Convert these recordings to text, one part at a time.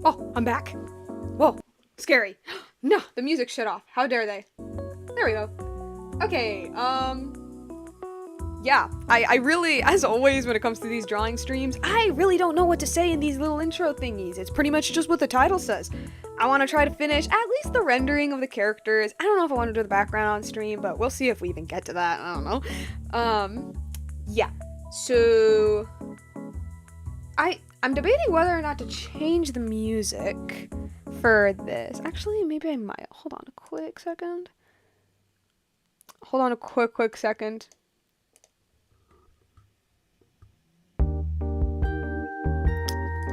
Oh, I'm back. Whoa, scary. No, the music shut off. How dare they? There we go. Okay, yeah, I really, as always when it comes to these drawing streams, I really don't know what to say in these little intro thingies. It's pretty much just what the title says. I want to try to finish at least the rendering of the characters. I don't know if I want to do the background on stream, but we'll see if we even get to that. I don't know. Yeah. So I'm debating whether or not to change the music for this. Actually, maybe I might. Hold on a quick second. Hold on a quick second.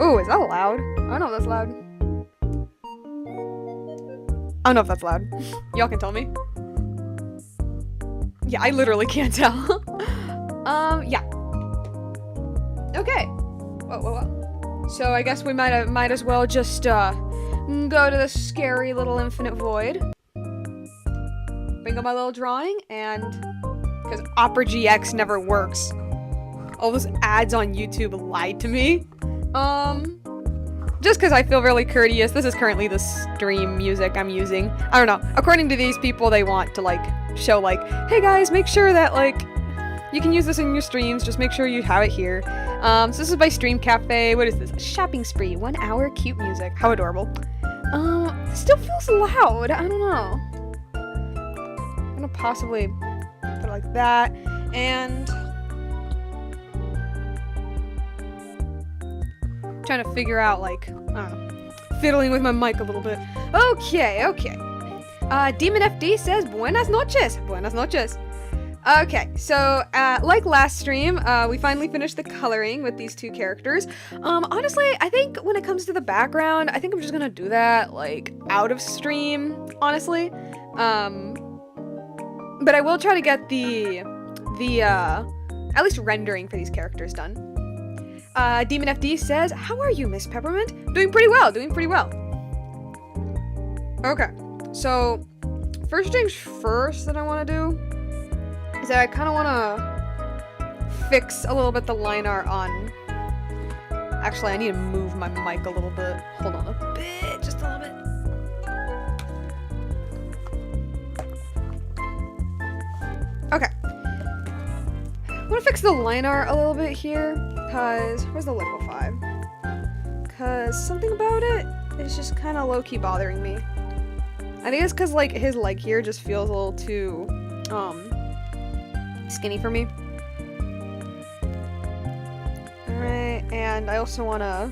Ooh, is that loud? I don't know if that's loud. I don't know if that's loud. Y'all can tell me. Yeah, I literally can't tell. Yeah. Okay. Whoa. So I guess we might as well just go to the scary little infinite void. Bring up my little drawing, and because Opera GX never works. All those ads on YouTube lied to me. Just because I feel really courteous, this is currently the stream music I'm using. I don't know. According to these people, they want to, like, show, like, hey guys, make sure that, like, you can use this in your streams, just make sure you have it here. So this is by Stream Cafe. What is this? A shopping spree. 1 hour cute music. How adorable. It still feels loud. I don't know. I'm gonna possibly put it like that. And trying to figure out, like, I don't know, fiddling with my mic a little bit. Okay. Demon FD says, buenas noches. Buenas noches. Okay, so, like last stream, we finally finished the coloring with these two characters. Honestly, I think when it comes to the background, I think I'm just gonna do that, like, out of stream, honestly. But I will try to get the at least rendering for these characters done. Demon FD says, how are you, Miss Peppermint? Doing pretty well. Okay, so first things first that I want to do is that I kind of want to fix a little bit the line art on... Actually, I need to move my mic a little bit. Hold on a bit, just a little bit. Okay. I want to fix the line art a little bit here, because... Where's the liquefy? Because something about it is just kind of low-key bothering me. I think it's because, like, his leg here just feels a little too, skinny for me. Alright, and I also want to...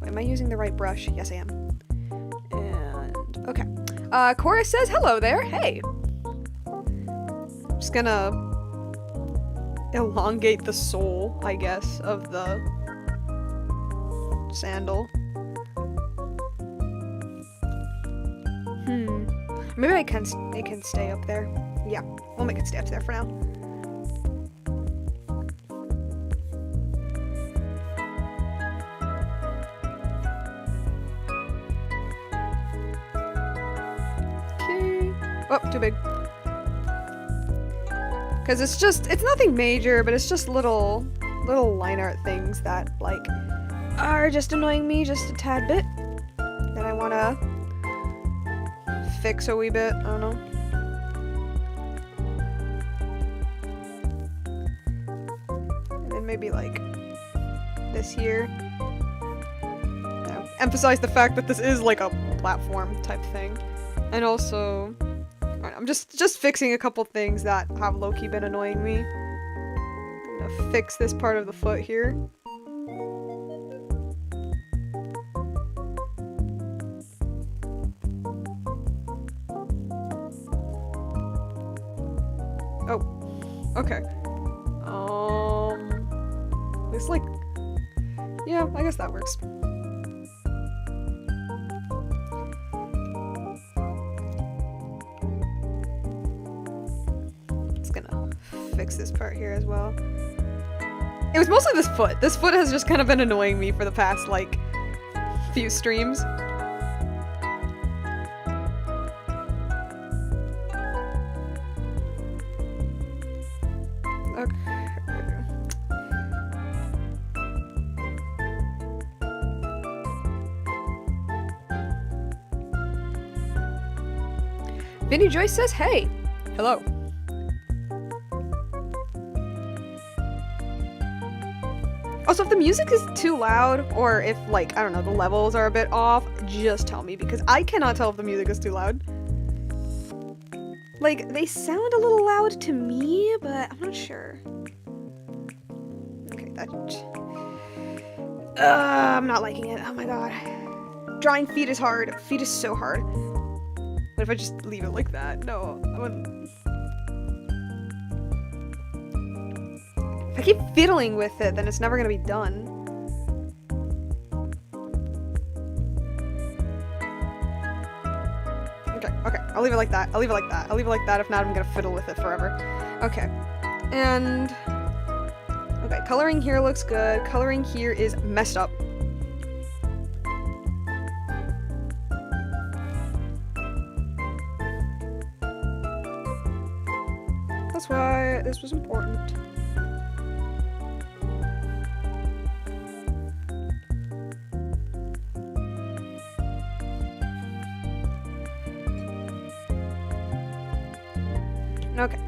Wait, am I using the right brush? Yes, I am. And... Okay. Cora says, hello there. Hey. I'm just gonna elongate the sole, I guess, of the sandal. Maybe it can stay up there. Yeah, we'll make it stay up there for now. Okay. Oh, too big. Because it's nothing major, but it's just little line art things that, like, are just annoying me just a tad bit. That I want to fix a wee bit. I don't know. And then maybe, like, this here. Emphasize the fact that this is, like, a platform type thing. And also... I'm just fixing a couple things that have low-key been annoying me. I'm gonna fix this part of the foot here. Oh, okay. It's like, yeah, I guess that works. Just gonna fix this part here as well. It was mostly this foot. This foot has just kind of been annoying me for the past, like, few streams. Okay. Vinny Joyce says, hey. Hello. Also, if the music is too loud, or if, like, I don't know, the levels are a bit off, just tell me, because I cannot tell if the music is too loud. Like, they sound a little loud to me, but I'm not sure. Okay, that... I'm not liking it. Oh my god. Drawing feet is hard. Feet is so hard. What if I just leave it like that? No, I wouldn't... If I keep fiddling with it, then it's never gonna be done. Okay, I'll leave it like that. I'll leave it like that. I'll leave it like that. If not, I'm gonna fiddle with it forever. Okay. And... Okay, coloring here looks good. Coloring here is messed up. That's why this was important. Okay,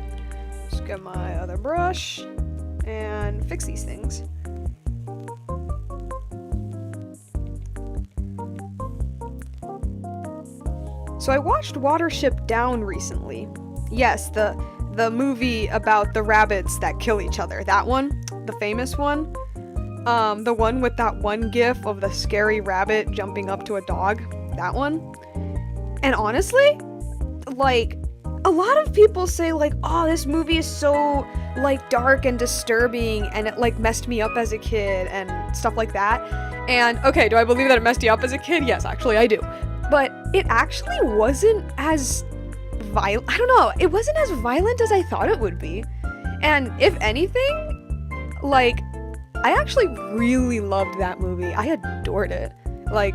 just get my other brush and fix these things. So I watched Watership Down recently. Yes, the movie about the rabbits that kill each other. That one, the famous one. The one with that one gif of the scary rabbit jumping up to a dog. That one. And honestly, like, a lot of people say, like, oh, this movie is so, like, dark and disturbing, and it, like, messed me up as a kid, and stuff like that. And, okay, do I believe that it messed you up as a kid? Yes, actually, I do. But it actually wasn't as violent. I don't know. It wasn't as violent as I thought it would be. And, if anything, like, I actually really loved that movie. I adored it. Like,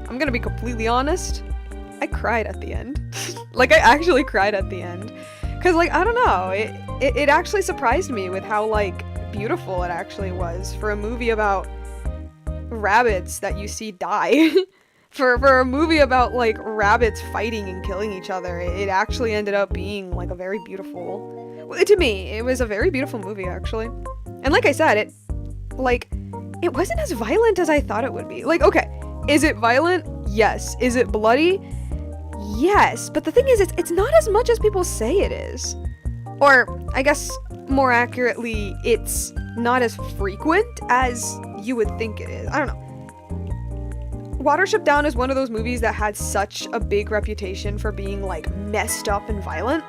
I'm gonna be completely honest. I cried at the end. Like, I actually cried at the end. Cause, like, I don't know, it actually surprised me with how, like, beautiful it actually was for a movie about rabbits that you see die. for a movie about, like, rabbits fighting and killing each other, it actually ended up being, like, a very beautiful... To me, it was a very beautiful movie, actually. And like I said, it wasn't as violent as I thought it would be. Like, okay, is it violent? Yes. Is it bloody? Yes, but the thing is, it's not as much as people say it is. Or, I guess, more accurately, it's not as frequent as you would think it is. I don't know. Watership Down is one of those movies that had such a big reputation for being, like, messed up and violent.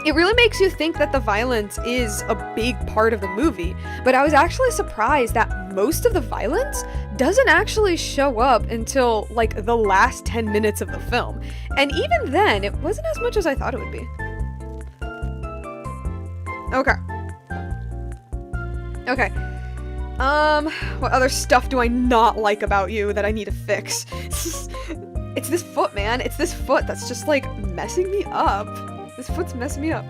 It really makes you think that the violence is a big part of the movie, but I was actually surprised that most of the violence doesn't actually show up until, like, the last 10 minutes of the film. And even then, it wasn't as much as I thought it would be. Okay. Okay. What other stuff do I not like about you that I need to fix? It's this foot, man. It's this foot that's just, like, messing me up. This foot's messing me up.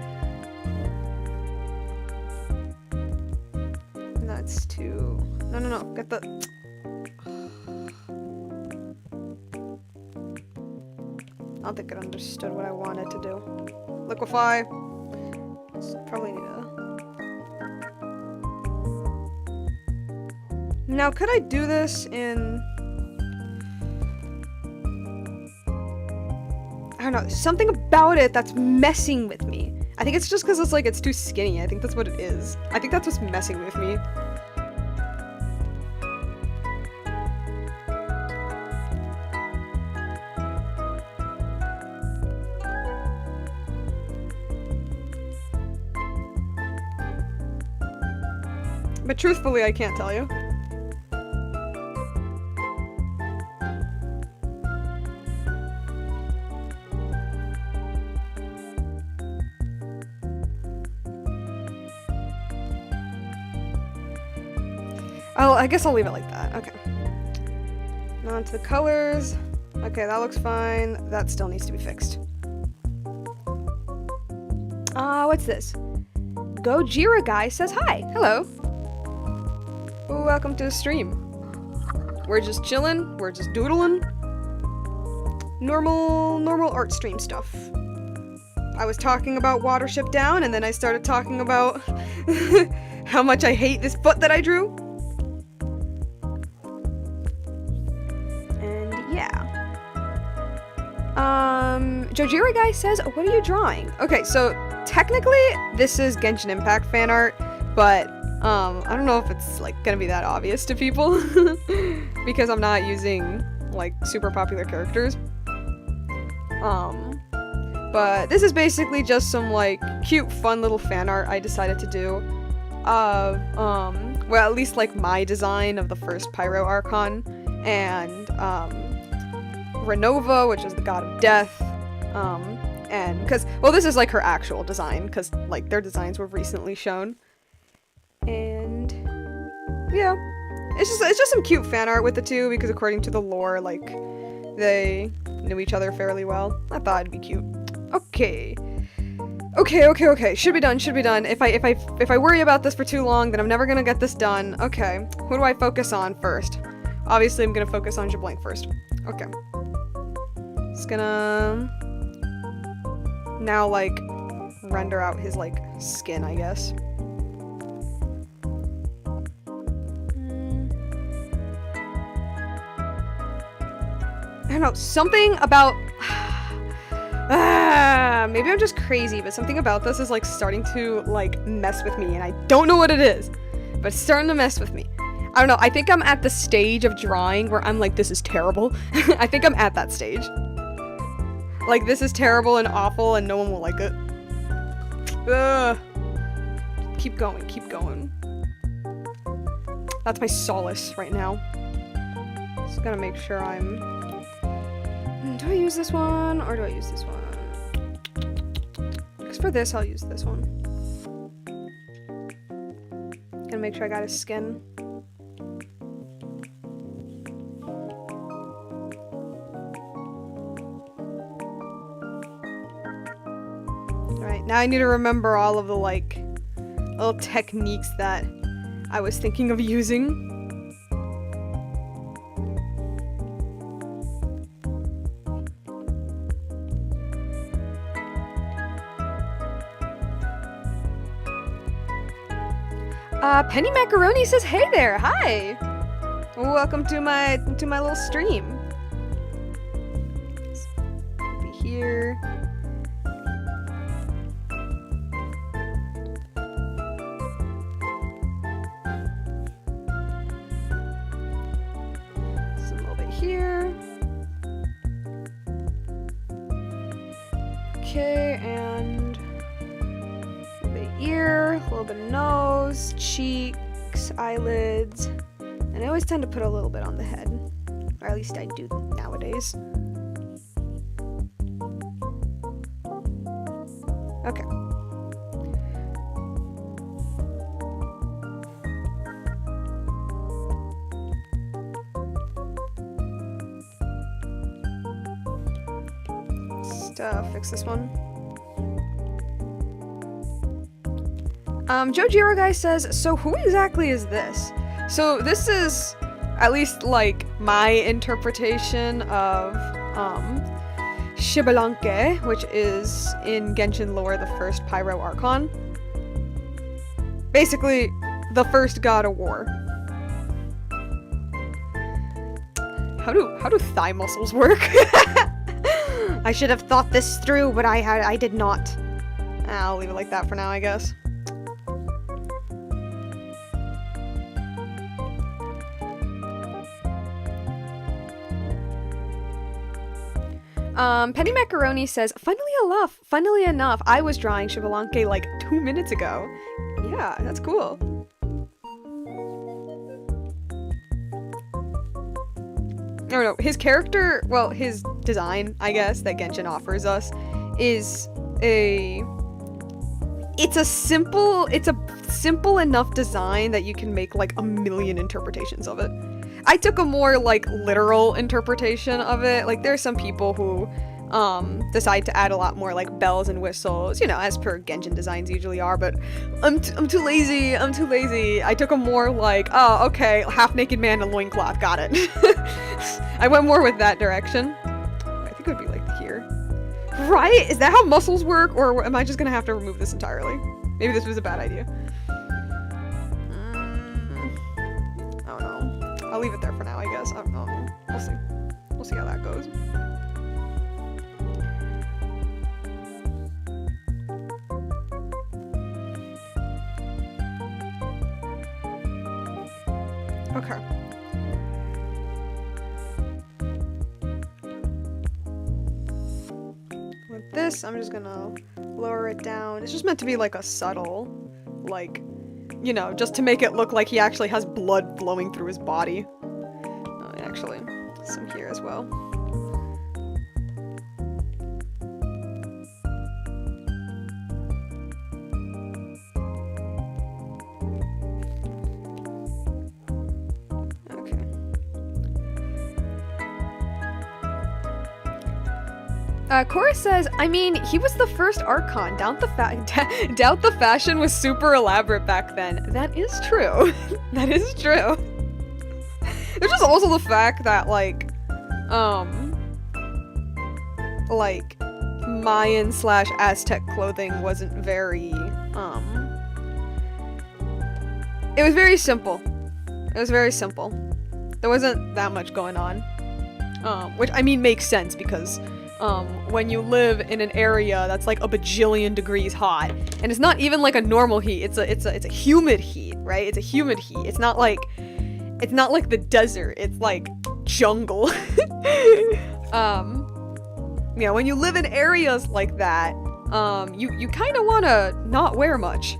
And that's too... No. Get the... I don't think it understood what I wanted to do. Liquefy. Probably need to... Now, could I do this in... I don't know, something about it that's messing with me. I think it's just because it's like, it's too skinny. I think that's what it is. I think that's what's messing with me. But truthfully, I can't tell you. Oh, I guess I'll leave it like that. Okay. Now onto the colors. Okay, that looks fine. That still needs to be fixed. What's this? Gojira Guy says hi. Hello. Welcome to the stream. We're just chilling. We're just doodling. Normal art stream stuff. I was talking about Watership Down, and then I started talking about how much I hate this foot that I drew. Jojira Guy says, what are you drawing? Okay, so technically this is Genshin Impact fan art, but I don't know if it's like gonna be that obvious to people because I'm not using like super popular characters. But this is basically just some like cute, fun little fan art I decided to do of well, at least like my design of the first Pyro Archon and Renova, which is the god of death, and because, well, this is like her actual design, because like their designs were recently shown, and yeah, it's just some cute fan art with the two, because according to the lore, like, they knew each other fairly well. I thought it'd be cute. Okay. Should be done. If I worry about this for too long, then I'm never gonna get this done. Okay, who do I focus on first? Obviously, I'm gonna focus on Jablank first. Okay. Just gonna now, like, render out his, like, skin, I guess. I don't know, something about... maybe I'm just crazy, but something about this is, like, starting to, like, mess with me, and I don't know what it is, but it's starting to mess with me. I don't know, I think I'm at the stage of drawing where I'm like, this is terrible. I think I'm at that stage. Like, this is terrible and awful and no one will like it. Ugh. Keep going. That's my solace right now. Just gotta make sure I'm... Do I use this one or do I use this one? Because for this, I'll use this one. Gonna make sure I got his skin. Now I need to remember all of the, like, little techniques that I was thinking of using. Penny Macaroni says, hey there, hi! Welcome to my little stream. Be here. Here. Okay, and a little bit of ear, a little bit of nose, cheeks, eyelids, and I always tend to put a little bit on the head, or at least I do nowadays. Okay. Fix this one. Jojiro Guy says, so who exactly is this? So this is at least like my interpretation of Xbalanque, which is in Genshin lore the first Pyro Archon. Basically, the first god of war. How do thigh muscles work? I should have thought this through, but I did not. I'll leave it like that for now, I guess. Penny Macaroni says, funnily enough, I was drawing Xbalanque like 2 minutes ago. Yeah, that's cool. I don't know, his character, well, his design, I guess, that Genshin offers us is it's a simple enough design that you can make like a million interpretations of it. I took a more like literal interpretation of it. Like there's some people who decide to add a lot more like bells and whistles, you know, as per Genshin designs usually are, but I'm too lazy. I took a more like, oh, okay, half-naked man in a loincloth, got it. I went more with that direction. I think it would be like here. Right? Is that how muscles work, or am I just gonna have to remove this entirely? Maybe this was a bad idea. I don't know. I'll leave it there for now, I guess. I don't know. We'll see. We'll see how that goes. Okay. With this, I'm just gonna lower it down. It's just meant to be like a subtle, like, you know, just to make it look like he actually has blood flowing through his body. Actually, some here as well. Cora says, I mean, he was the first Archon. Doubt the fashion was super elaborate back then. That is true. That is true. There's just also the fact that, like Mayan/Aztec clothing wasn't very, it was very simple. It was very simple. There wasn't that much going on. Which, I mean, makes sense because when you live in an area that's like a bajillion degrees hot, and it's not even like a normal heat, it's a humid heat, right? It's a humid heat. It's not like the desert, it's like jungle. Yeah, when you live in areas like that, you kind of want to not wear much.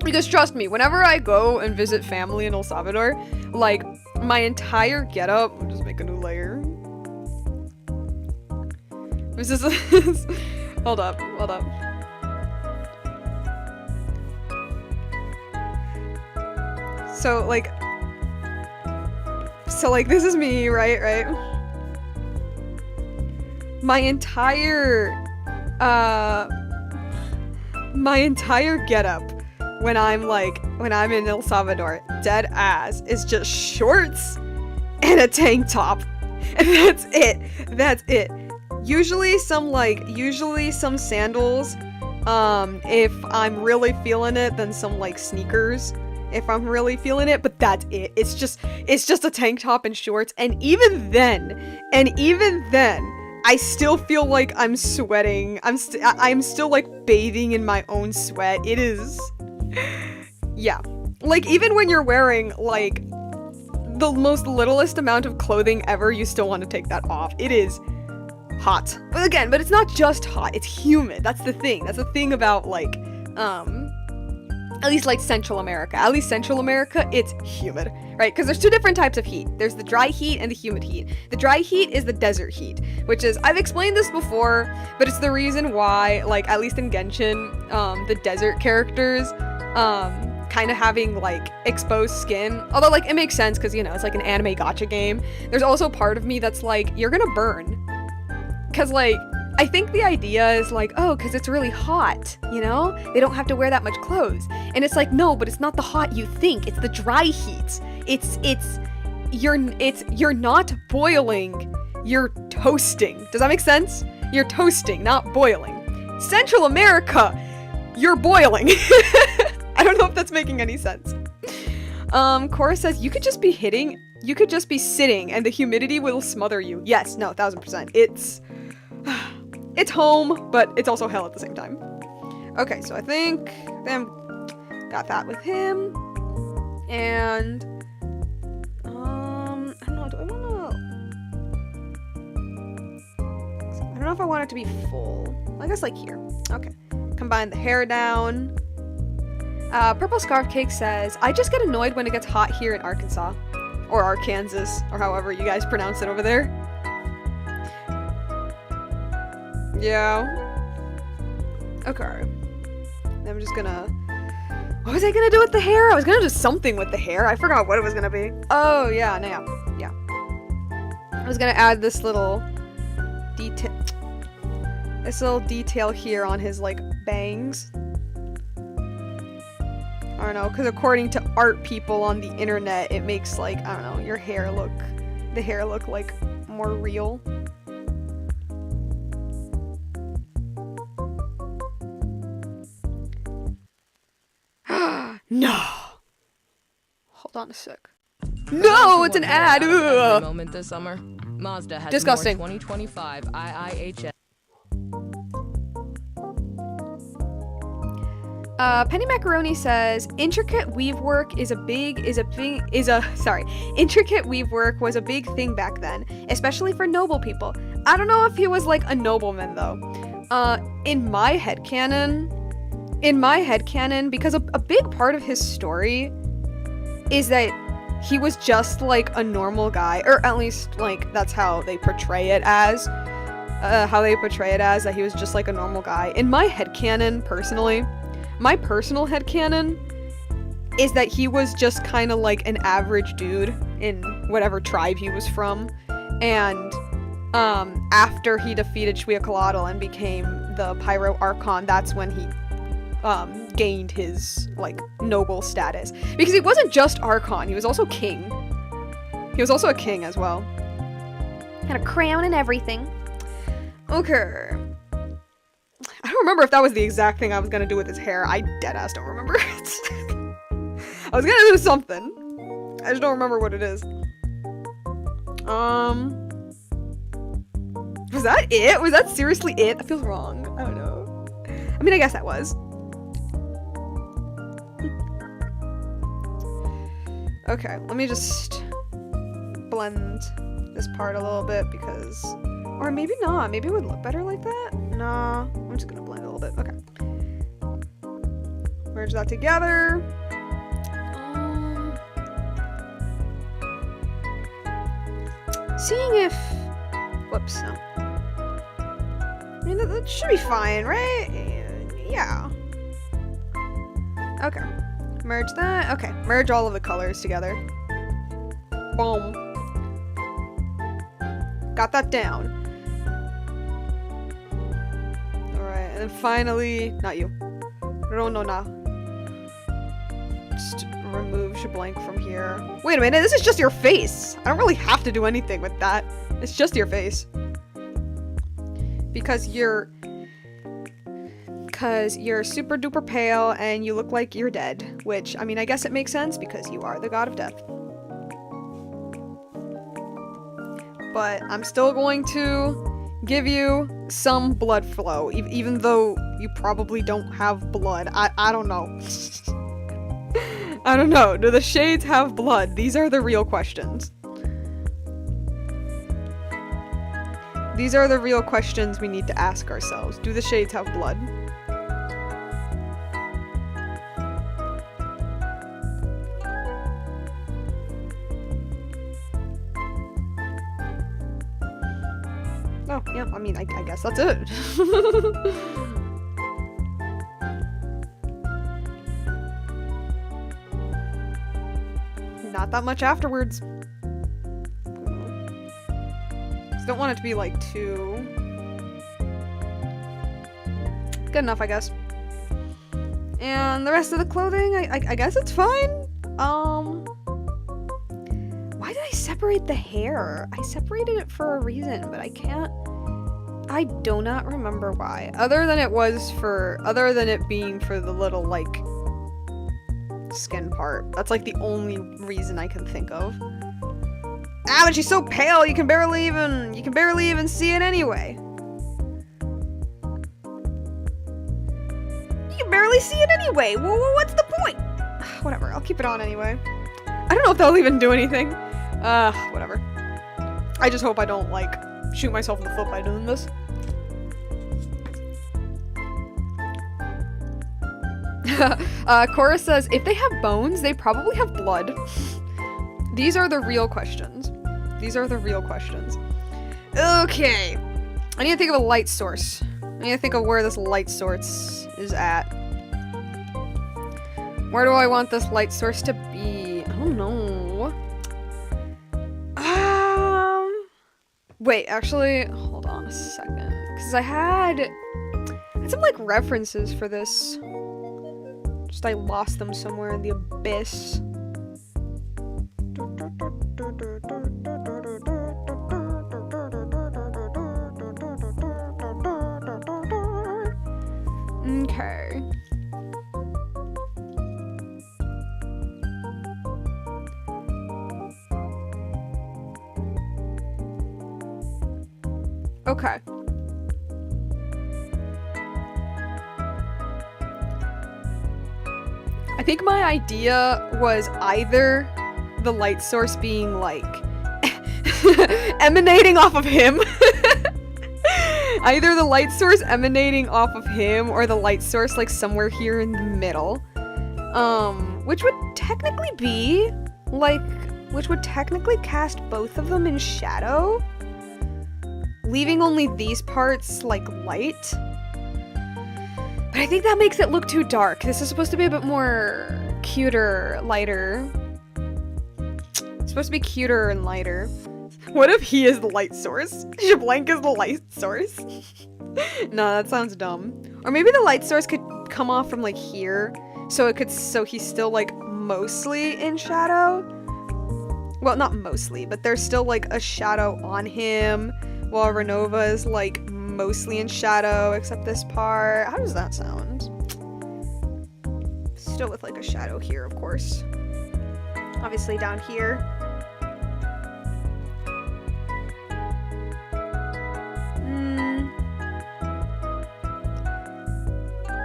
Because trust me, whenever I go and visit family in El Salvador, like, my entire getup, I'll just make a new layer. This is hold up. So like this is me, right? My entire getup when I'm in El Salvador, dead ass, is just shorts and a tank top. And that's it. Usually some sandals, if I'm really feeling it, then some like sneakers if I'm really feeling it, but that's it. It's just a tank top and shorts, and even then, I still feel like I'm sweating. I'm still like bathing in my own sweat. It is, yeah. Like, even when you're wearing like the most littlest amount of clothing ever, you still want to take that off. It is hot. But it's not just hot, it's humid. That's the thing. That's the thing about like, at least like Central America. At least Central America, it's humid, right? Because there's two different types of heat. There's the dry heat and the humid heat. The dry heat is the desert heat, which is, I've explained this before, but it's the reason why, like, at least in Genshin, the desert characters, kind of having like exposed skin, although like it makes sense because, you know, it's like an anime gacha game. There's also part of me that's like, you're gonna burn, because like I think the idea is like, oh, because it's really hot, you know, they don't have to wear that much clothes, and it's like, no, but it's not the hot you think, it's the dry heat. You're not boiling, you're toasting. Does that make sense? You're toasting, not boiling. Central America, you're boiling. I don't know if that's making any sense. Cora says, you could just be sitting and the humidity will smother you. Yes, no, 1000%. It's home, but it's also hell at the same time. Okay, so I think then got that with him. And I don't know, I don't know if I want it to be full. I guess like here. Okay. Combine the hair down. Purple Scarf Cake says, I just get annoyed when it gets hot here in Arkansas. Or Arkansas, or however you guys pronounce it over there. Yeah. Okay. I'm just gonna... What was I gonna do with the hair? I was gonna do something with the hair. I forgot what it was gonna be. Oh, yeah, no, yeah. I was gonna add this little detail. This little detail here on his, like, bangs. I don't know, because according to art people on the internet, it makes, like, I don't know, your hair look... The hair look, like, more real. No! Hold on a sec. No, it's an ad! Ugh. Moment this summer. Mazda has Disgusting. more 2025 IIHS. Penny Macaroni says, intricate weave work was a big thing back then, especially for noble people. I don't know if he was like a nobleman though. In my headcanon, because a big part of his story is that he was just like a normal guy, or at least like that's how they portray it as. That he was just like a normal guy. In my headcanon, personally, my personal headcanon is that he was just kind of like an average dude in whatever tribe he was from, and after he defeated Shwiakalotl and became the Pyro Archon, that's when he gained his like noble status, because he wasn't just Archon, he was also king. He was also a king as well. Had a crown and everything. Okay. I don't remember if that was the exact thing I was gonna do with his hair. I deadass don't remember it. I was gonna do something. I just don't remember what it is. Was that it? Was that seriously it? That feels wrong. I don't know. I mean, I guess that was. Okay, let me just blend this part a little bit because... Or maybe not. Maybe it would look better like that? Nah, I'm just gonna blend it a little bit. Okay. Merge that together. Seeing if... Whoops, no. I mean, that should be fine, right? Yeah. Okay. Merge that. Okay, merge all of the colors together. Boom. Got that down. Alright, and then finally... Not you. No. Just remove Shablank from here. Wait a minute, this is just your face! I don't really have to do anything with that. It's just your face. Because you're super duper pale and you look like you're dead. Which, I mean, I guess it makes sense because you are the god of death. But I'm still going to give you some blood flow, even though you probably don't have blood. I don't know. I don't know. Do the shades have blood? These are the real questions. These are the real questions we need to ask ourselves. Do the shades have blood? Oh, yeah, I mean, I guess that's it. Not that much afterwards. Just don't want it to be, like, too... Good enough, I guess. And the rest of the clothing, I guess it's fine. Why did I separate the hair? I separated it for a reason, but I do not remember why. Other than it being for the little, like, skin part. That's, like, the only reason I can think of. Ah, but she's so pale, you can barely even see it anyway. You can barely see it anyway. Well, what's the point? Whatever, I'll keep it on anyway. I don't know if that'll even do anything. Whatever. I just hope I don't, like, shoot myself in the foot by doing this. Cora says, if they have bones, they probably have blood. These are the real questions. These are the real questions. Okay. I need to think of a light source. I need to think of where this light source is at. Where do I want this light source to be? I don't know. Wait, actually, hold on a second. Because I had some, like, references for this. Just I lost them somewhere in the abyss. Okay. Okay. I think my idea was either the light source being like emanating off of him. Either the light source emanating off of him or the light source like somewhere here in the middle. Which would technically be like, which would technically cast both of them in shadow, leaving only these parts like light. But I think that makes it look too dark. This is supposed to be a bit more cuter, lighter. It's supposed to be cuter and lighter. What if he is the light source? Shablank is the light source? No, that sounds dumb. Or maybe the light source could come off from like here, so he's still like mostly in shadow. Well, not mostly, but there's still like a shadow on him, while Renova is like mostly in shadow, except this part. How does that sound? Still with like a shadow here, of course. Obviously down here.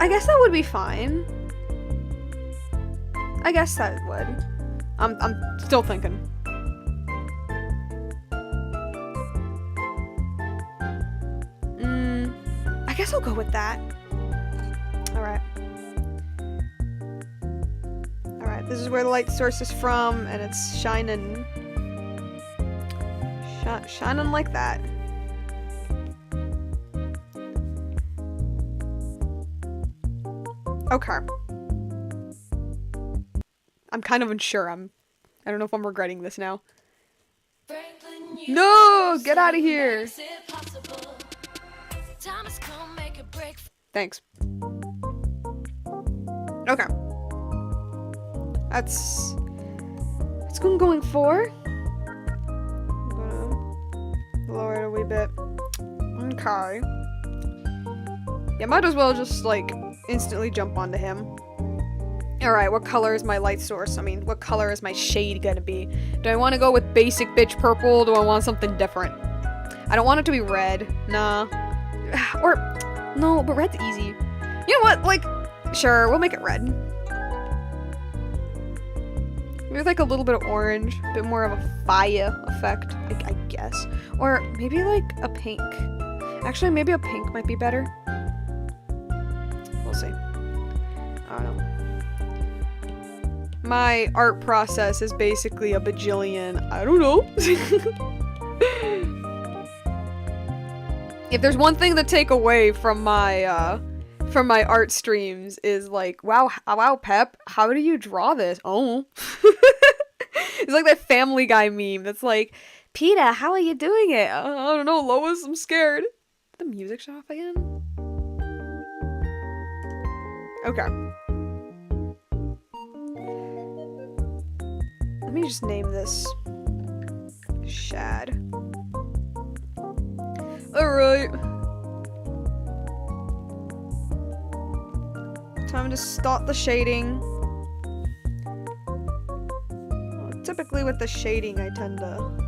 I guess that would be fine. I guess that would. I'm still thinking. I guess I'll go with that. Alright. Alright, this is where the light source is from, and it's shining. Shining like that. Okay. I'm kind of unsure. I don't know if I'm regretting this now. No! Get out of here! Thanks. Okay. That's what I'm going for. I'm gonna lower it a wee bit. Okay. Yeah, might as well just, like, instantly jump onto him. Alright, what color is my light source? I mean, what color is my shade gonna be? Do I want to go with basic bitch purple? Do I want something different? I don't want it to be red. Nah. Or, no, but red's easy. You know what? Like, sure, we'll make it red. Maybe like a little bit of orange. A bit more of a fire effect, I guess. Or maybe like a pink. Actually, maybe a pink might be better. We'll see. I don't know. My art process is basically a bajillion. I don't know. If there's one thing to take away from my art streams is like, wow, Pep, how do you draw this? Oh. It's like that Family Guy meme that's like, PETA, how are you doing it? I don't know, Lois, I'm scared. The music shut off again? Okay. Let me just name this Shad. Alright. Time to start the shading. Typically with the shading, I tend to...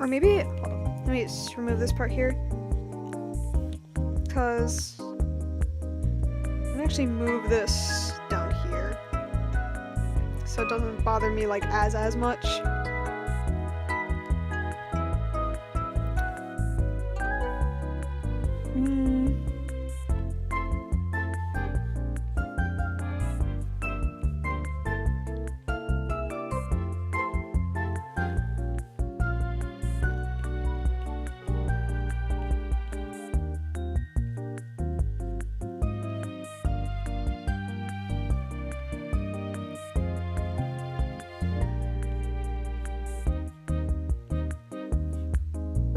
Or maybe, hold on, let me just remove this part here. Because I'm gonna actually move this down here. So it doesn't bother me like as much.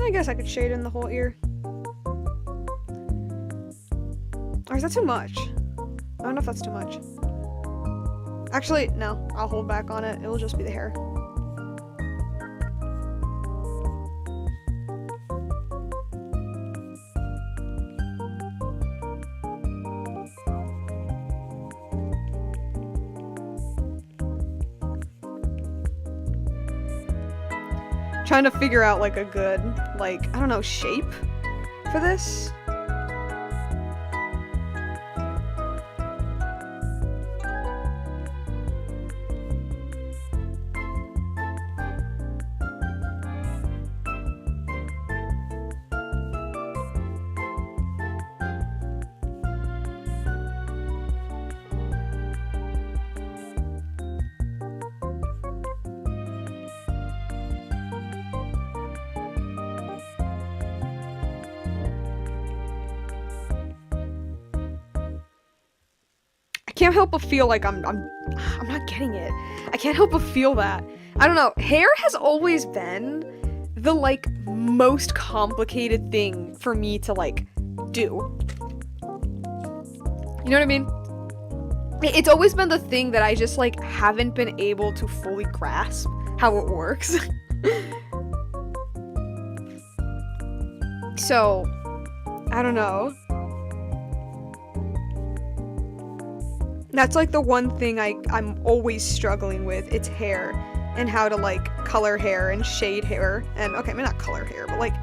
I guess I could shade in the whole ear. Or is that too much? I don't know if that's too much. Actually, no. I'll hold back on it. It'll just be the hair. Trying to figure out like a good, like, I don't know, shape for this. I can't help but feel like I'm not getting it. I can't help but feel that. I don't know. Hair has always been the like most complicated thing for me to like do. You know what I mean? It's always been the thing that I just like haven't been able to fully grasp how it works. So, I don't know. That's like the one thing I'm always struggling with. It's hair and how to like color hair and shade hair. And okay, I mean not color hair, but like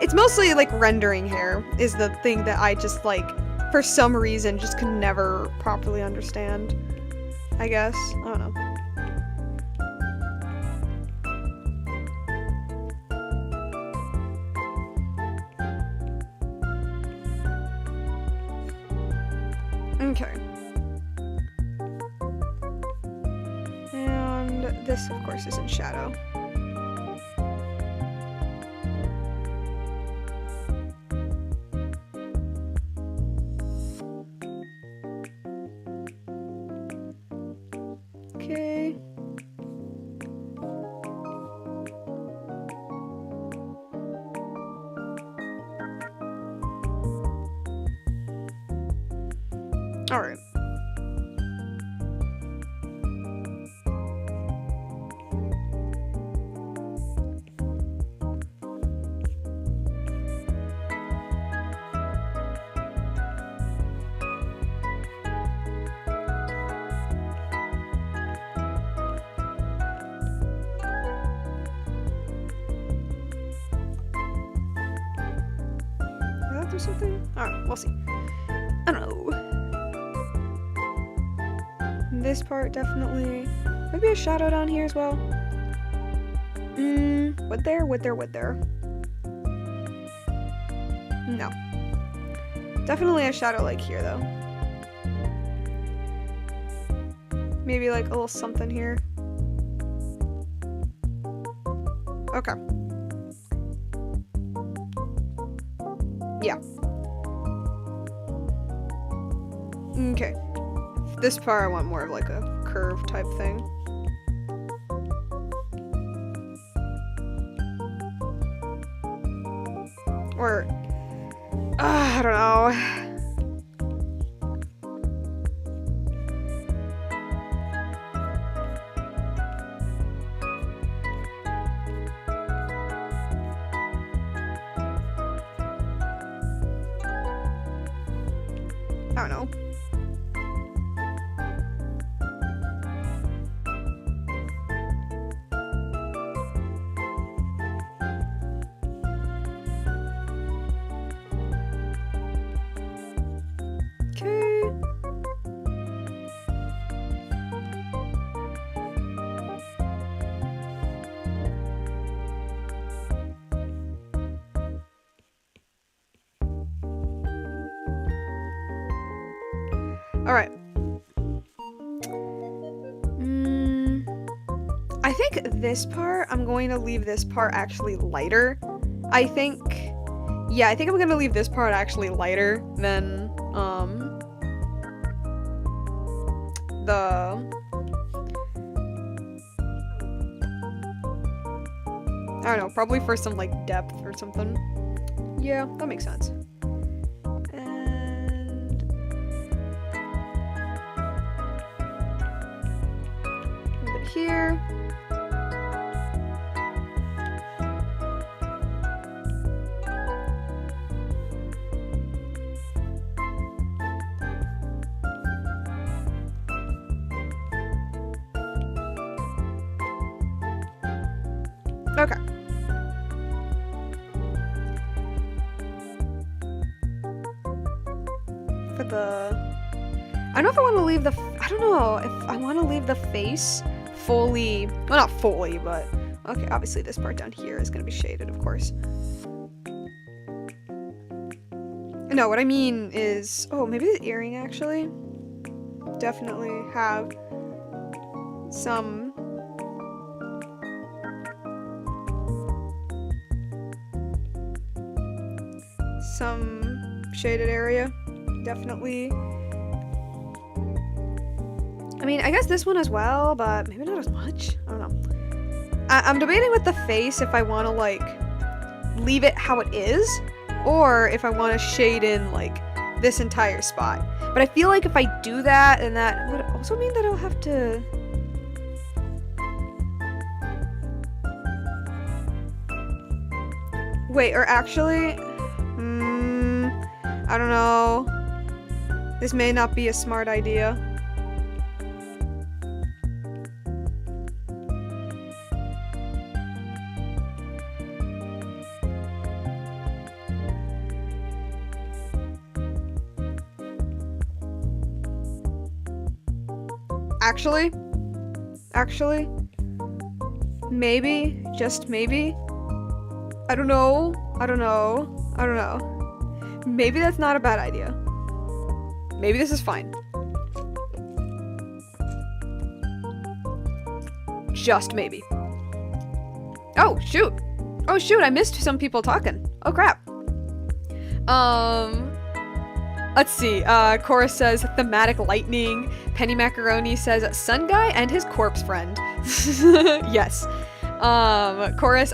it's mostly like rendering hair is the thing that I just like for some reason just can never properly understand. I guess. I don't know. Okay. This, of course, is in shadow. Okay. All right. Or something? Alright, we'll see. I don't know. This part definitely. Maybe a shadow down here as well. Would there? No. Definitely a shadow like here though. Maybe like a little something here. Okay. Yeah. Okay. This part I want more of like a curve type thing. Or, I don't know. I don't know. Alright. I think this part, I'm going to leave this part actually lighter. I think I'm going to leave this part actually lighter than, I don't know, probably for some, like, depth or something. Yeah, that makes sense. And... a little bit here. Okay. For the... I don't know if I want to leave the... I don't know if I want to leave the face fully... Well, not fully, but... Okay, obviously this part down here is going to be shaded, of course. No, what I mean is... Oh, maybe the earring, actually. Definitely have some... shaded area. Definitely. I mean, I guess this one as well, but maybe not as much. I don't know. I'm debating with the face if I want to, like, leave it how it is, or if I want to shade in, like, this entire spot. But I feel like if I do that, then that would also mean that I'll have to... Wait, or actually... I don't know. This may not be a smart idea. Actually, maybe, just maybe. I don't know. Maybe that's not a bad idea. Maybe this is fine. Just maybe. Oh, shoot. Oh, shoot, I missed some people talking. Oh, crap. Let's see. Chorus says thematic lightning. Penny Macaroni says sun guy and his corpse friend. Yes. Chorus,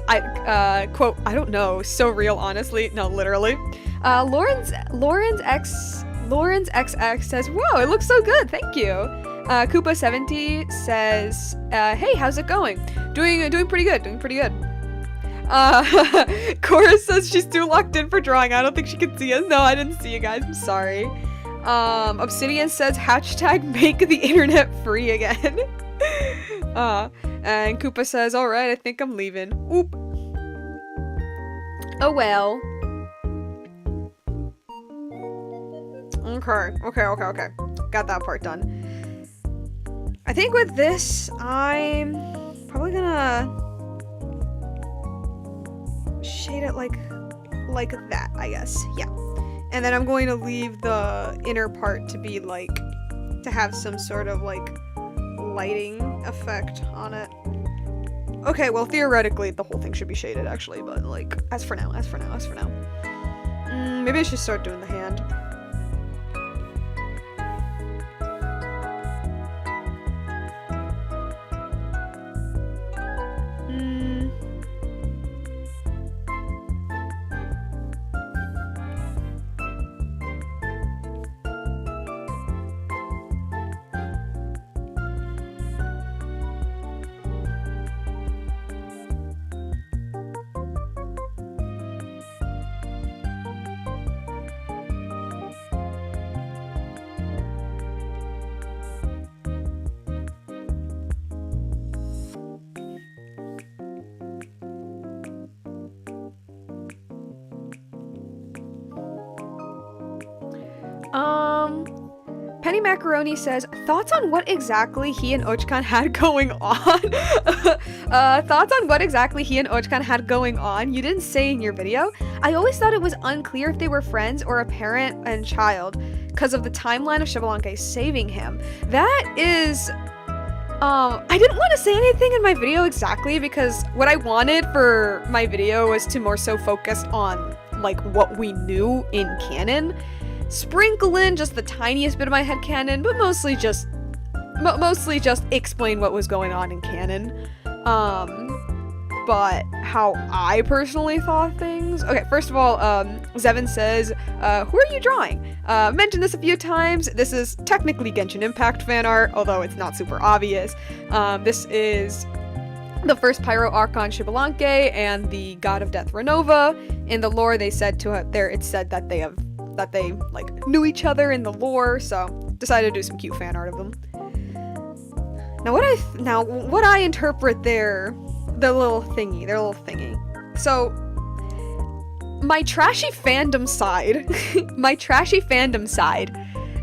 quote, I don't know. So real, honestly. No, literally. Lauren's XX says, whoa, it looks so good. Thank you. Koopa70 says, hey, how's it going? Doing pretty good. Chorus says she's too locked in for drawing. I don't think she can see us. No, I didn't see you guys. I'm sorry. Obsidian says hashtag make the internet free again. And Koopa says, alright, I think I'm leaving. Oop. Oh well. Okay. Got that part done. I think with this, I'm probably gonna shade it like that, I guess. Yeah. And then I'm going to leave the inner part to be like, to have some sort of like lighting effect on it. Okay, well theoretically the whole thing should be shaded actually, but like, as for now. Maybe I should start doing the hand. Penny Macaroni says thoughts on what exactly he and Ochkan had going on? Thoughts on what exactly he and Ochkan had going on? You didn't say in your video. I always thought it was unclear if they were friends or a parent and child because of the timeline of Xbalanque saving him. That is... I didn't want to say anything in my video exactly because what I wanted for my video was to more so focus on, like, what we knew in canon. Sprinkle in just the tiniest bit of my headcanon, but mostly just explain what was going on in canon. But how I personally thought things. Okay, first of all, Zevin says, who are you drawing? Mentioned this a few times. This is technically Genshin Impact fan art, although it's not super obvious. This is the first Pyro Archon Xbalanque and the God of Death Renova. In the lore, they said it's said that they like knew each other in the lore, so decided to do some cute fan art of them. Now what I interpret their little thingy. So my trashy fandom side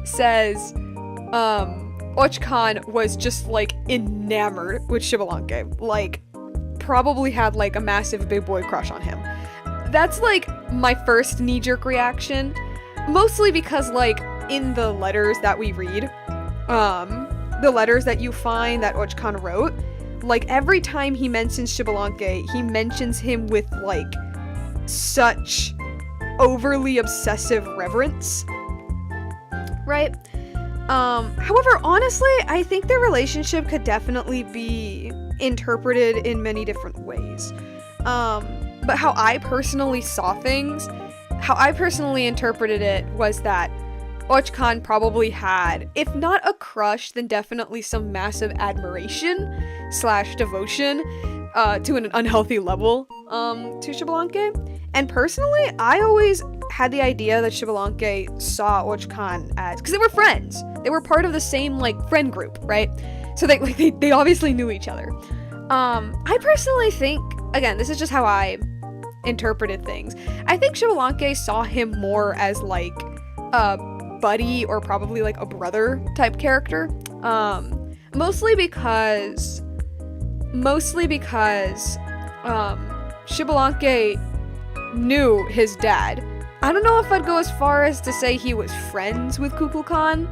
says Ochkan was just like enamored with Xbalanque, like probably had like a massive big boy crush on him. That's like my first knee-jerk reaction, mostly because like in the letters that we read, the letters that you find that Ochkan wrote, like every time he mentions Xbalanque, he mentions him with like such overly obsessive reverence, right? However, honestly, I think their relationship could definitely be interpreted in many different ways. But how I personally saw things, how I personally interpreted it was that Ochkan probably had, if not a crush, then definitely some massive admiration / devotion to an unhealthy level to Xbalanque. And personally, I always had the idea that Xbalanque saw Ochkan as, because they were friends. They were part of the same like friend group, right? So they obviously knew each other. I personally think, again, this is just how I interpreted things. I think Xbalanque saw him more as like a buddy or probably like a brother type character. Mostly because Xbalanque knew his dad. I don't know if I'd go as far as to say he was friends with Kukulkan,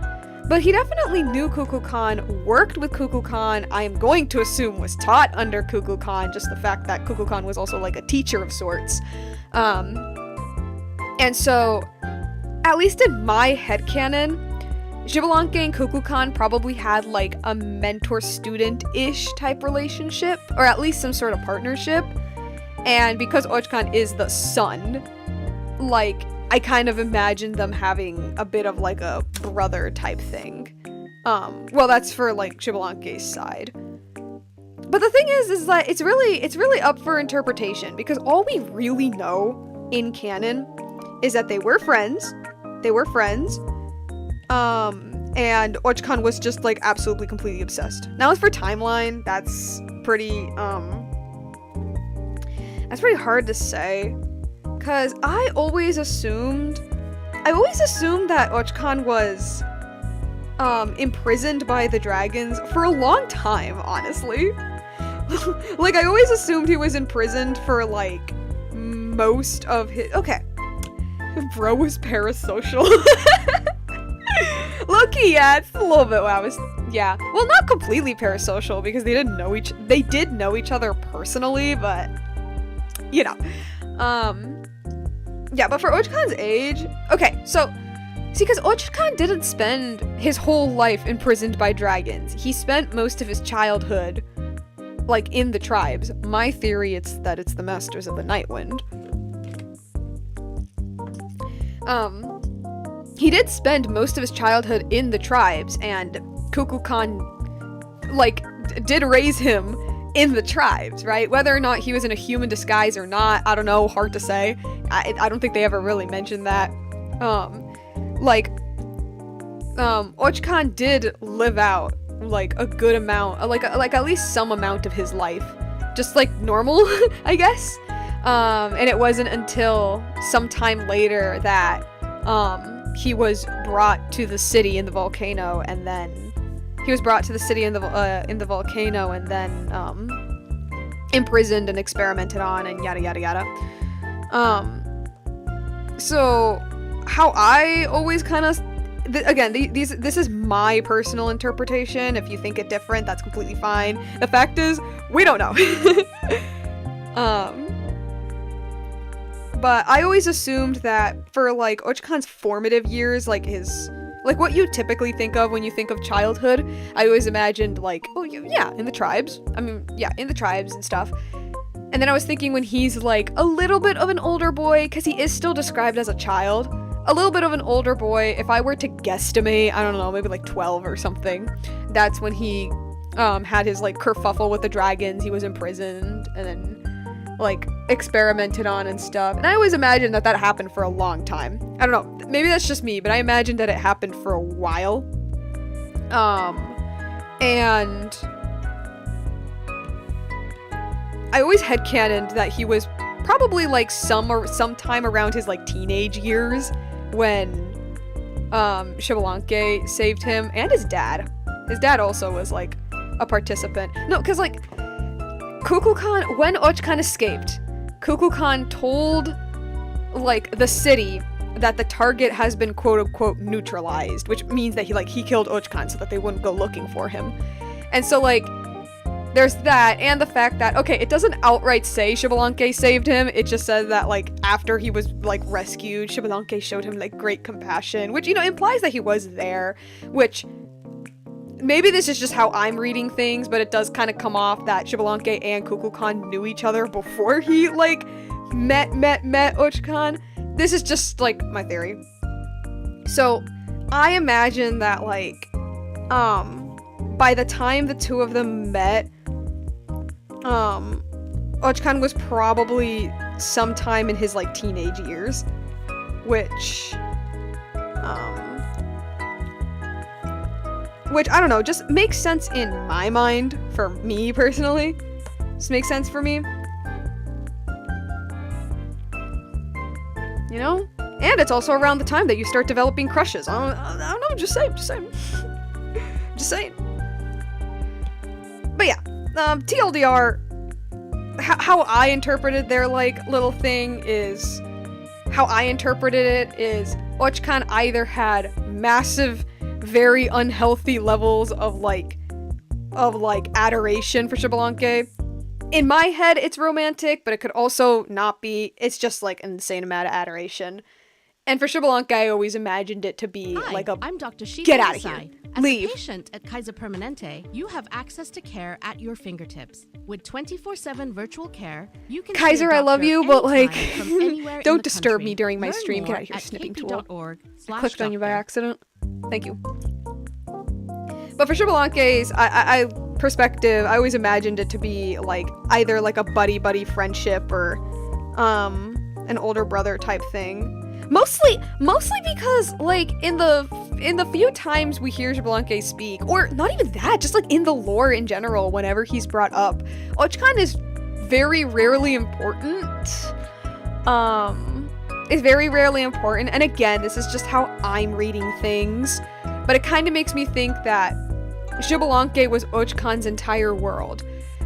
but he definitely knew Kukulkan, worked with Kukulkan. I am going to assume was taught under Kukulkan, just the fact that Kukulkan was also like a teacher of sorts. And so, at least in my headcanon, Xbalanque and Kukulkan probably had like a mentor-student-ish type relationship, or at least some sort of partnership. And because Ochkan is the son, like, I kind of imagined them having a bit of like a brother type thing. Well, that's for like Xbalanque's side. But the thing is that it's really up for interpretation, because all we really know in canon is that they were friends. And Ochkan was just like absolutely completely obsessed. Now as for timeline, that's pretty hard to say, cause I always assumed that Ochkan was imprisoned by the dragons for a long time, honestly. Like, I always assumed he was imprisoned for like most of his— okay, bro was parasocial. Low-key, yeah, it's a little bit what I was— yeah. Well, not completely parasocial, because they did know each other personally, but you know. Yeah, but for Ochkan's age— okay, so see, because Ochkan didn't spend his whole life imprisoned by dragons. He spent most of his childhood like in the tribes. My theory is that it's the Masters of the Nightwind. He did spend most of his childhood in the tribes, and Kukulkan, like, did raise him in the tribes, right? Whether or not he was in a human disguise or not, I don't know, hard to say. I don't think they ever really mentioned that. Ochkan did live out, like, a good amount, like at least some amount of his life. Just, like, normal, I guess. And it wasn't until some time later that, he was brought to the city in the volcano, and then he was brought to the city in the volcano and then imprisoned and experimented on and yada yada yada. So how I always kind of this is my personal interpretation. If you think it different, that's completely fine. The fact is, we don't know. But I always assumed that for like Ochkan's formative years, like what you typically think of when you think of childhood, I always imagined like, oh yeah, in the tribes. I mean, yeah, in the tribes and stuff. And then I was thinking when he's like a little bit of an older boy, because he is still described as a child, a little bit of an older boy, if I were to guesstimate, I don't know, maybe like 12 or something, that's when he had his like kerfuffle with the dragons, he was imprisoned, and then like experimented on and stuff. And I always imagined that happened for a long time. I don't know, maybe that's just me, but I imagined that it happened for a while. And I always headcanoned that he was probably like sometime around his like teenage years when Xbalanque saved him, and his dad. His dad also was like a participant. No, because like Kukulkan, when Ochkan escaped, Kukulkan told like the city that the target has been quote unquote neutralized, which means that he killed Ochkan so that they wouldn't go looking for him. And so like there's that, and the fact that, okay, it doesn't outright say Xbalanque saved him, it just says that, like, after he was, like, rescued, Xbalanque showed him, like, great compassion, which, you know, implies that he was there, which, maybe this is just how I'm reading things, but it does kind of come off that Xbalanque and Kukulkan knew each other before he, like, met Ochkan. This is just, like, my theory. So, I imagine that, like, by the time the two of them met, Ochkan was probably sometime in his like teenage years, which I don't know, just makes sense in my mind, for me personally. Just makes sense for me. You know? And it's also around the time that you start developing crushes. I don't know, just saying. Just saying. But yeah, TLDR, how I interpreted their, like, little thing is, Ochkan either had massive, very unhealthy levels of adoration for Xbalanque. In my head, it's romantic, but it could also not be. It's just, like, an insane amount of adoration. And for Xbalanque, I always imagined it to be I'm Dr. Get out of here. As Leave. a patient at Kaiser Permanente, you have access to care at your fingertips. With 24/7 virtual care, you can Kaiser, see a I love doctor you, but like, anytime from anywhere in don't the disturb country. me during my Learn stream. Get more out of here, at snipping tool. I clicked on you by accident. Thank you. But for Xbalanque's perspective, I always imagined it to be like either like a buddy friendship or an older brother type thing. Mostly because, like, in the few times we hear Xbalanque speak, or not even that, just, like, in the lore in general, whenever he's brought up, Ochkan is very rarely important. Is very rarely important, and again, this is just how I'm reading things, but it kind of makes me think that Xbalanque was Ochkan's entire world.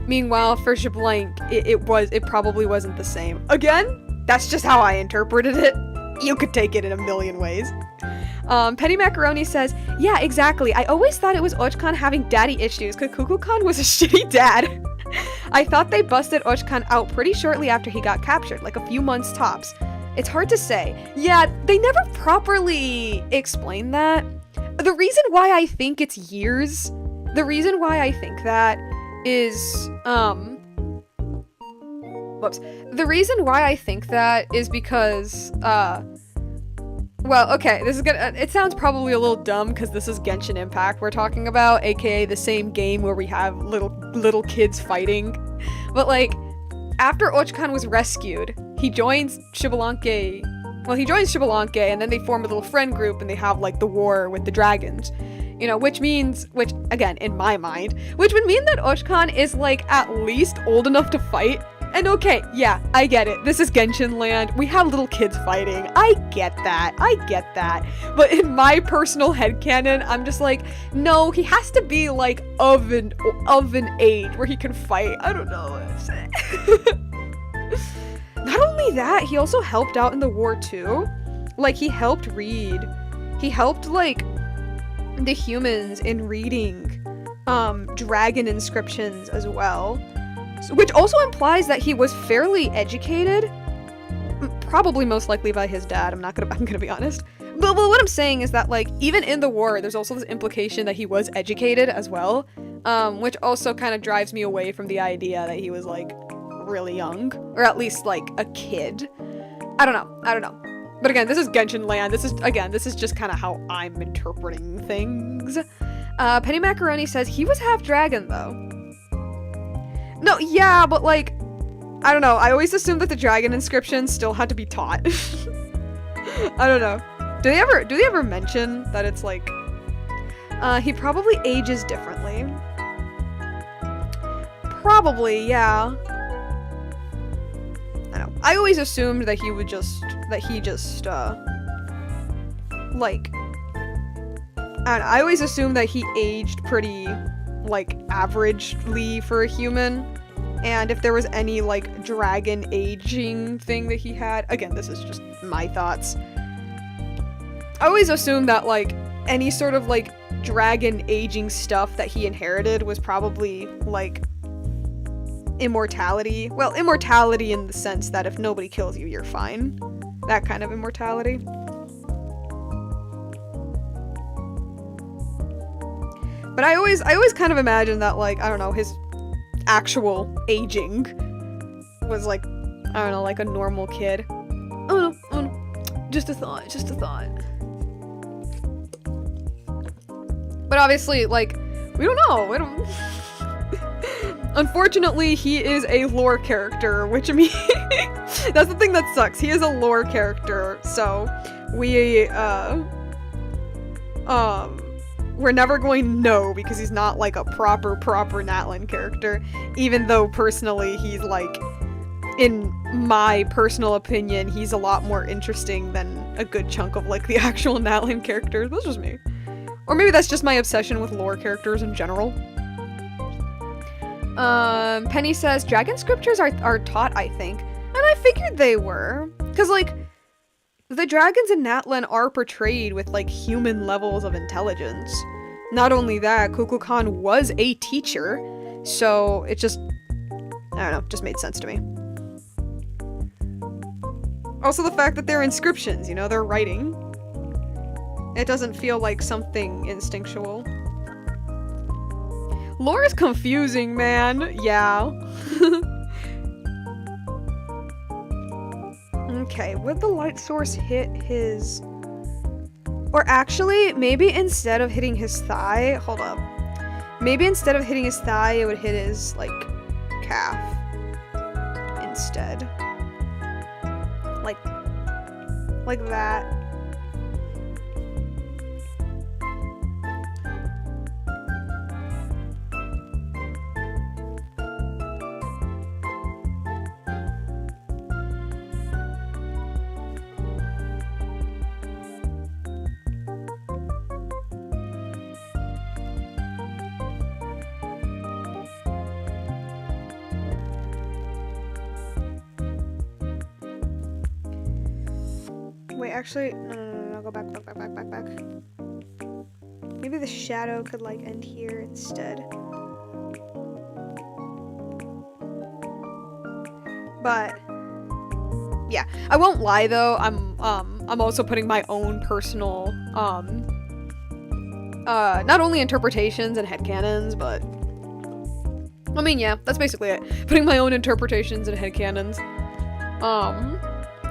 Meanwhile, for Xbalanque, it probably wasn't the same. Again, that's just how I interpreted it. You could take it in a million ways. Penny Macaroni says, yeah, exactly. I always thought it was Ochkan having daddy issues because Kukulkan was a shitty dad. I thought they busted Ochkan out pretty shortly after he got captured, like a few months tops. It's hard to say. Yeah, they never properly explain that. The reason why I think it's years, the reason why I think that is, the reason why I think that is because, well, okay, this is gonna, it sounds probably a little dumb because this is Genshin Impact we're talking about, aka the same game where we have little kids fighting. But, like, after Ochkan was rescued, he joins Xbalanque, and then they form a little friend group and they have, like, the war with the dragons. You know, which, again, in my mind, which would mean that Ochkan is, like, at least old enough to fight. And okay, yeah, I get it. This is Genshin Land. We have little kids fighting. I get that. But in my personal headcanon, I'm just like, no, he has to be like of an age where he can fight. I don't know what I'm saying. Not only that, he also helped out in the war too. Like, he helped read. He helped, like, the humans in reading dragon inscriptions as well. Which also implies that he was fairly educated. Probably most likely by his dad, I'm gonna be honest. But what I'm saying is that, like, even in the war, there's also this implication that he was educated as well. Which also kind of drives me away from the idea that he was, like, really young. Or at least, like, a kid. I don't know. But again, this is Genshin Land. This is just kind of how I'm interpreting things. Penny Macaroni says he was half dragon, though. No, yeah, but like, I don't know. I always assumed that the dragon inscriptions still had to be taught. I don't know. Do they ever mention that it's like, he probably ages differently? Probably, yeah. I don't know. I always assumed that he just, like, I don't know. I always assumed that he aged pretty, like, averagely for a human. And if there was any, like, dragon aging thing that he had, again, this is just my thoughts. I always assumed that, like, any sort of, like, dragon aging stuff that he inherited was probably, like, immortality. Well, immortality in the sense that if nobody kills you, you're fine. That kind of immortality. But I always kind of imagined that, like, I don't know, his actual aging was like, I don't know, like a normal kid. Oh no. Just a thought. But obviously, like, we don't know. Unfortunately, he is a lore character, which I mean, that's the thing that sucks. He is a lore character, so we're never going to know because he's not like a proper Natlan character, even though personally he's like, in my personal opinion, he's a lot more interesting than a good chunk of like the actual Natlan characters. That's just me. Or maybe that's just my obsession with lore characters in general. Penny says, dragon scriptures are taught, I think. And I figured they were. Because, like, the dragons in Natlan are portrayed with, like, human levels of intelligence. Not only that, Kukulkan was a teacher. So, it just, I don't know, just made sense to me. Also the fact that they're inscriptions, you know, they're writing. It doesn't feel like something instinctual. Lore is confusing, man. Yeah. Okay, would the light source hit his... Or actually, maybe instead of hitting his thigh... Hold up. Maybe instead of hitting his thigh, it would hit his, like, calf. Instead. Like that. Wait, actually, no, go back. Maybe the shadow could, like, end here instead. But, yeah. I won't lie, though, I'm also putting my own personal, not only interpretations and headcanons, but, I mean, yeah, that's basically it. Putting my own interpretations and headcanons.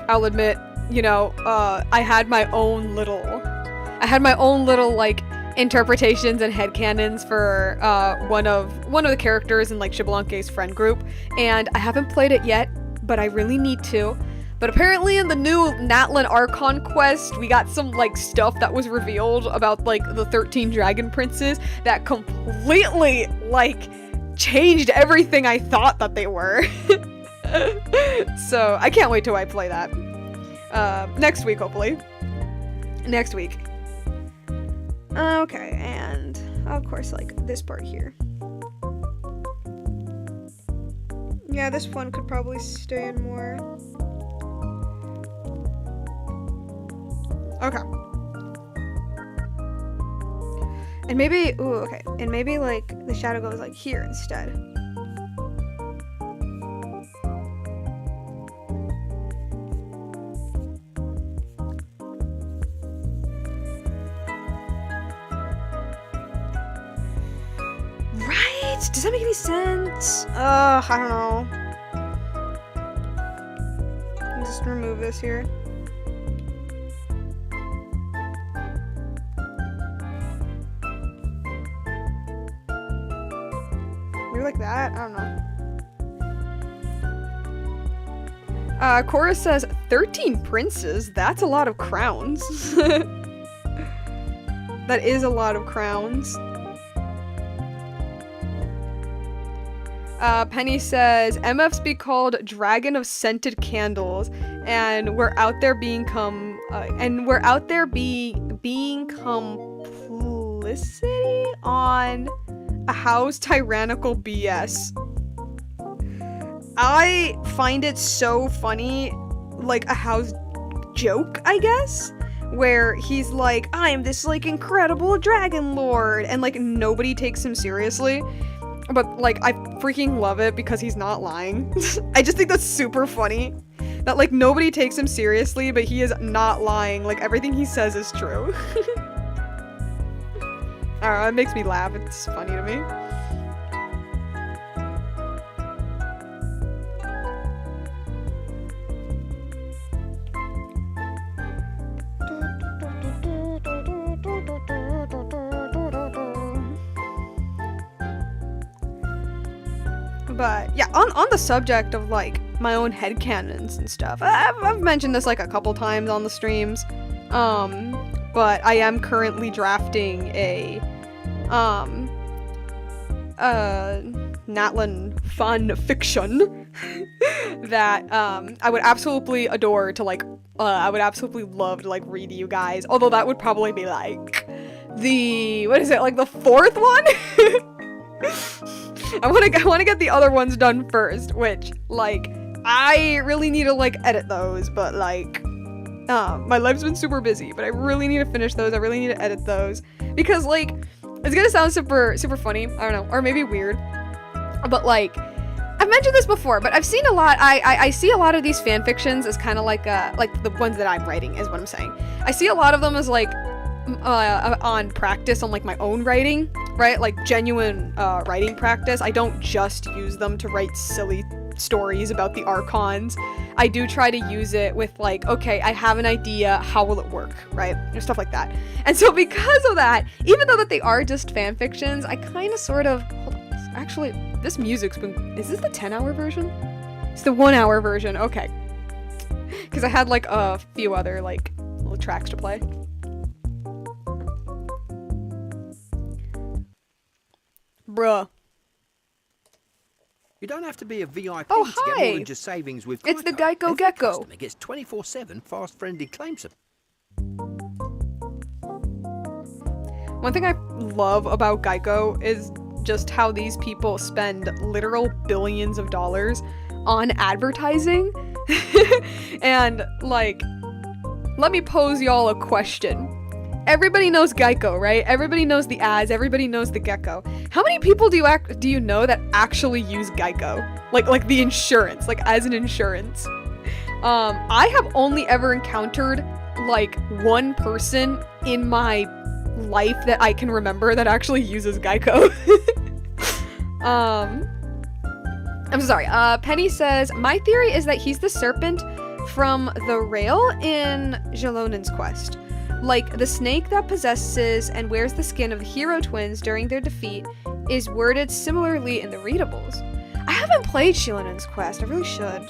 I'll admit, you know, I had my own little, like, interpretations and headcanons for, one of the characters in, like, Xbalanque's friend group, and I haven't played it yet, but I really need to. But apparently in the new Natlan Archon quest, we got some, like, stuff that was revealed about, like, the 13 Dragon Princes that completely, like, changed everything I thought that they were. So I can't wait till I play that. Next week, hopefully. Next week. Okay, and of course, like this part here. Yeah, this one could probably stay in more. Okay. And maybe, ooh, okay. And maybe like the shadow goes like here instead. Right? Does that make any sense? I don't know. I'll just remove this here. Maybe like that? I don't know. Cora says 13 princes. That's a lot of crowns. That is a lot of crowns. Penny says MFs be called Dragon of Scented Candles, and we're out there being being complicity on a house tyrannical BS. I find it so funny, like a house joke, I guess, where he's like, I'm this like incredible dragon lord, and like nobody takes him seriously. But like I freaking love it because he's not lying. I just think that's super funny. That like nobody takes him seriously, but he is not lying. Like everything he says is true. I don't know, it makes me laugh. It's funny to me. But yeah, on the subject of like my own headcanons and stuff, I've mentioned this like a couple times on the streams. But I am currently drafting a Natlin fun fiction that I would absolutely adore to like I would absolutely love to like read to you guys. Although that would probably be like the like the fourth one. I want to get the other ones done first, which like I really need to like edit those, but like my life's been super busy, but I really need to finish those. I really need to edit those because like it's gonna sound super funny, I don't know, or maybe weird, but like I've mentioned this before, but I've seen a lot. I see a lot of these fan fictions as kind of like the ones that I'm writing is what I'm saying. I see a lot of them as like on practice on like my own writing, right? Like genuine writing practice. I don't just use them to write silly stories about the archons. I do try to use it with like, okay, I have an idea, how will it work, right? Or stuff like that. And so because of that, even though that they are just fan fictions, I kind of sort of, hold on, actually, this music's been, is this the 10-hour version? It's the 1-hour version, okay. Because I had like a few other like little tracks to play. Bruh. You don't have to be a VIP Oh, to get hi. more than just savings with It's the Geico Every Gecko. customer gets 24/7 fast-friendly claim support. One thing I love about Geico is just how these people spend literal billions of dollars on advertising. And like, let me pose y'all a question. Everybody knows Geico, right? Everybody knows the ads. Everybody knows the gecko. How many people do you know that actually use Geico? Like the insurance, like as an insurance. I have only ever encountered like one person in my life that I can remember that actually uses Geico. I'm sorry. Penny says, my theory is that he's the serpent from the rail in Jalonen's quest. Like, the snake that possesses and wears the skin of the hero twins during their defeat is worded similarly in the readables. I haven't played Jalonen's quest. I really should.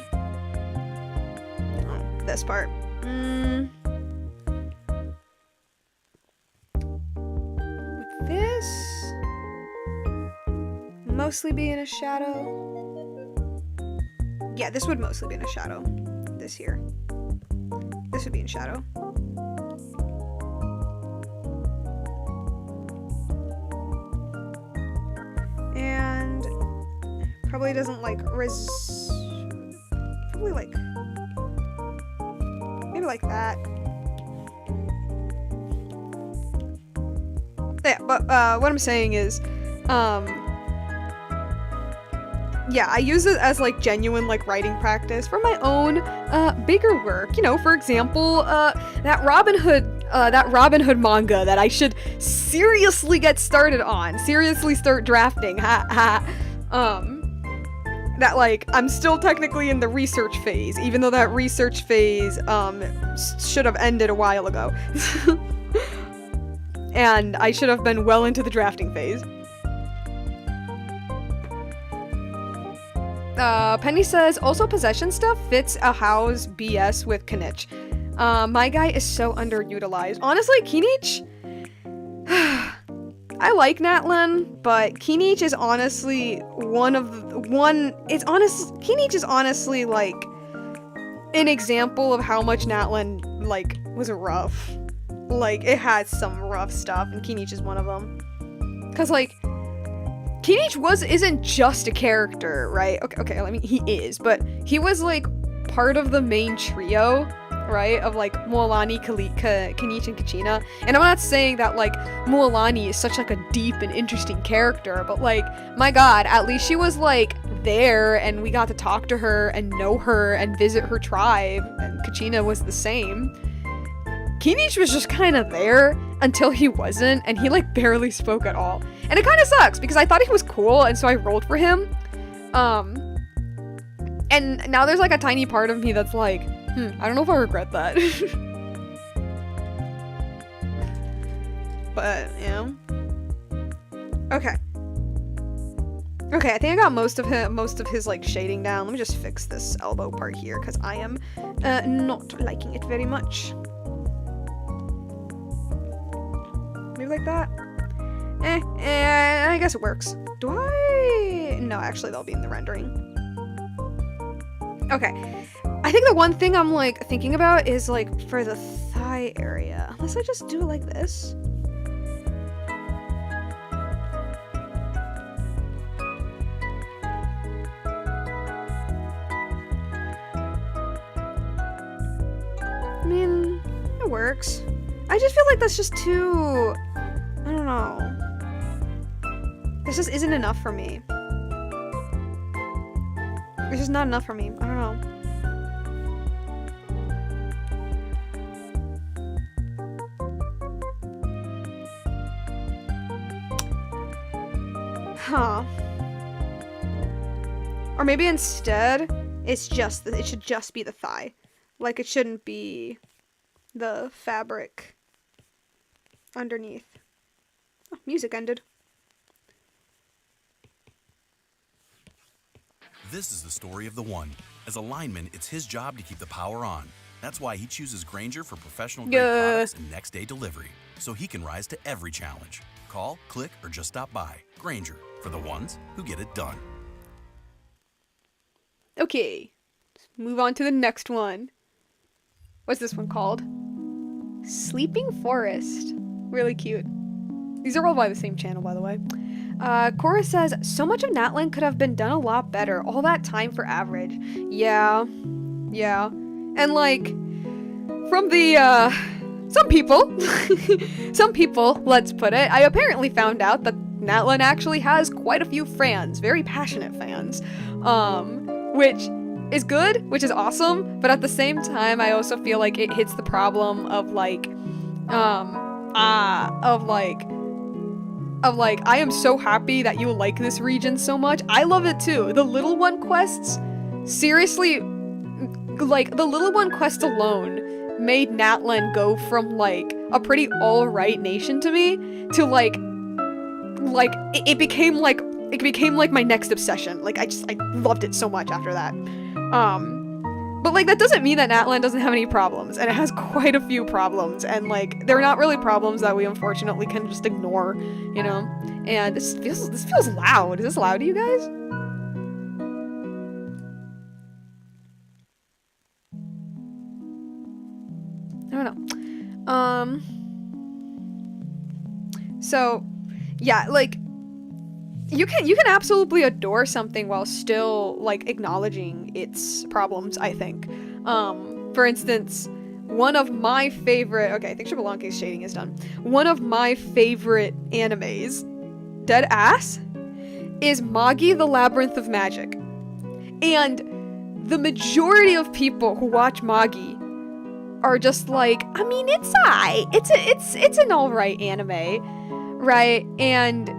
Oh, this part. With this mostly being a shadow. Yeah, this would mostly be in a shadow. This here. This would be in shadow. And probably doesn't like probably like maybe like that. Yeah, but what I'm saying is yeah, I use it as like genuine like writing practice for my own bigger work. You know, for example, that Robin Hood manga that I should seriously get started on, seriously start drafting. Ha ha. That like I'm still technically in the research phase, even though that research phase should have ended a while ago. And I should have been well into the drafting phase. Penny says, also possession stuff fits a house BS with Kinich. My guy is so underutilized. Honestly, Kinich, I like Natlan, but Kinich is honestly Kinich is honestly like an example of how much Natlan like was rough. Like it had some rough stuff, and Kinich is one of them. Cause like Kinich isn't just a character, right? Okay, I mean, he is, but he was, like, part of the main trio, right? Of, like, Mualani, Kinich, and Kachina. And I'm not saying that, like, Mualani is such, like, a deep and interesting character, but, like, my god, at least she was, like, there, and we got to talk to her, and know her, and visit her tribe, and Kachina was the same. Kinich was just kind of there until he wasn't, and he like barely spoke at all. And it kind of sucks because I thought he was cool, and so I rolled for him. And now there's like a tiny part of me that's like, I don't know if I regret that. But, yeah. Okay. Okay, I think I got most of his like shading down. Let me just fix this elbow part here because I am not liking it very much. Maybe like that. I guess it works. Do I? No, actually, they'll be in the rendering. Okay. I think the one thing I'm like thinking about is like for the thigh area. Unless I just do it like this. I mean, it works. I just feel like that's just too... I don't know. This just isn't enough for me. It's just not enough for me. I don't know. Huh. Or maybe instead, it should just be the thigh. Like, it shouldn't be the fabric underneath. Oh, music ended. This is the story of the One. As a lineman, it's his job to keep the power on. That's why he chooses Grainger for professional grade products and next day delivery, so he can rise to every challenge. Call, click, or just stop by. Grainger, for the ones who get it done. Okay, let's move on to the next one. What's this one called? Sleeping Forest. Really cute. These are all by the same channel, by the way. Cora says, so much of Natlan could have been done a lot better. All that time for average. Yeah. And like, from the, some people, let's put it, I apparently found out that Natlan actually has quite a few fans, very passionate fans, which is good, which is awesome, but at the same time, I also feel like it hits the problem of like, I am so happy that you like this region so much. I love it too. The Little One quests, seriously, like, the Little One quest alone made Natlan go from, like, a pretty alright nation to me to, like, it became like my next obsession. Like, I loved it so much after that. But, like, that doesn't mean that Natlan doesn't have any problems, and it has quite a few problems, and, like, they're not really problems that we unfortunately can just ignore, you know? And this feels loud. Is this loud to you guys? don't know. So, yeah, like, you can absolutely adore something while still, like, acknowledging its problems, I think. For instance, one of my favorite... Okay, I think Shabalanke's shading is done. One of my favorite animes, dead ass, is Magi the Labyrinth of Magic. And the majority of people who watch Magi are just like, I mean, it's alright. It's an alright anime, right? And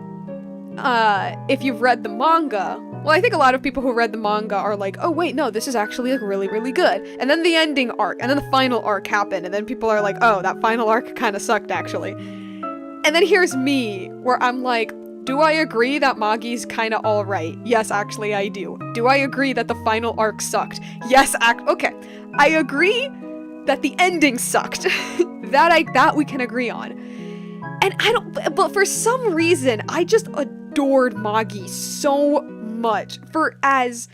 if you've read the manga, well, I think a lot of people who read the manga are like, oh wait, no, this is actually like really, really good. And then the ending arc, and then the final arc happened, and then people are like, oh, that final arc kind of sucked actually. And then here's me, where I'm like, do I agree that Magi's kind of alright? Yes, actually I do. Do I agree that the final arc sucked? Yes, okay. I agree that the ending sucked. that we can agree on. And but for some reason, I just adored Magi so much for as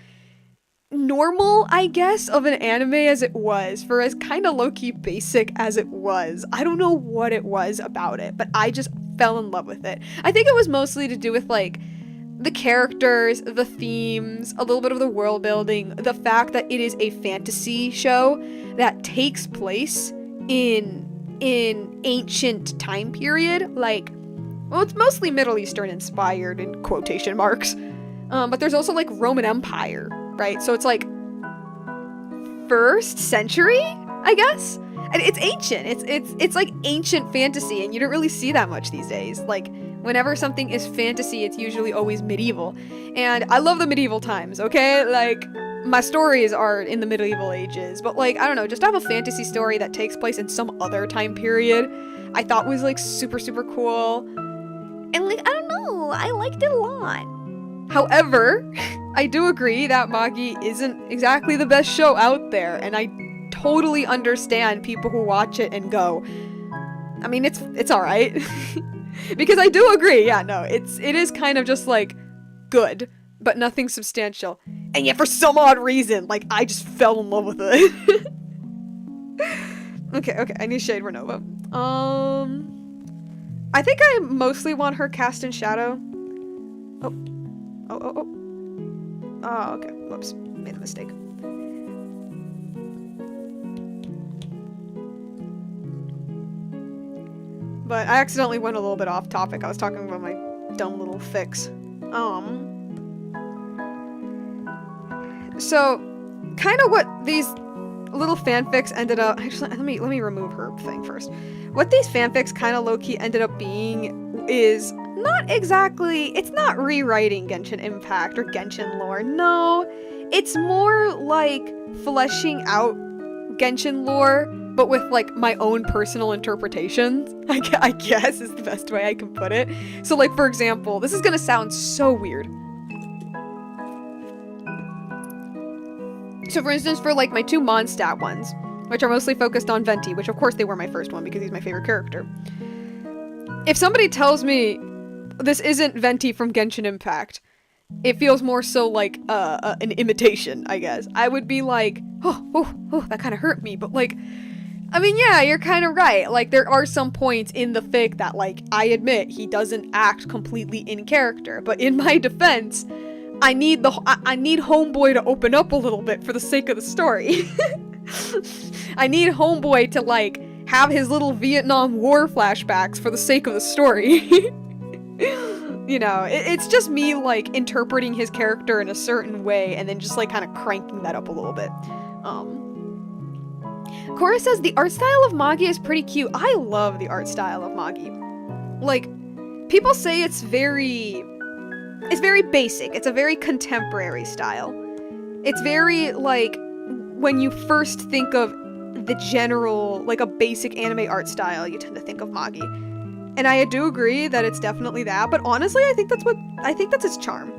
normal, I guess, of an anime as it was, for as kind of low-key basic as it was. I don't know what it was about it, but I just fell in love with it. I think it was mostly to do with, like, the characters, the themes, a little bit of the world building, the fact that it is a fantasy show that takes place in ancient time period, like, well, it's mostly Middle Eastern inspired in quotation marks, but there's also, like, Roman Empire, right? So it's, like, 1st century, I guess? And it's ancient. It's like ancient fantasy, and you don't really see that much these days. Like, whenever something is fantasy, it's usually always medieval. And I love the medieval times, okay? Like, my stories are in the medieval ages, but, like, I don't know, just to have a fantasy story that takes place in some other time period, I thought was, like, super, super cool. And, like, I don't know, I liked it a lot. However, I do agree that Magi isn't exactly the best show out there, and I totally understand people who watch it and go, I mean, it's alright. Because I do agree, yeah, no, it is kind of just, like, good, but nothing substantial. And yet, for some odd reason, like, I just fell in love with it. Okay, I need Shade Renova. I think I mostly want her cast in shadow. Oh, okay, whoops, made a mistake. But I accidentally went a little bit off topic. I was talking about my dumb little fix. So, kind of what these little fanfics ended up... Actually, let me remove her thing first. What these fanfics kind of low-key ended up being is not exactly... It's not rewriting Genshin Impact or Genshin lore. No, it's more like fleshing out Genshin lore, but with, like, my own personal interpretations, I guess is the best way I can put it. So, like, for example, this is gonna sound so weird. So, for instance, for, like, my 2 Mondstadt ones, which are mostly focused on Venti, which, of course, they were my first one because he's my favorite character. If somebody tells me this isn't Venti from Genshin Impact, it feels more so like an imitation, I guess. I would be like, oh, that kind of hurt me, but, like, I mean, yeah, you're kind of right. Like, there are some points in the fic that, like, I admit he doesn't act completely in character, but in my defense, I need Homeboy to open up a little bit for the sake of the story. I need Homeboy to, like, have his little Vietnam War flashbacks for the sake of the story. You know, it's just me, like, interpreting his character in a certain way and then just, like, kind of cranking that up a little bit. Cora says the art style of Magi is pretty cute. I love the art style of Magi. Like, people say it's very basic. It's a very contemporary style. It's very, like, when you first think of the general, like, a basic anime art style, you tend to think of Magi. And I do agree that it's definitely that, but honestly, I think that's its charm.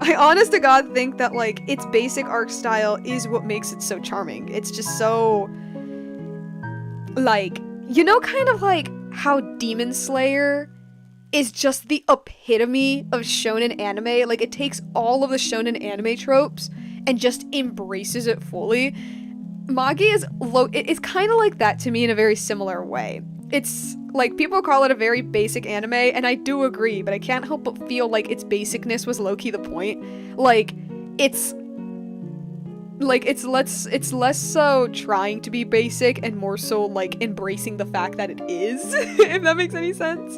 I honest to God think that, like, its basic art style is what makes it so charming. It's just so, like, you know, kind of like how Demon Slayer is just the epitome of shonen anime. Like, it takes all of the shonen anime tropes and just embraces it fully. Magi is it's kind of like that to me in a very similar way. It's like people call it a very basic anime, and I do agree, but I can't help but feel like its basicness was low-key the point. It's less so trying to be basic and more so like embracing the fact that it is, if that makes any sense.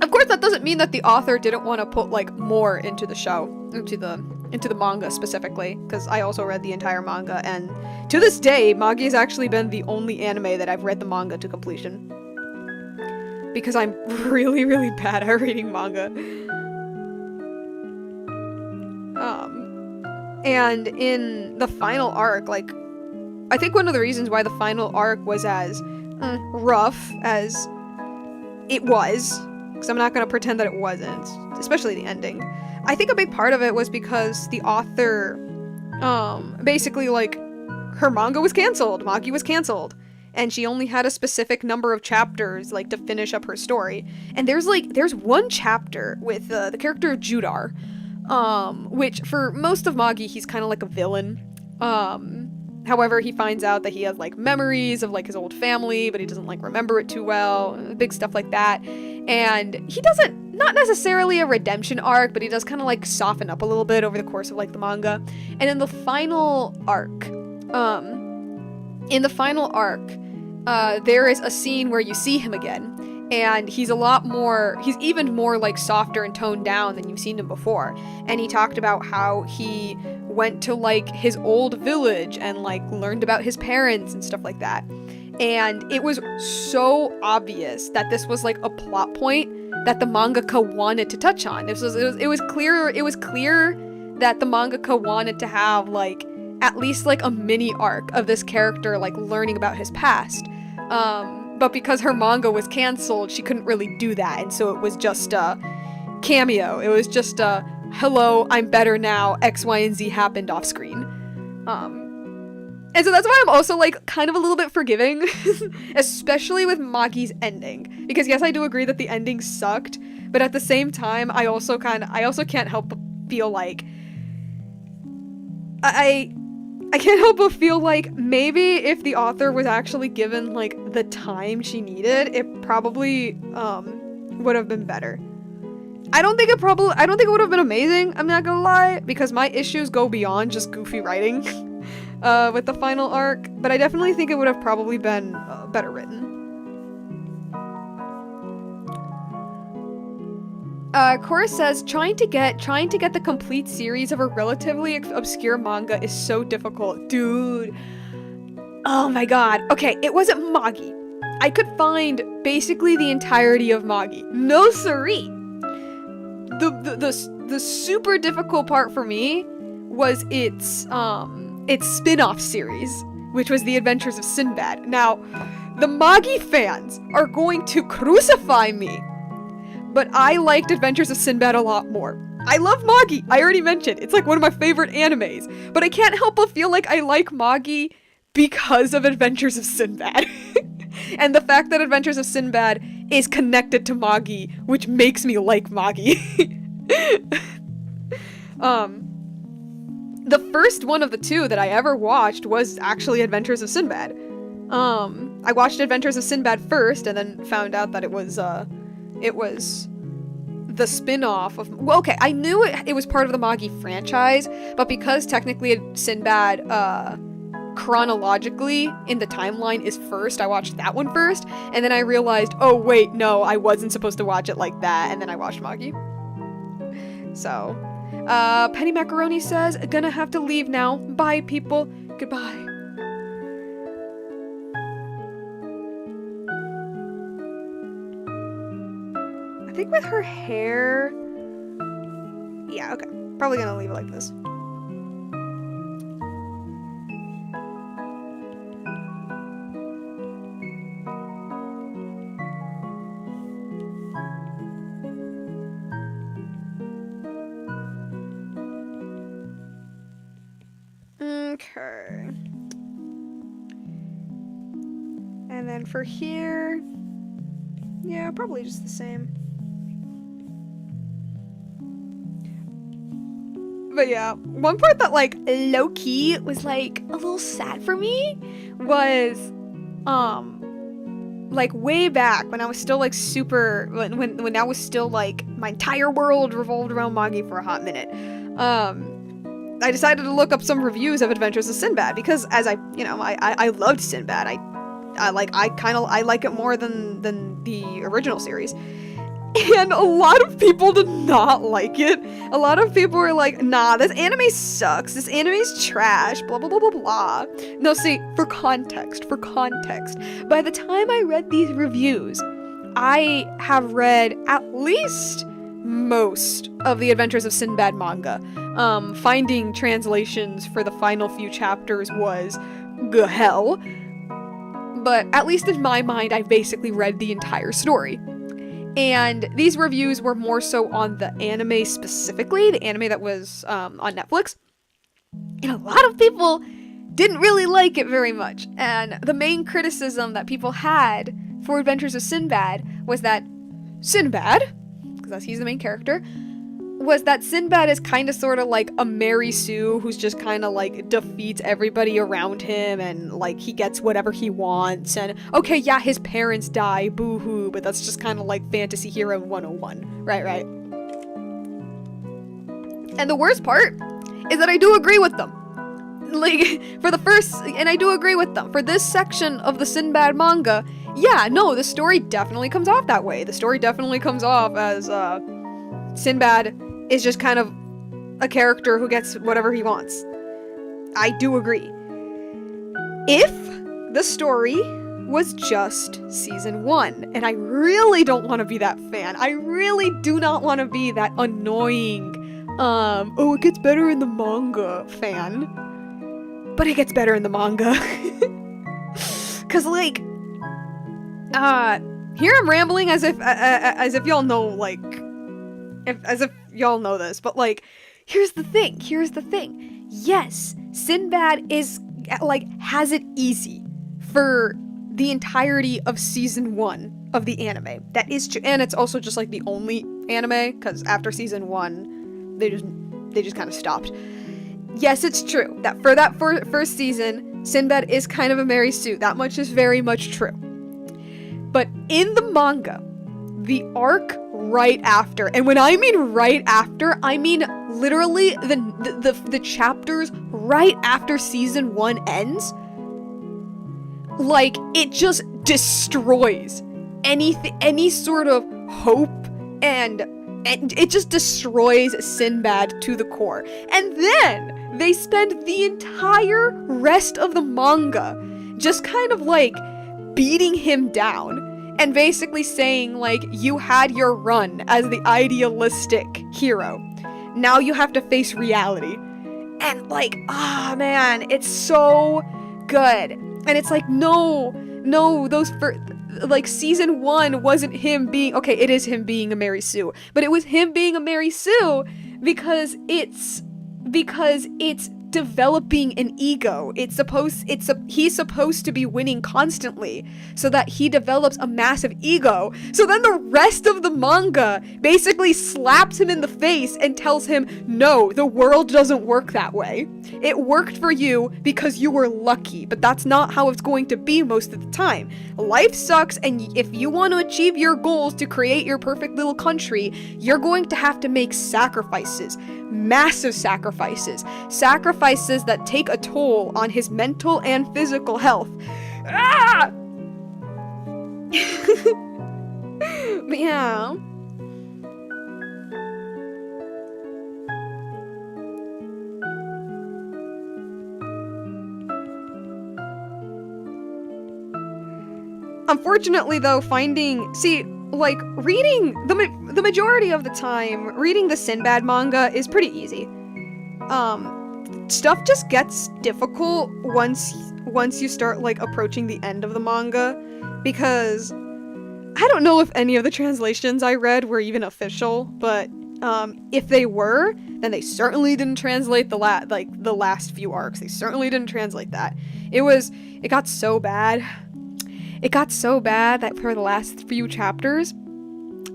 Of course, that doesn't mean that the author didn't want to put like more into the show, into the manga specifically, because I also read the entire manga, and to this day, Magi has actually been the only anime that I've read the manga to completion. Because I'm really, really bad at reading manga. And in the final arc, like, I think one of the reasons why the final arc was as rough as it was, because I'm not going to pretend that it wasn't, especially the ending. I think a big part of it was because the author, basically, like, her manga was canceled, Magi was canceled, and she only had a specific number of chapters, like, to finish up her story. And there's one chapter with the character of Judar, which for most of Magi, he's kind of like a villain. However, he finds out that he has, like, memories of, like, his old family, but he doesn't, like, remember it too well, big stuff like that. And he doesn't, not necessarily a redemption arc, but he does kind of, like, soften up a little bit over the course of, like, the manga. And in the final arc, there is a scene where you see him again, and he's even more, like, softer and toned down than you've seen him before. And he talked about how he went to, like, his old village and, like, learned about his parents and stuff like that. And it was so obvious that this was, like, a plot point that the mangaka wanted to touch on. It was clear that the mangaka wanted to have, like, at least, like, a mini arc of this character, like, learning about his past. But because her manga was canceled, she couldn't really do that, and so it was just a cameo. It was just a, hello, I'm better now, X, Y, and Z happened off screen. And so that's why I'm also, like, kind of a little bit forgiving, especially with Magi's ending. Because yes, I do agree that the ending sucked, but at the same time, I also can't help but feel like I can't help but feel like maybe if the author was actually given, like, the time she needed, it probably would have been better. I don't think it would have been amazing, I'm not gonna lie, because my issues go beyond just goofy writing with the final arc, but I definitely think it would have probably been better written. Chorus says, trying to get the complete series of a relatively obscure manga is so difficult. Dude. Oh my god. Okay, it wasn't Magi. I could find basically the entirety of Magi. No siree. The super difficult part for me was its spin-off series, which was The Adventures of Sinbad. Now, the Magi fans are going to crucify me, but I liked Adventures of Sinbad a lot more. I love Magi, I already mentioned. It's like one of my favorite animes, but I can't help but feel like I like Magi because of Adventures of Sinbad. And the fact that Adventures of Sinbad is connected to Magi, which makes me like Magi. The first one of the two that I ever watched was actually Adventures of Sinbad. I watched Adventures of Sinbad first, and then found out that it was the spin-off of... Well, okay, I knew it was part of the Magi franchise, but because technically Sinbad, chronologically in the timeline is first, I watched that one first, and then I realized, oh wait, no, I wasn't supposed to watch it like that, and then I watched Magi. So, Penny Macaroni says, gonna have to leave now. Bye, people. Goodbye. I think with her hair... Yeah, okay. Probably gonna leave it like this. Okay. And then for here... Yeah, probably just the same. But yeah, one part that like low-key was like a little sad for me was like way back when I was still like super when I was still like my entire world revolved around Magi for a hot minute. I decided to look up some reviews of Adventures of Sinbad because as I loved Sinbad. I like it more than the original series. And a lot of people did not like it. A lot of people were like, nah, this anime sucks. This anime's trash, blah, blah, blah, blah, blah. No, see, for context, by the time I read these reviews, I have read at least most of the Adventures of Sinbad manga. Finding translations for the final few chapters was hell. But at least in my mind, I've basically read the entire story. And these reviews were more so on the anime specifically, the anime that was on Netflix. And a lot of people didn't really like it very much. And the main criticism that people had for Adventures of Sinbad was that Sinbad, because he's the main character, was that Sinbad is kind of sort of like a Mary Sue who's just kind of like defeats everybody around him and like he gets whatever he wants and okay, yeah, his parents die, boo-hoo, but that's just kind of like fantasy hero 101, right? And the worst part is that I do agree with them. Like, I do agree with them. For this section of the Sinbad manga, yeah, no, the story definitely comes off that way. The story definitely comes off as, Sinbad is just kind of a character who gets whatever he wants. I do agree. If the story was just season 1, and I really don't want to be that fan. I really do not want to be that annoying, oh, it gets better in the manga fan. But it gets better in the manga. Cause like, here I'm rambling as if y'all know, like, as if y'all know this, but like, here's the thing. Yes, Sinbad is, like, has it easy for the entirety of season 1 of the anime. That is true, and it's also just, like, the only anime, because after season 1, they just kind of stopped. Yes, it's true, that for that first season, Sinbad is kind of a Mary Sue. That much is very much true. But in the manga, the arc right after, and when I mean right after, I mean literally the chapters right after season 1 ends, like, it just destroys any sort of hope, and it just destroys Sinbad to the core. And then they spend the entire rest of the manga just kind of like beating him down and basically saying, like, you had your run as the idealistic hero. Now you have to face reality. And like, man, it's so good. And it's like, no, like, season 1 wasn't him being, okay, it is him being a Mary Sue, but it was him being a Mary Sue because it's developing an ego. He's supposed to be winning constantly so that he develops a massive ego. So then the rest of the manga basically slaps him in the face and tells him, no, the world doesn't work that way. It worked for you because you were lucky, but that's not how it's going to be most of the time. Life sucks, and if you want to achieve your goals to create your perfect little country, you're going to have to make sacrifices. Massive sacrifices that take a toll on his mental and physical health. But yeah. Unfortunately, though, reading the majority of the time, reading the Sinbad manga is pretty easy. Stuff just gets difficult once you start, like, approaching the end of the manga, because I don't know if any of the translations I read were even official, but if they were, then they certainly didn't translate the last few arcs. They certainly didn't translate that. It got so bad. It got so bad that for the last few chapters,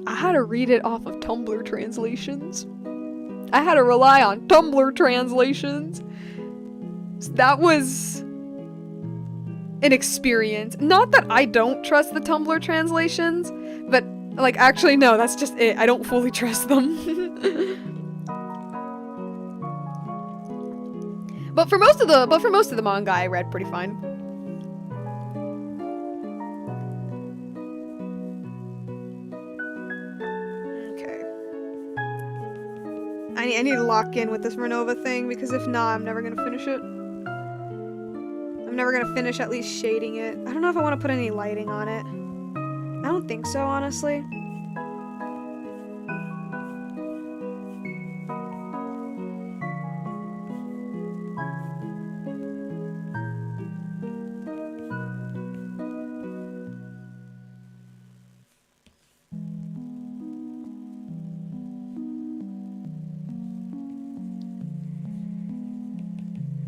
I had to read it off of Tumblr translations. I had to rely on Tumblr translations. So that was an experience. Not that I don't trust the Tumblr translations, but like actually no, that's just it. I don't fully trust them. But for most of the manga I read pretty fine. Okay. I need to lock in with this Renova thing because if not, I'm never gonna finish it. I'm never gonna finish at least shading it. I don't know if I want to put any lighting on it. I don't think so, honestly.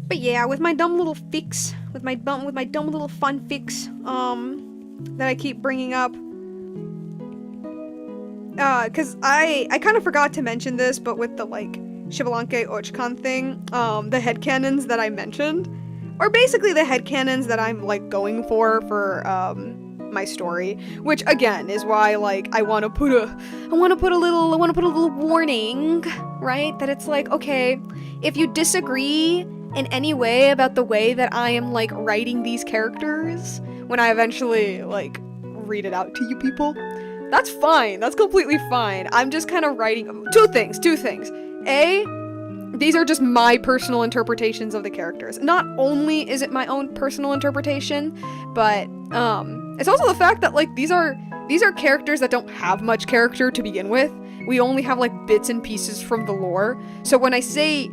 But yeah, with my dumb little fix, with my dumb little fun fix, that I keep bringing up, cause I kind of forgot to mention this, but with the like Xbalanque Ochkan thing, the headcanons that I mentioned are basically the headcanons that I'm like going for my story, which again is why like I want to put a little warning, right? That it's like, okay, if you disagree in any way about the way that I am like writing these characters when I eventually like read it out to you people, that's fine. That's completely fine. I'm just kind of writing two things. A, these are just my personal interpretations of the characters. Not only is it my own personal interpretation, but it's also the fact that like these are characters that don't have much character to begin with. We only have like bits and pieces from the lore. So when I say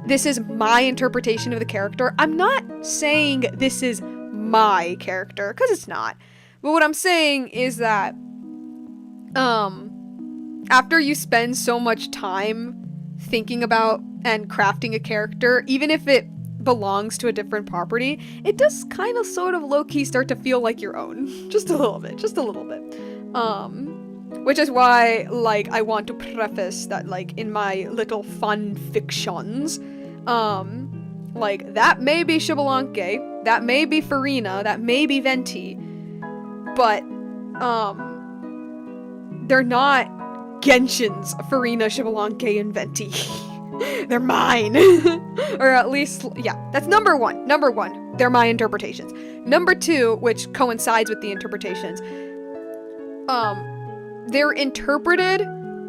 this is my interpretation of the character, I'm not saying this is my character, because it's not. But what I'm saying is that after you spend so much time thinking about and crafting a character, even if it belongs to a different property, it does kind of sort of low-key start to feel like your own. Just a little bit. Which is why, like, I want to preface that, like, in my little fun fictions, like, that may be Xbalanque, that may be Farina, that may be Venti, but, they're not Genshin's Farina, Xbalanque, and Venti. They're mine. Or at least, yeah, that's number one. They're my interpretations. Number two, which coincides with the interpretations, they're interpreted,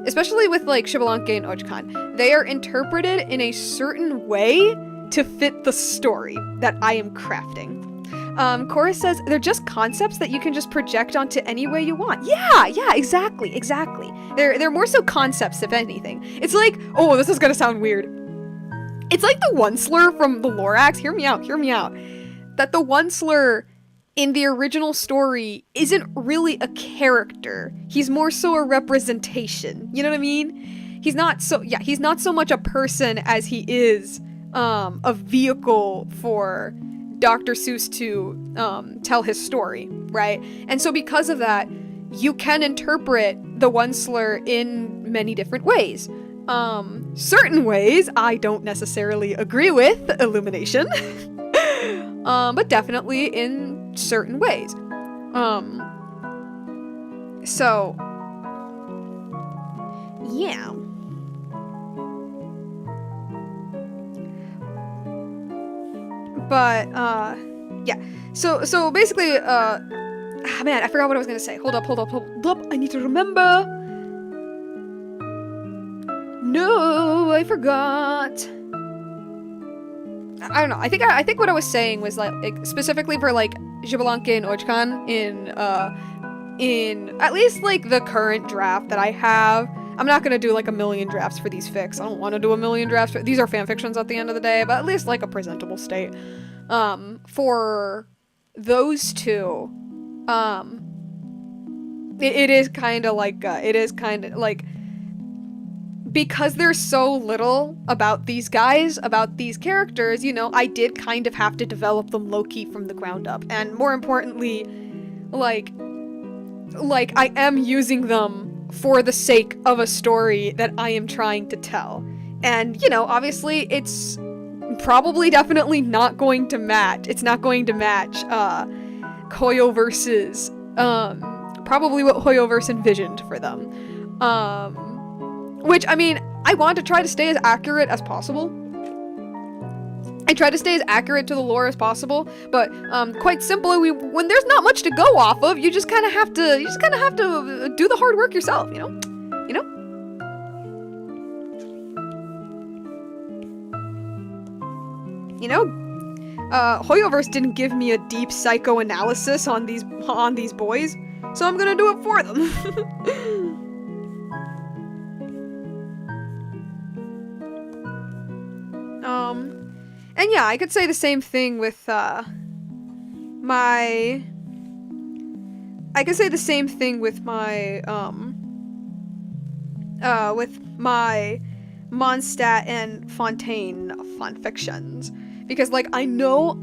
especially with like Xbalanque and Ochkan, they are interpreted in a certain way to fit the story that I am crafting. Chorus says, they're just concepts that you can just project onto any way you want. Yeah, exactly. They're more so concepts, if anything. It's like, oh, this is gonna sound weird. It's like the Onceler from the Lorax, hear me out. That the Onceler in the original story isn't really a character. He's more so a representation. You know what I mean? He's not so much a person as he is a vehicle for Dr. Seuss to tell his story, right? And so because of that, you can interpret the Onceler in many different ways. Certain ways I don't necessarily agree with Illumination, but definitely in certain ways. So, yeah. But, yeah. So basically, man, I forgot what I was gonna say. Hold up. I need to remember. No, I forgot. I don't know. I think what I was saying was like specifically for like Xbalanque and Ochkan in at least like the current draft that I have. I'm not gonna do like a million drafts for these fics. I don't want to do a million drafts. These are fanfictions at the end of the day, but at least like a presentable state. For those two, it is kind of like because there's so little about these guys, about these characters, you know, I did kind of have to develop them low-key from the ground up. And more importantly, like I am using them for the sake of a story that I am trying to tell. And, you know, obviously it's probably definitely not going to match. It's not going to match, Hoyoverse's, probably what Hoyoverse envisioned for them. Which, I mean, I want to try to stay as accurate as possible. I try to stay as accurate to the lore as possible, but quite simply, when there's not much to go off of, you just kind of have to do the hard work yourself, you know? You know? You know, Hoyoverse didn't give me a deep psychoanalysis on these boys, so I'm gonna do it for them. And yeah, I could say the same thing with, my Mondstadt and Fontaine fanfictions. Because, like, I know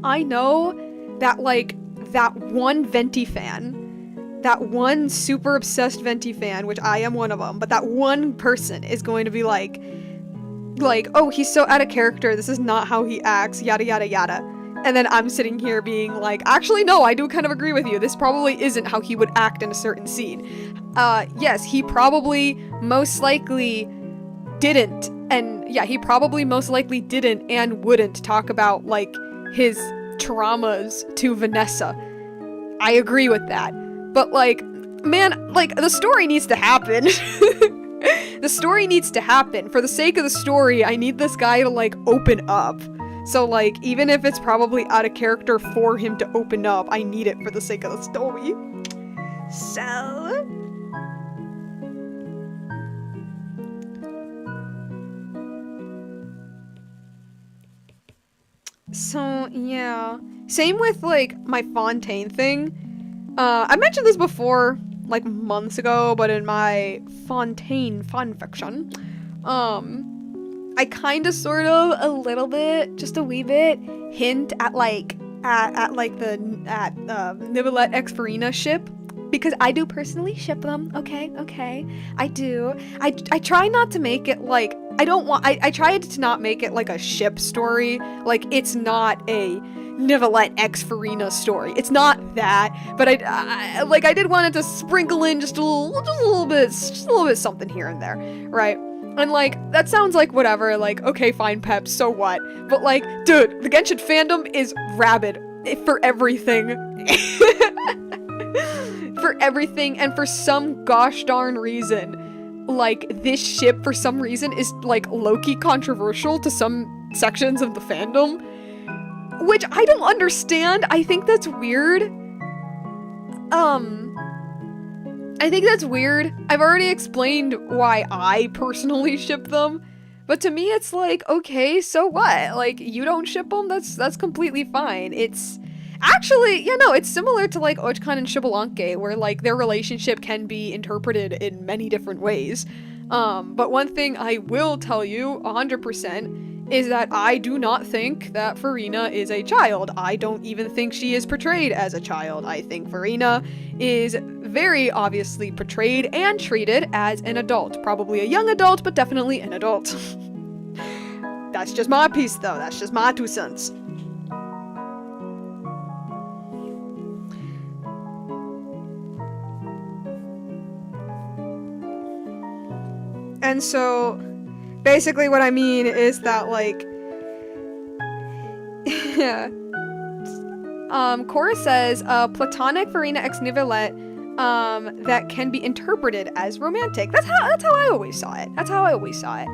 that, like, that one Venti fan, that one super obsessed Venti fan, which I am one of them, but that one person is going to be like, oh, he's so out of character, this is not how he acts, yada yada yada. And then I'm sitting here being like, actually no, I do kind of agree with you, this probably isn't how he would act in a certain scene. Yes, he probably most likely didn't, and yeah, he probably most likely didn't and wouldn't talk about, like, his traumas to Vanessa. I agree with that. But, like, man, like, the story needs to happen. The story needs to happen. For the sake of the story, I need this guy to, like, open up. So, like, even if it's probably out of character for him to open up, I need it for the sake of the story. So, yeah. Same with, like, my Fontaine thing. I mentioned this before, like, months ago, but in my Fontaine fanfiction, I kind of, sort of, a little bit, just a wee bit, hint at Nicolette X Farina ship, because I do personally ship them, okay, I do. I try not to make it, like, I tried to not make it, like, a ship story, like, it's not a Nicolette X Farina story. It's not that, but I did want it to sprinkle in just a little bit something here and there, right? And, like, that sounds like whatever, like, okay, fine, Pep, so what? But, like, dude, the Genshin fandom is rabid for everything. For everything, and for some gosh darn reason, like, this ship, for some reason, is, like, low-key controversial to some sections of the fandom. Which I don't understand. I think that's weird. I think that's weird. I've already explained why I personally ship them. But to me, it's like, okay, so what? Like, you don't ship them? That's completely fine. It's actually, yeah, no, it's similar to, like, Ochkan and Shibalanke, where, like, their relationship can be interpreted in many different ways. But one thing I will tell you 100% is that I do not think that Farina is a child. I don't even think she is portrayed as a child. I think Farina is very obviously portrayed and treated as an adult. Probably a young adult, but definitely an adult. That's just my piece, though. That's just my 2 cents. And so, basically what I mean is that, like, Cora says, platonic Farina ex Nicolette, that can be interpreted as romantic. That's how I always saw it. That's how I always saw it.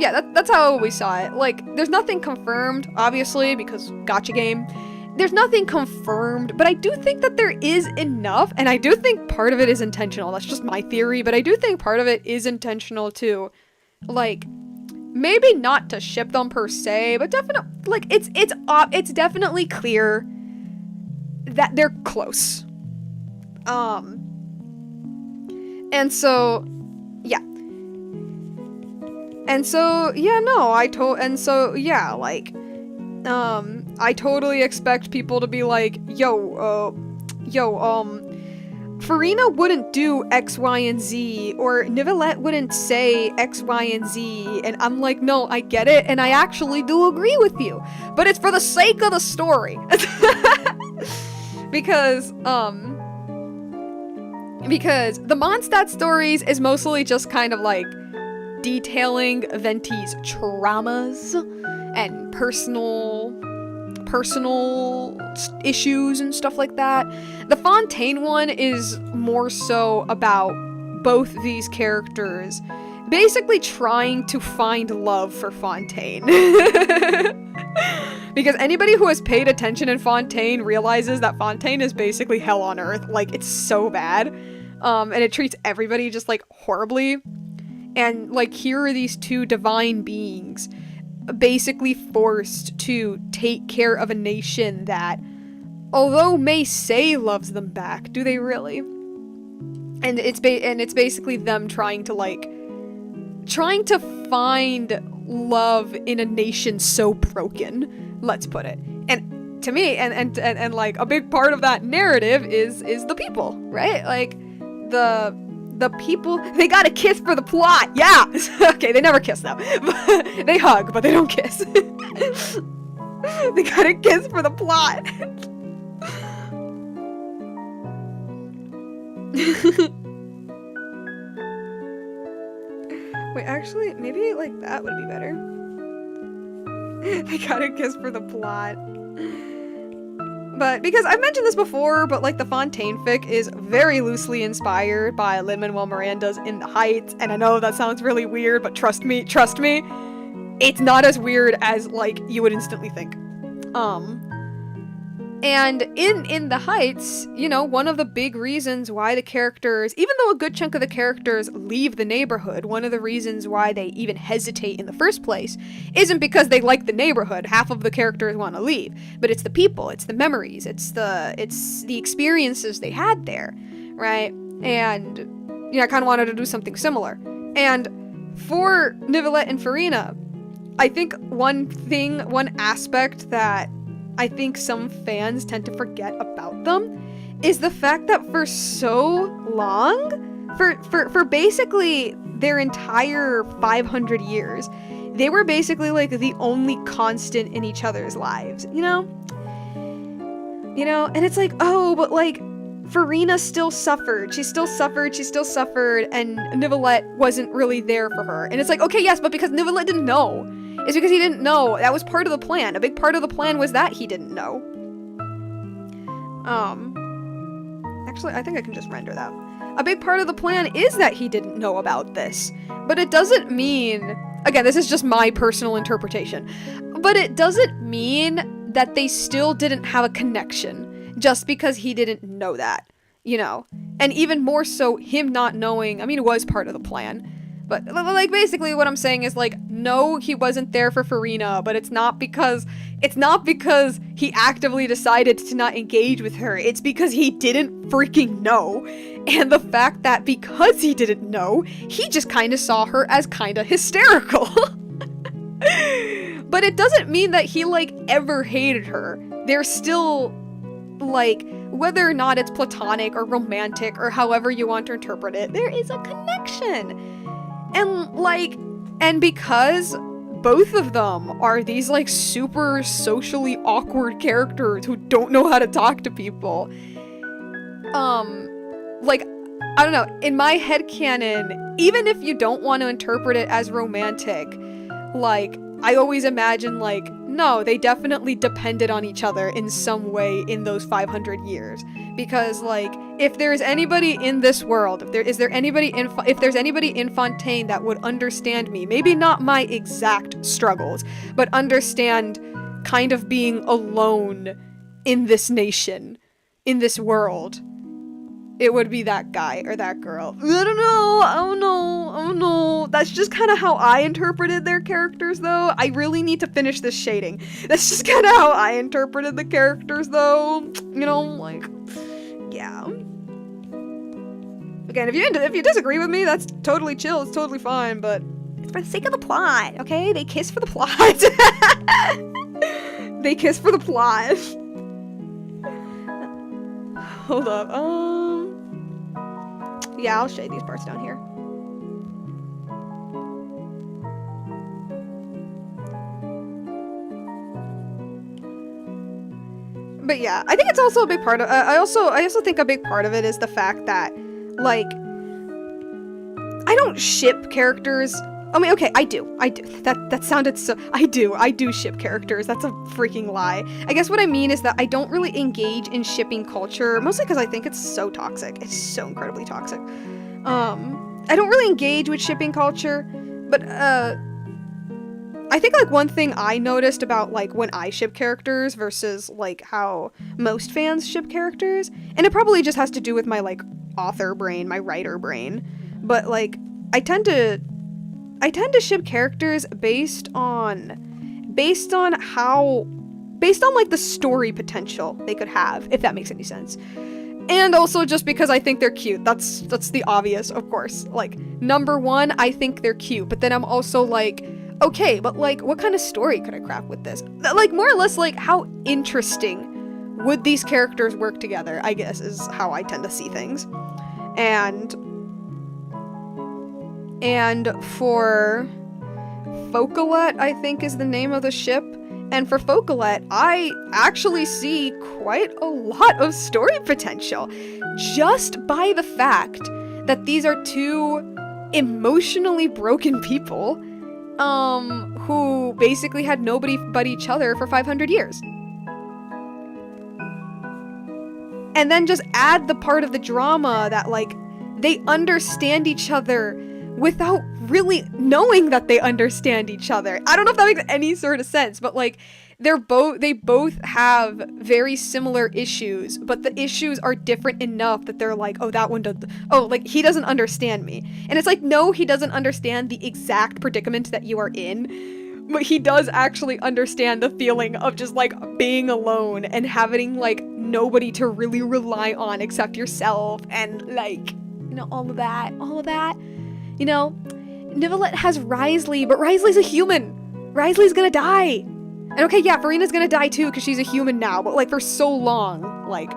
Yeah, that's how I always saw it. Like, there's nothing confirmed, obviously, because gacha game. There's nothing confirmed, but I do think that there is enough, and I do think part of it is intentional. That's just my theory, but I do think part of it is intentional too. Like, maybe not to ship them per se, but definitely, like, it's definitely clear that they're close. And so, yeah. And so, yeah, no, I totally expect people to be like, Farina wouldn't do X, Y, and Z, or Nicolette wouldn't say X, Y, and Z, and I'm like, no, I get it, and I actually do agree with you, but it's for the sake of the story. Because the Mondstadt stories is mostly just kind of like detailing Venti's traumas and personal issues and stuff like that. The Fontaine one is more so about both these characters basically trying to find love for Fontaine. Because anybody who has paid attention in Fontaine realizes that Fontaine is basically hell on earth. Like, it's so bad. And it treats everybody just, like, horribly. And, like, here are these two divine beings basically forced to take care of a nation that, although may say loves them back, do they really? And it's basically them trying to find love in a nation so broken, let's put it. And to me, and like a big part of that narrative is the people, right? Like the people, they gotta kiss for the plot. Yeah. Okay, they never kiss though. They hug, but they don't kiss. They gotta kiss for the plot. Wait, actually, maybe like that would be better. They gotta kiss for the plot. But, because I've mentioned this before, but like the Fontaine fic is very loosely inspired by Lin-Manuel Miranda's In the Heights, and I know that sounds really weird, but trust me, it's not as weird as like you would instantly think. And in the Heights, you know, one of the big reasons why the characters, even though a good chunk of the characters leave the neighborhood, one of the reasons why they even hesitate in the first place isn't because they like the neighborhood. Half of the characters want to leave, but it's the people, it's the memories, it's the experiences they had there, right? And, you know, I kind of wanted to do something similar. And for Nicolette and Farina, I think one aspect that I think some fans tend to forget about them is the fact that for so long, for basically their entire 500 years, they were basically like the only constant in each other's lives, you know? And it's like, oh, but like Farina still suffered. She still suffered, and Nicolette wasn't really there for her. And it's like, okay, yes, but because Nicolette didn't know. It's because he didn't know. That was part of the plan. A big part of the plan was that he didn't know. Actually, I think I can just render that. A big part of the plan is that he didn't know about this. But it doesn't mean... Again, this is just my personal interpretation. But it doesn't mean that they still didn't have a connection just because he didn't know that, you know? And even more so, him not knowing, I mean, it was part of the plan. But, like, basically what I'm saying is, like, no, he wasn't there for Farina, but it's not because he actively decided to not engage with her. It's because he didn't freaking know. And the fact that because he didn't know, he just kind of saw her as kind of hysterical. But it doesn't mean that he, like, ever hated her. They're still, like, whether or not it's platonic or romantic or however you want to interpret it, there is a connection. And because both of them are these, like, super socially awkward characters who don't know how to talk to people, like, I don't know, in my headcanon, even if you don't want to interpret it as romantic, like, I always imagine, like, no, they definitely depended on each other in some way in those 500 years. Because, like, if there's anybody in this world, if there's anybody in Fontaine that would understand me, maybe not my exact struggles, but understand kind of being alone in this nation, in this world, it would be that guy or that girl. I don't know. That's just kind of how I interpreted their characters, though. I really need to finish this shading. That's just kind of how I interpreted the characters, though. You know, like, yeah. Again, if you disagree with me, that's totally chill. It's totally fine, but it's for the sake of the plot, okay? They kiss for the plot. They kiss for the plot. Hold up. Yeah, I'll shade these parts down here. But yeah, I think it's also a big part of, I also think a big part of it is the fact that, like, I don't ship characters. I mean, okay, I do. That sounded so, I do ship characters. That's a freaking lie. I guess what I mean is that I don't really engage in shipping culture, mostly because I think it's so toxic. It's so incredibly toxic. I don't really engage with shipping culture, but, I think, like, one thing I noticed about, like, when I ship characters versus, like, how most fans ship characters, and it probably just has to do with my, like, author brain, my writer brain, but, like, I tend to ship characters based on, like, the story potential they could have, if that makes any sense. And also just because I think they're cute. That's the obvious, of course. Like, number one, I think they're cute, but then I'm also like, okay, but, like, what kind of story could I craft with this? Like, more or less, like, how interesting would these characters work together, I guess, is how I tend to see things. And for Focolette, I think is the name of the ship. And for Focolette, I actually see quite a lot of story potential. Just by the fact that these are two emotionally broken people who basically had nobody but each other for 500 years. And then just add the part of the drama that, like, they understand each other without really knowing that they understand each other. I don't know if that makes any sort of sense, but, like, they both have very similar issues, but the issues are different enough that they're like, oh, that one does, oh, like, he doesn't understand me. And it's like, no, he doesn't understand the exact predicament that you are in, but he does actually understand the feeling of just, like, being alone and having, like, nobody to really rely on except yourself, and, like, you know, all of that. You know, Nicolette has Risley, but Risley's a human. Risley's gonna die. And okay, yeah, Farina's gonna die too, because she's a human now, but, like, for so long, like,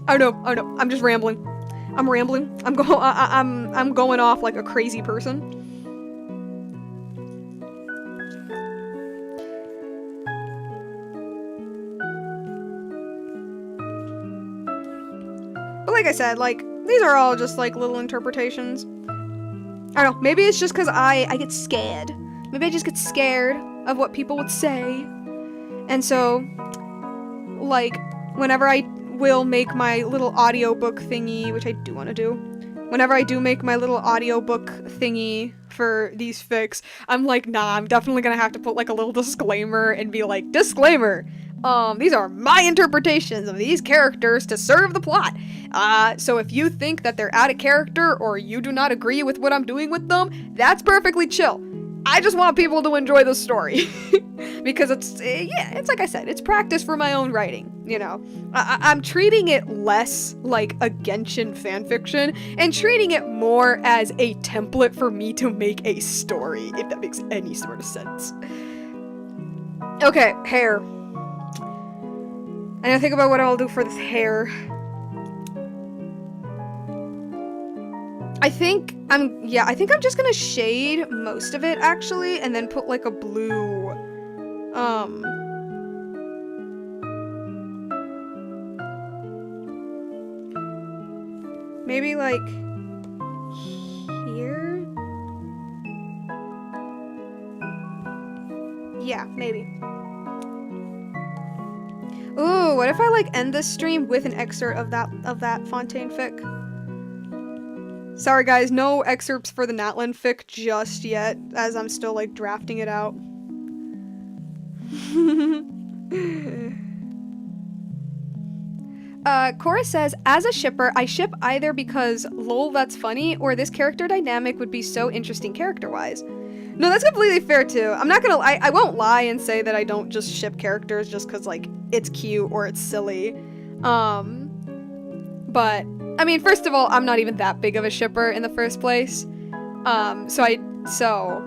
I don't know, I'm just rambling. I'm going off like a crazy person. But like I said, like, these are all just, like, little interpretations. I don't know, maybe it's just because I get scared. Maybe I just get scared of what people would say. And so, like, whenever I will make my little audiobook thingy, which I do want to do, whenever I do make my little audiobook thingy for these fics, I'm like, nah, I'm definitely gonna have to put, like, a little disclaimer and be like, disclaimer! These are my interpretations of these characters to serve the plot. So if you think that they're out of character or you do not agree with what I'm doing with them, that's perfectly chill. I just want people to enjoy the story. Because it's, yeah, it's like I said, it's practice for my own writing, you know. I'm treating it less like a Genshin fanfiction and treating it more as a template for me to make a story, if that makes any sort of sense. Okay, hair. I gotta think about what I'll do for this hair. I think I'm just gonna shade most of it, actually, and then put, like, a blue, maybe, like, here? Yeah, maybe. Ooh, what if I, like, end this stream with an excerpt of that Fontaine fic? Sorry guys, no excerpts for the Natlan fic just yet, as I'm still, like, drafting it out. Cora says, as a shipper, I ship either because lol that's funny, or this character dynamic would be so interesting character-wise. No, that's completely fair too. I'm not gonna I won't lie and say that I don't just ship characters just cause, like, it's cute or it's silly. But I mean, first of all, I'm not even that big of a shipper in the first place. So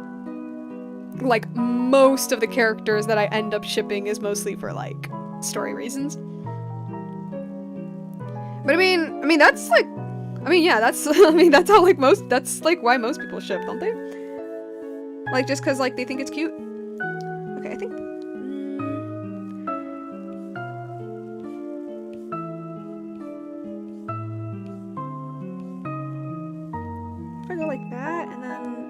like, most of the characters that I end up shipping is mostly for, like, story reasons. But I mean that's like, I mean yeah, that's I mean that's how like that's like why most people ship, don't they? Like just because like they think it's cute. Okay, I think. If I go like that and then.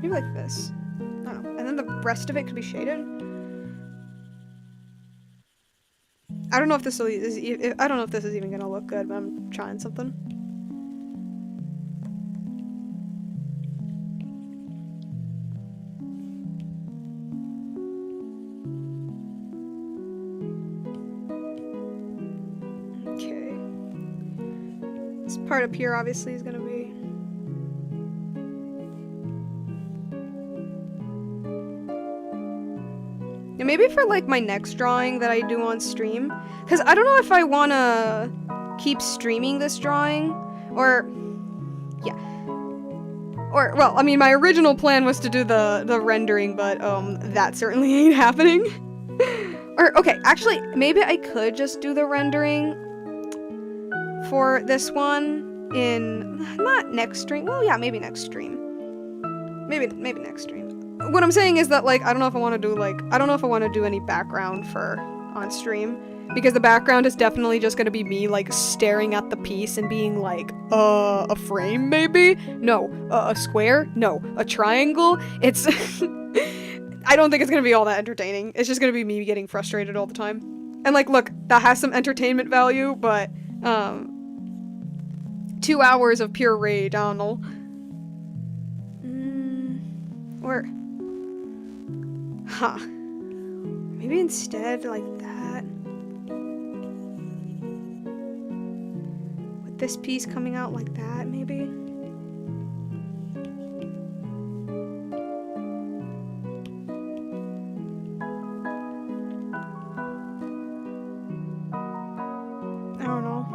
Maybe like this. I don't know. And then the rest of it could be shaded. I don't know if this will I don't know if this is even gonna look good, but I'm trying something. Okay. This part up here obviously is gonna be. Yeah, maybe for like my next drawing that I do on stream, because I don't know if I want to keep streaming this drawing, or yeah, or well, I mean my original plan was to do the rendering, but that certainly ain't happening. Or okay, actually maybe I could just do the rendering for this one in not next stream. Well, yeah, maybe next stream. Maybe next stream. What I'm saying is that, like, I don't know if I want to do, like, I don't know if I want to do any background for on stream, because the background is definitely just gonna be me, like, staring at the piece and being like, a frame, maybe? No. A square? No. A triangle? It's... I don't think it's gonna be all that entertaining. It's just gonna be me getting frustrated all the time. And, like, look, that has some entertainment value, but, 2 hours of pure rage, I don't know. Or... Huh. Maybe instead, like that. With this piece coming out like that, maybe? I don't know.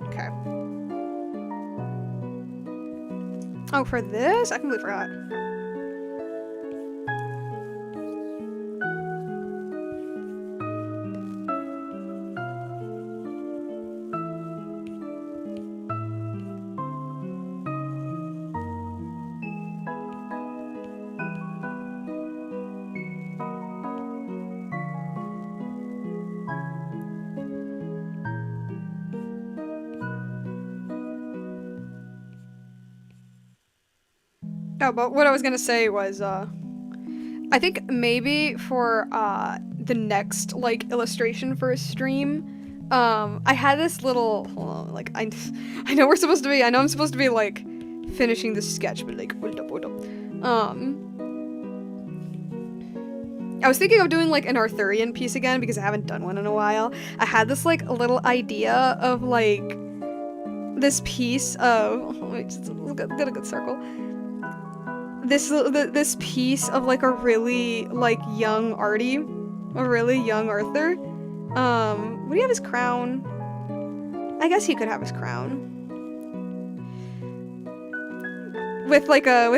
Okay. Oh, for this? I completely forgot. Oh, but what I was gonna say was, I think maybe for, the next, like, illustration for a stream, I had this little, hold on, like, I know I'm supposed to be, like, finishing this sketch, but, like, hold up. I was thinking of doing, like, an Arthurian piece again, because I haven't done one in a while. I had this, like, little idea of, like, this piece of, wait, just get a good circle. This piece of like a really like young Artie, a really young Arthur. Would he have his crown? I guess he could have his crown. With like a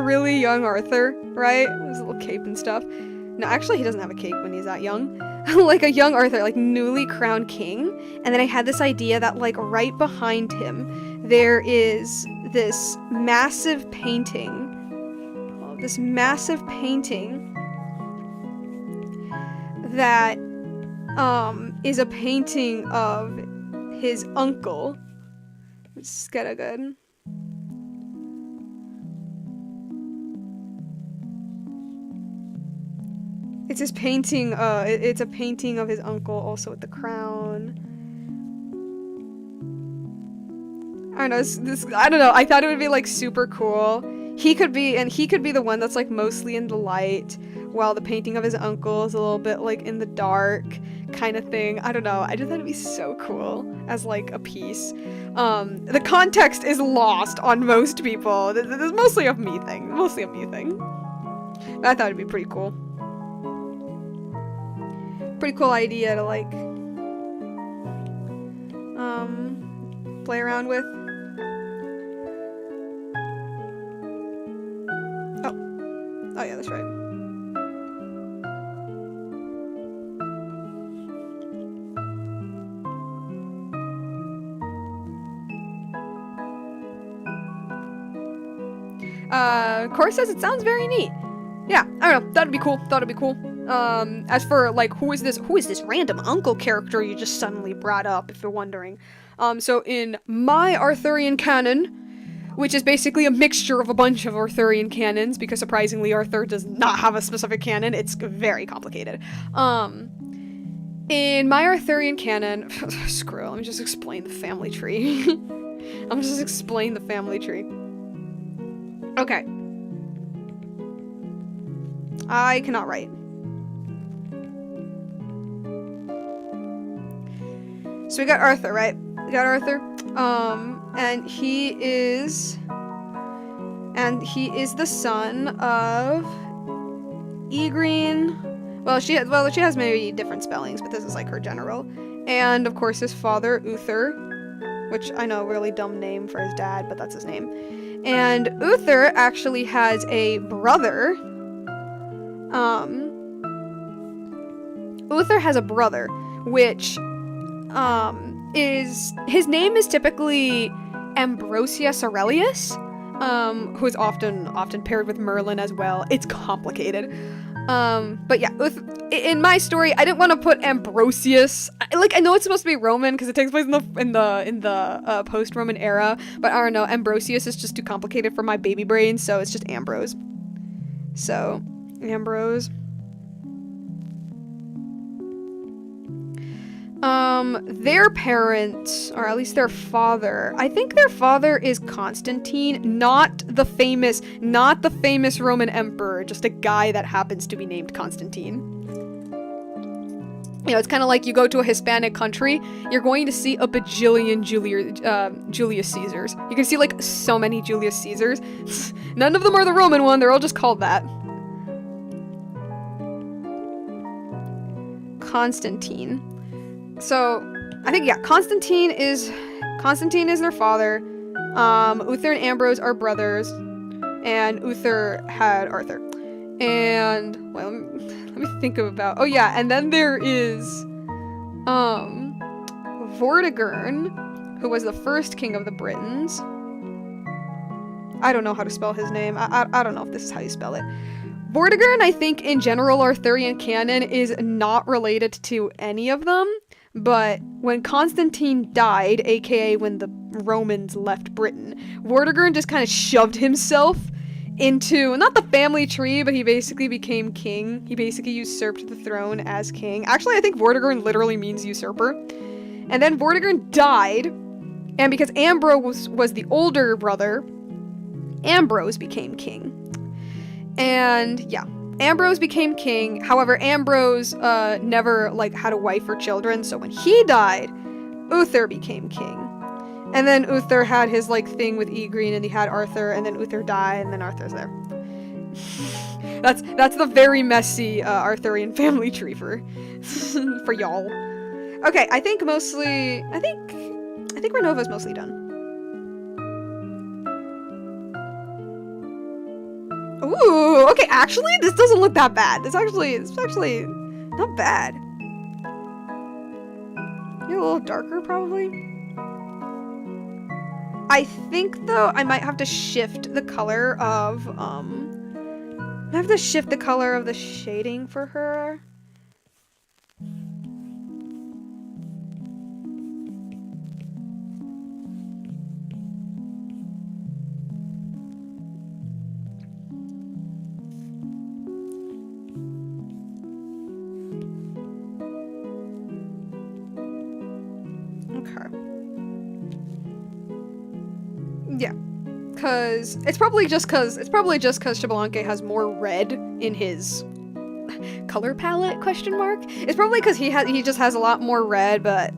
really young Arthur, right? His little cape and stuff. No, actually he doesn't have a cape when he's that young. Like a young Arthur, like newly crowned king. And then I had this idea that like right behind him there is this massive painting. This massive painting that is a painting of his uncle. Let's get a good. It's his painting, it's a painting of his uncle, also with the crown. I don't know, I don't know, I thought it would be, like, super cool. He could be the one that's, like, mostly in the light, while the painting of his uncle is a little bit, like, in the dark, kind of thing. I don't know, I just thought it'd be so cool as, like, a piece. The context is lost on most people. This is mostly a me thing. But I thought it'd be pretty cool. Pretty cool idea to like play around with. this right. Cora says it sounds very neat. Yeah, I don't know. That'd be cool. Thought it'd be cool. As for like who is this random uncle character you just suddenly brought up, if you're wondering. So in my Arthurian canon, which is basically a mixture of a bunch of Arthurian canons, because surprisingly Arthur does not have a specific canon, it's very complicated. In my Arthurian canon, screw it, let me just explain the family tree. I'm just explain the family tree. Okay. I cannot write. So we got Arthur, right? We got Arthur. And he is the son of Igraine. Well, she has maybe different spellings, but this is like her general. And of course his father, Uther, which I know, a really dumb name for his dad, but that's his name. And Uther actually has a brother. Uther has a brother, which his name is typically Ambrosius Aurelius, who is often paired with Merlin as well. It's complicated. But yeah, in my story, I didn't want to put Ambrosius. I know it's supposed to be Roman because it takes place in the post-Roman era, but I don't know. Ambrosius is just too complicated for my baby brain, so it's just Ambrose. So, Ambrose. Their parents, or at least their father, I think their father is Constantine, not the famous Roman emperor, just a guy that happens to be named Constantine. You know, it's kind of like you go to a Hispanic country, you're going to see a bajillion Julius Caesars. You can see like so many Julius Caesars. None of them are the Roman one, they're all just called that. Constantine. So, I think, yeah, Constantine is their father. Uther and Ambrose are brothers. And Uther had Arthur. And, well, let me think about... Oh, yeah, and then there is... Vortigern, who was the first king of the Britons. I don't know how to spell his name. I don't know if this is how you spell it. Vortigern, I think, in general Arthurian canon, is not related to any of them. But when Constantine died, aka when the Romans left Britain, Vortigern just kind of shoved himself into, not the family tree, but he basically became king. He basically usurped the throne as king. Actually, I think Vortigern literally means usurper. And then Vortigern died, and because Ambrose was the older brother, Ambrose became king. And yeah. Ambrose became king. However, Ambrose never had a wife or children, so when he died, Uther became king. And then Uther had his thing with Igraine, and he had Arthur, and then Uther died, and then Arthur's there. That's the very messy Arthurian family tree for y'all. Okay, I think Renova's mostly done. Ooh, okay, actually, this doesn't look that bad. It's actually not bad. You're a little darker, probably. I think, though, I might have to shift the color of, the shading for her. Yeah, cause it's probably just cause Xbalanque has more red in his color palette, question mark. It's probably cause he just has a lot more red, but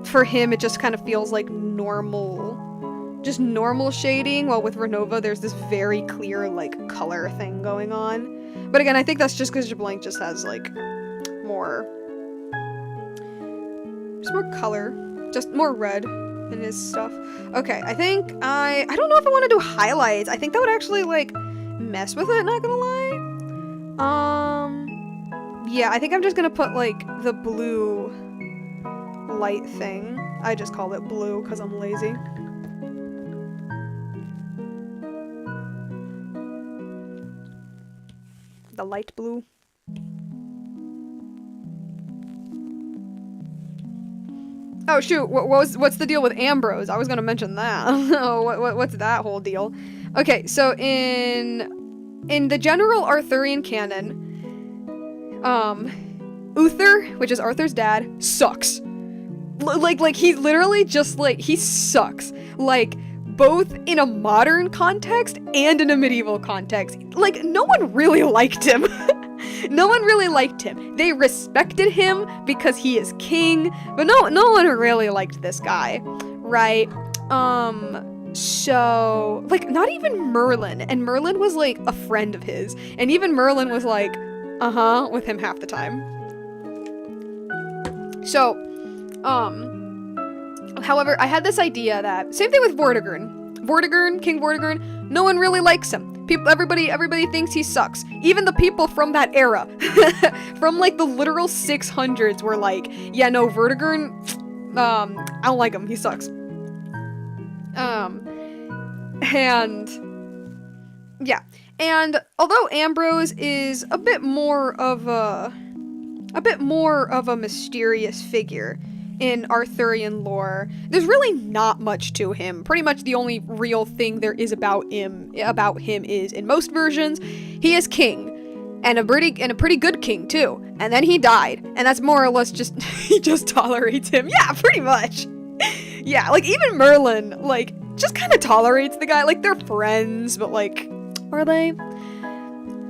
for him it just kind of feels like normal shading, while with Renova there's this very clear color thing going on. But again, I think that's just cause Xbalanque just has more color, just more red in his stuff. Okay, I think I don't know if I want to do highlights. I think that would actually mess with it, not gonna lie. Yeah, I think I'm just gonna put, like, the blue light thing. I just call it blue because I'm lazy. The light blue. Oh shoot, what's the deal with Ambrose? I was gonna mention that. What's that whole deal? Okay, so in the general Arthurian canon, Uther, which is Arthur's dad, sucks. Like he literally just, like, he sucks. Like, both in a modern context and in a medieval context. Like, no one really liked him. No one really liked him. They respected him because he is king, but no one really liked this guy, right? So, like, not even Merlin, and Merlin was, like, a friend of his, and even Merlin was like, with him half the time. So, however, I had this idea that, same thing with Vortigern, King Vortigern, no one really likes him. Everybody thinks he sucks. Even the people from that era, from, like, the literal 600s were like, yeah, no, Vortigern, I don't like him, he sucks. And, yeah. And although Ambrose is a bit more of a mysterious figure in Arthurian lore, there's really not much to him. Pretty much the only real thing there is about him is, in most versions, he is king, and a pretty good king too. And then he died, and that's more or less just he just tolerates him. Yeah, pretty much. Yeah, like, even Merlin, like, just kind of tolerates the guy. Like, they're friends, but, like, are they?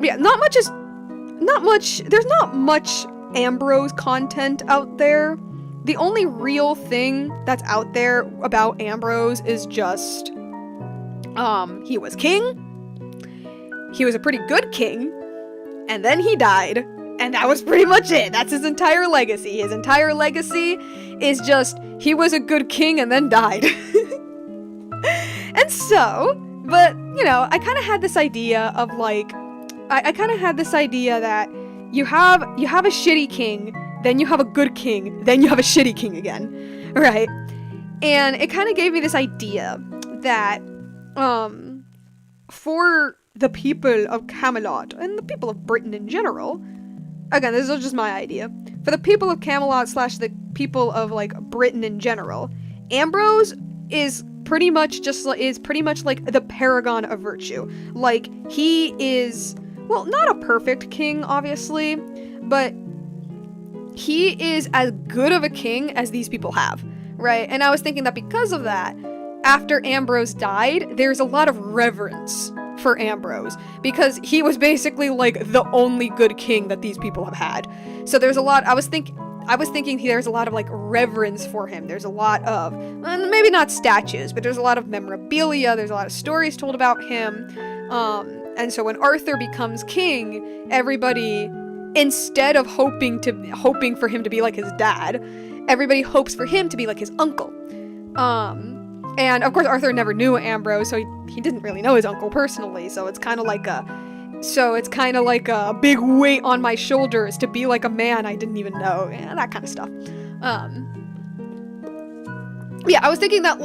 Yeah, there's not much Ambrose content out there. The only real thing that's out there about Ambrose is just, he was king, he was a pretty good king, and then he died, and that was pretty much it. That's his entire legacy. His entire legacy is just, he was a good king and then died. And so, but, you know, I kind of had this idea of, like, I kind of had this idea that you have a shitty king, then you have a good king, then you have a shitty king again, right? And it kind of gave me this idea that, for the people of Camelot, and the people of Britain in general, again, this is just my idea, for the people of Camelot / the people of, like, Britain in general, Ambrose is pretty much like the paragon of virtue. Like, he is, well, not a perfect king, obviously, but he is as good of a king as these people have, right? And I was thinking that because of that, after Ambrose died, there's a lot of reverence for Ambrose, because he was basically, like, the only good king that these people have had. So there's a lot, I was thinking there's a lot of, like, reverence for him. There's a lot of, maybe not statues, but there's a lot of memorabilia, there's a lot of stories told about him, and so when Arthur becomes king, everybody, instead of hoping for him to be like his dad, everybody hopes for him to be like his uncle. And of course Arthur never knew Ambrose, so he didn't really know his uncle personally, so it's kind of like a big weight on my shoulders to be like a man I didn't even know, and that kind of stuff. Yeah, I was thinking that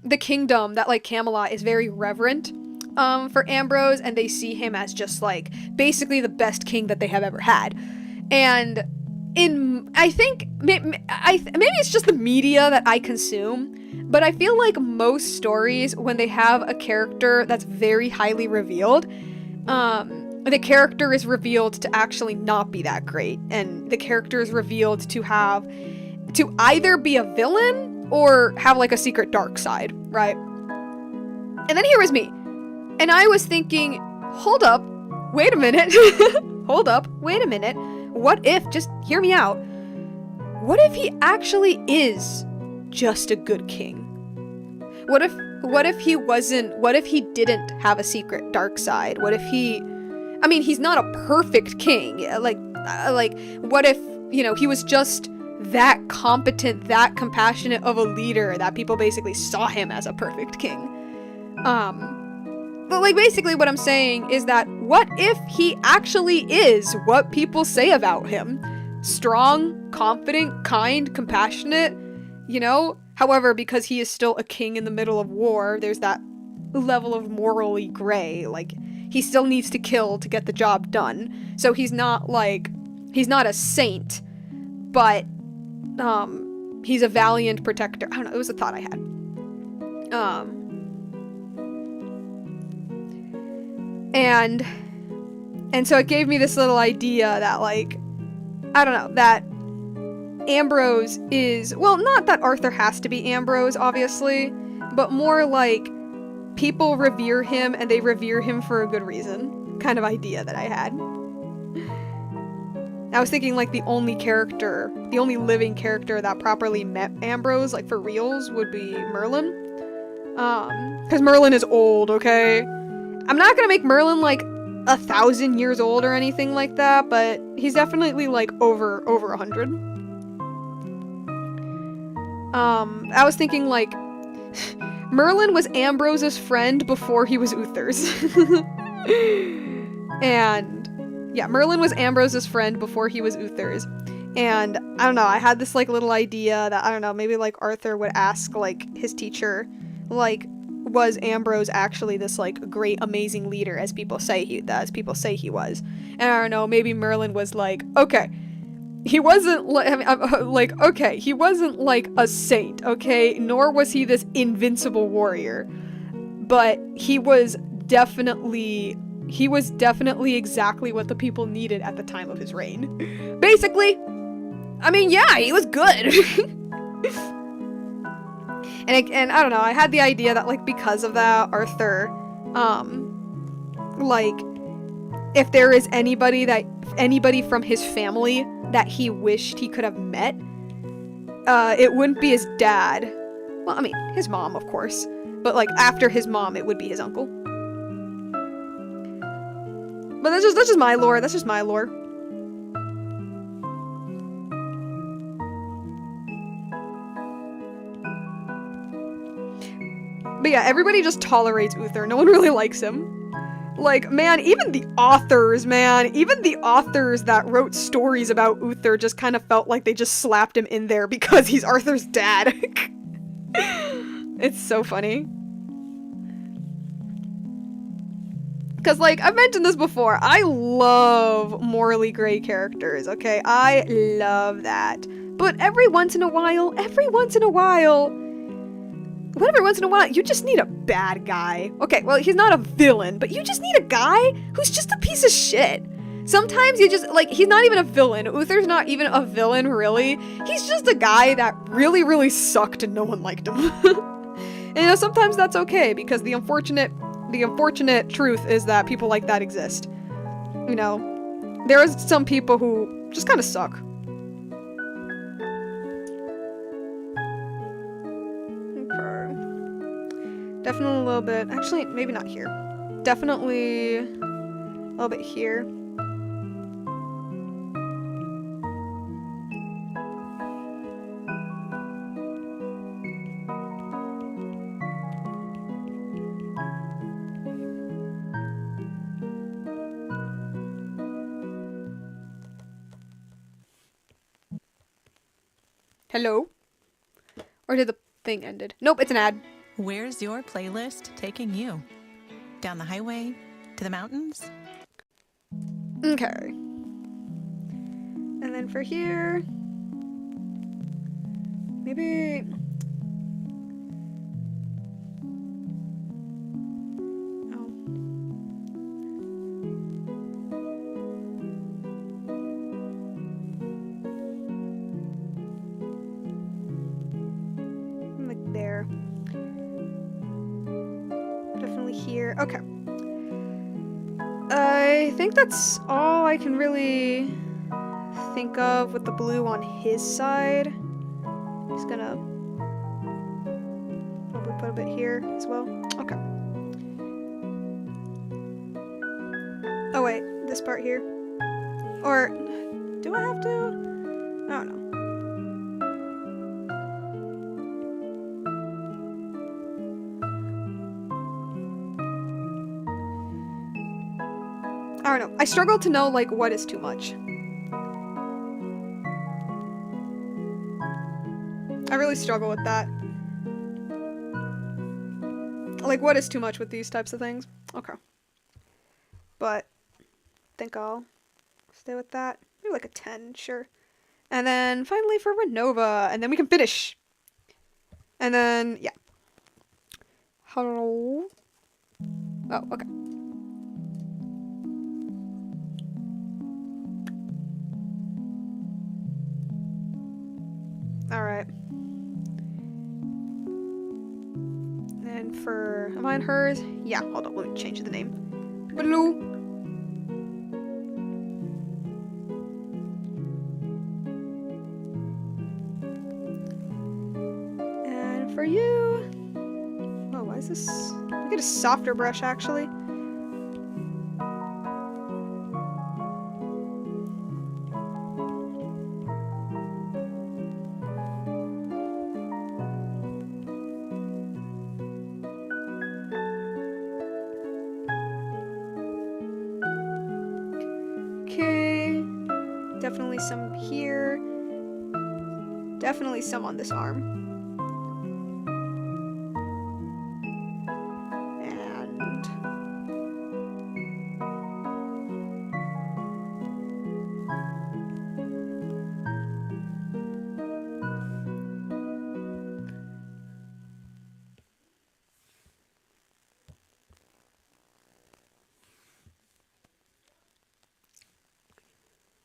the kingdom, that, like, Camelot is very reverent for Ambrose, and they see him as just, like, basically the best king that they have ever had. And I think maybe it's just the media that I consume, but I feel like most stories, when they have a character that's very highly revealed, the character is revealed to actually not be that great, and the character is revealed to either be a villain or have, like, a secret dark side, right? And then here was me, and I was thinking, hold up, wait a minute, what if, just hear me out, what if he actually is just a good king? What if he didn't have a secret dark side? What if he's not a perfect king, like, what if, you know, he was just that competent, that compassionate of a leader that people basically saw him as a perfect king? But, like, basically what I'm saying is that what if he actually is what people say about him? Strong, confident, kind, compassionate, you know? However, because he is still a king in the middle of war, there's that level of morally gray. Like, he still needs to kill to get the job done. So he's not, like, he's not a saint, but, he's a valiant protector. I don't know, it was a thought I had. And so it gave me this little idea that, like, I don't know, that Ambrose is, well, not that Arthur has to be Ambrose, obviously, but more like people revere him and they revere him for a good reason kind of idea that I had. I was thinking, like, the only living character that properly met Ambrose, like, for reals, would be Merlin. Because Merlin is old, okay? I'm not gonna make Merlin, like, 1,000 years old or anything like that, but he's definitely, like, over 100. I was thinking, like, Merlin was Ambrose's friend before he was Uther's. And, yeah, Merlin was Ambrose's friend before he was Uther's. And, I don't know, I had this, like, little idea that, I don't know, maybe, like, Arthur would ask, like, his teacher, like, was Ambrose actually this, like, great, amazing leader as people say he was? And I don't know, maybe Merlin was like, okay, he wasn't okay, he wasn't like a saint, okay, nor was he this invincible warrior, but he was definitely exactly what the people needed at the time of his reign. Basically, I mean, yeah, he was good. And I don't know, I had the idea that, like, because of that, Arthur, like, if there is anybody from his family that he wished he could have met, it wouldn't be his dad. Well, I mean, his mom, of course. But, like, after his mom, it would be his uncle. But that's just my lore. That's just my lore. But yeah, everybody just tolerates Uther. No one really likes him. Like, man, even the authors that wrote stories about Uther just kind of felt like they just slapped him in there because he's Arthur's dad. It's so funny. Because, like, I've mentioned this before, I love morally gray characters, okay? I love that. But every once in a while, you just need a bad guy. Okay, well, he's not a villain, but you just need a guy who's just a piece of shit. Sometimes you just, like, he's not even a villain. Uther's not even a villain, really. He's just a guy that really, really sucked and no one liked him. And, you know, sometimes that's okay, because the unfortunate truth is that people like that exist. You know, there are some people who just kind of suck. Definitely a little bit. Actually, maybe not here. Definitely a little bit here. Hello? Or did the thing ended? Nope, it's an ad. Where's your playlist taking you? Down the highway? To the mountains? Okay. And then for here... maybe... oh. Like there. Definitely here. Okay. I think that's all I can really think of with the blue on his side. I'm just gonna probably put a bit here as well. Okay. Oh wait, this part here. Or do I have to? I don't know. I don't know. I struggle to know, like, what is too much. I really struggle with that. Like, what is too much with these types of things? Okay. But I think I'll stay with that. Maybe like a 10, sure. And then finally for Renova, and then we can finish. And then, yeah. Hello? Oh, okay. Alright. And for mine, hers. Yeah, hold on, let me change the name. Blue. And for you. Oh, why is this? I get a softer brush actually. Okay, definitely some here. Definitely some on this arm. And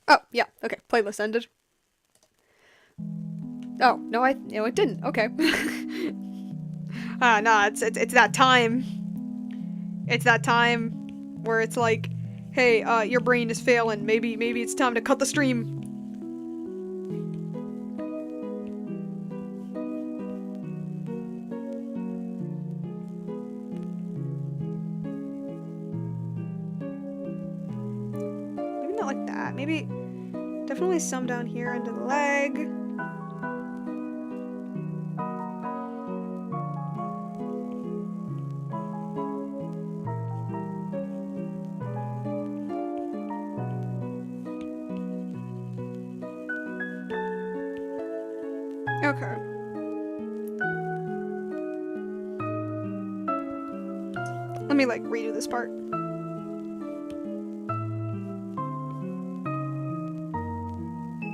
oh, yeah, okay, playlist ended. Oh, no, no, it didn't. Okay. Nah, it's that time. It's that time where it's like, hey, your brain is failing. Maybe it's time to cut the stream. Maybe not like that. Maybe definitely some down here under the leg. Okay. Let me like redo this part.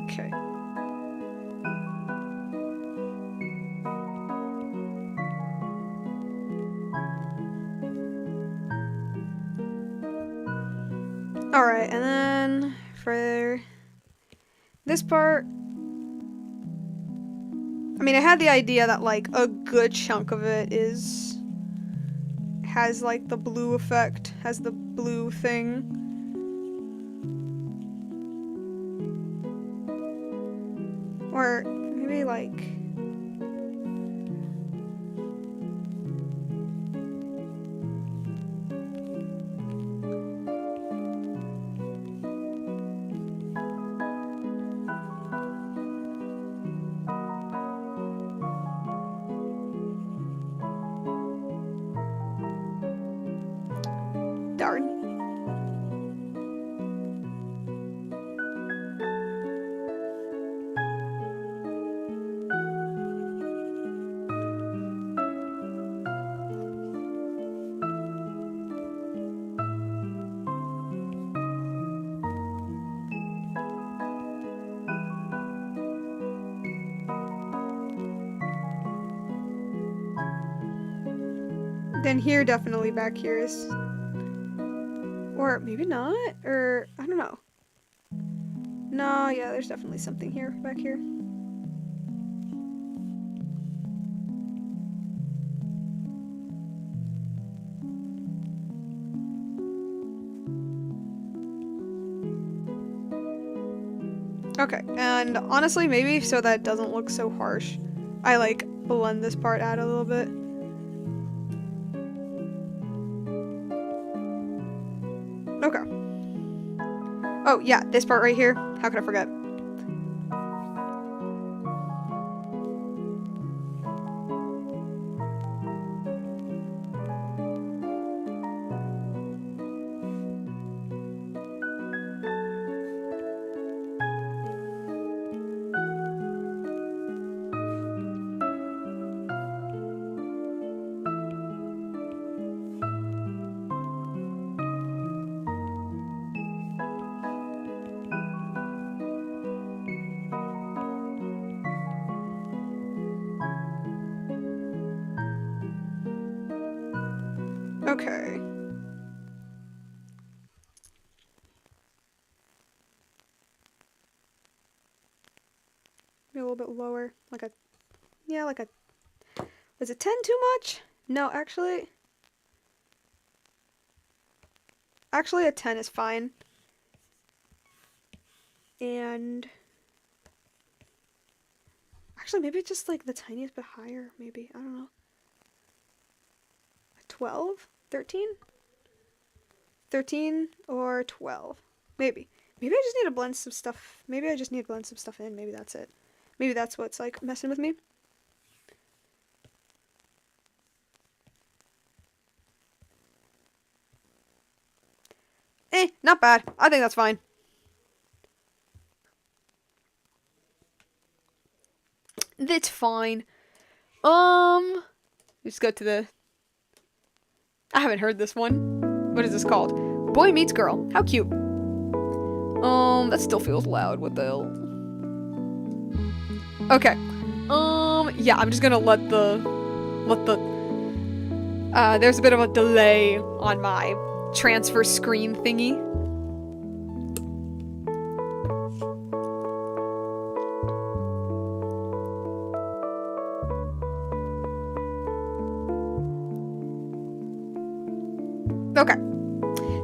Okay. Alright, and then for this part, I mean, I had the idea that like a good chunk of it has like the blue effect, has the blue thing. Or maybe like darn. Then here, definitely back here is, or maybe not, or I don't know. No, yeah, there's definitely something here, back here. Okay, and honestly, maybe so that it doesn't look so harsh, I like blend this part out a little bit. Okay. Oh, yeah, this part right here. How could I forget? Okay. Maybe a little bit lower. Like a... Yeah, like a... Is it 10 too much? No, actually... Actually, a 10 is fine. And... Actually, maybe just like the tiniest bit higher, maybe. I don't know. 12? 13? 13 or 12. Maybe. Maybe I just need to blend some stuff. Maybe I just need to blend some stuff in. Maybe that's it. Maybe that's what's like messing with me. Not bad. I think that's fine. That's fine. Just go to the... I haven't heard this one. What is this called? Boy Meets Girl. How cute. That still feels loud. What the hell? Okay. Yeah, I'm just gonna let the... there's a bit of a delay on my transfer screen thingy. Okay.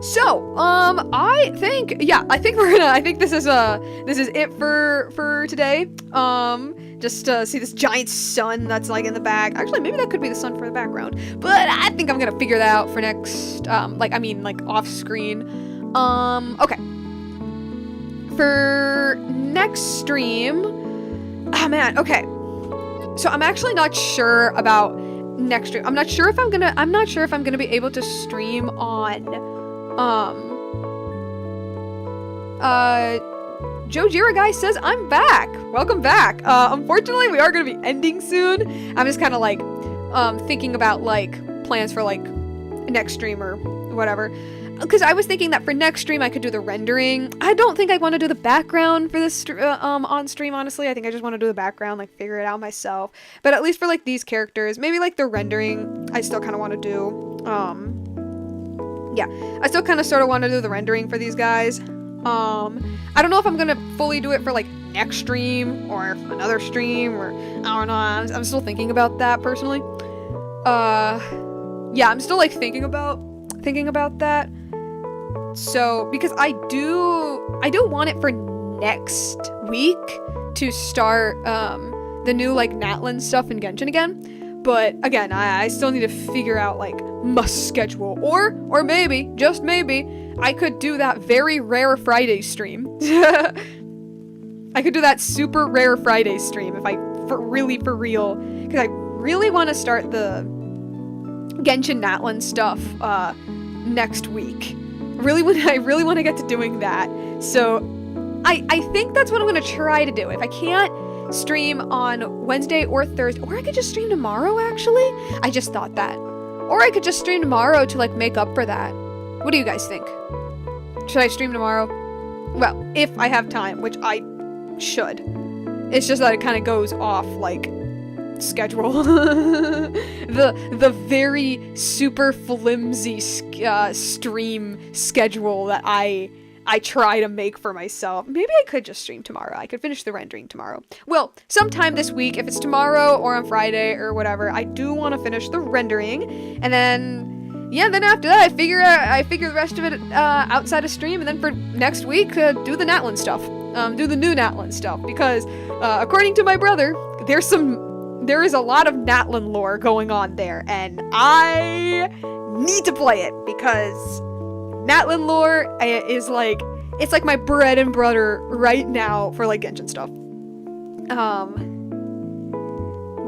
So, I think this is it for today. Just to see this giant sun that's like in the back. Actually, maybe that could be the sun for the background. But I think I'm gonna figure that out for next, like off screen. Okay. For next stream, oh man, okay. So I'm actually not sure about next stream. I'm not sure if I'm gonna be able to stream on Joe Jira guy says I'm back. Welcome back. Unfortunately we are gonna be ending soon. I'm just kinda like thinking about like plans for like next stream or whatever. Because I was thinking that for next stream I could do the rendering. I don't think I want to do the background for this on stream, honestly. I think I just want to do the background, like figure it out myself. But at least for like these characters, maybe like the rendering, I still kind of want to do. Yeah, I still kind of sort of want to do the rendering for these guys. I don't know if I'm gonna fully do it for like next stream or another stream, or I don't know. I'm still thinking about that personally. Yeah, I'm still like thinking about that. So, because I do want it for next week to start the new like Natlan stuff in Genshin again. But again, I still need to figure out like my schedule, or maybe, just maybe, I could do that very rare Friday stream. I could do that super rare Friday stream if I for real, because I really want to start the Genshin Natlan stuff next week. I really want to get to doing that. So I think that's what I'm gonna try to do. If I can't stream on Wednesday or Thursday, or I could just stream tomorrow, actually. I just thought that. Or I could just stream tomorrow to like make up for that. What do you guys think? Should I stream tomorrow? Well, if I have time, which I should. It's just that it kind of goes off like schedule. the very super flimsy stream schedule that I try to make for myself. Maybe I could just stream tomorrow. I could finish the rendering tomorrow. Well, sometime this week, if it's tomorrow or on Friday or whatever, I do want to finish the rendering, and then yeah, then after that I figure the rest of it outside of stream, and then for next week do the Natlan stuff. Do the new Natlan stuff, because according to my brother, there is a lot of Natlan lore going on there, and I need to play it, because Natlan lore is like, it's like my bread and butter right now for like Genshin stuff.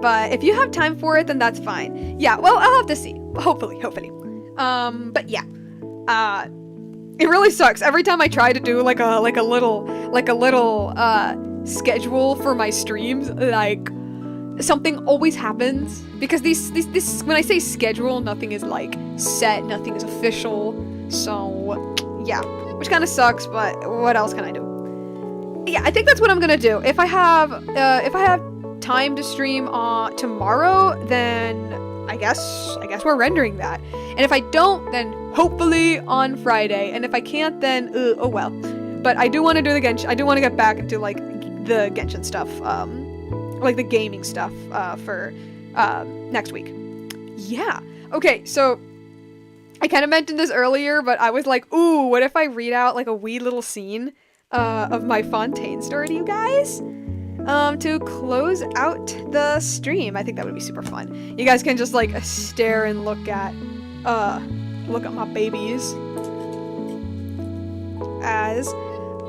But if you have time for it, then that's fine. Yeah, well, I'll have to see. Hopefully. But yeah. It really sucks. Every time I try to do like a little schedule for my streams, like something always happens, because this when I say schedule, nothing is like set, nothing is official. So yeah, which kind of sucks, but what else can I do? Yeah, I think that's what I'm gonna do. If I have time to stream tomorrow, then I guess we're rendering that. And if I don't, then hopefully on Friday. And if I can't, then oh well. But I do want to do the Genshin. I do want to get back into like the Genshin stuff, like the gaming stuff for next week. Yeah. Okay, so I kind of mentioned this earlier, but I was like, ooh, what if I read out like a wee little scene of my Fontaine story to you guys? To close out the stream. I think that would be super fun. You guys can just like stare and look at my babies as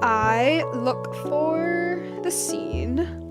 I look for the scene.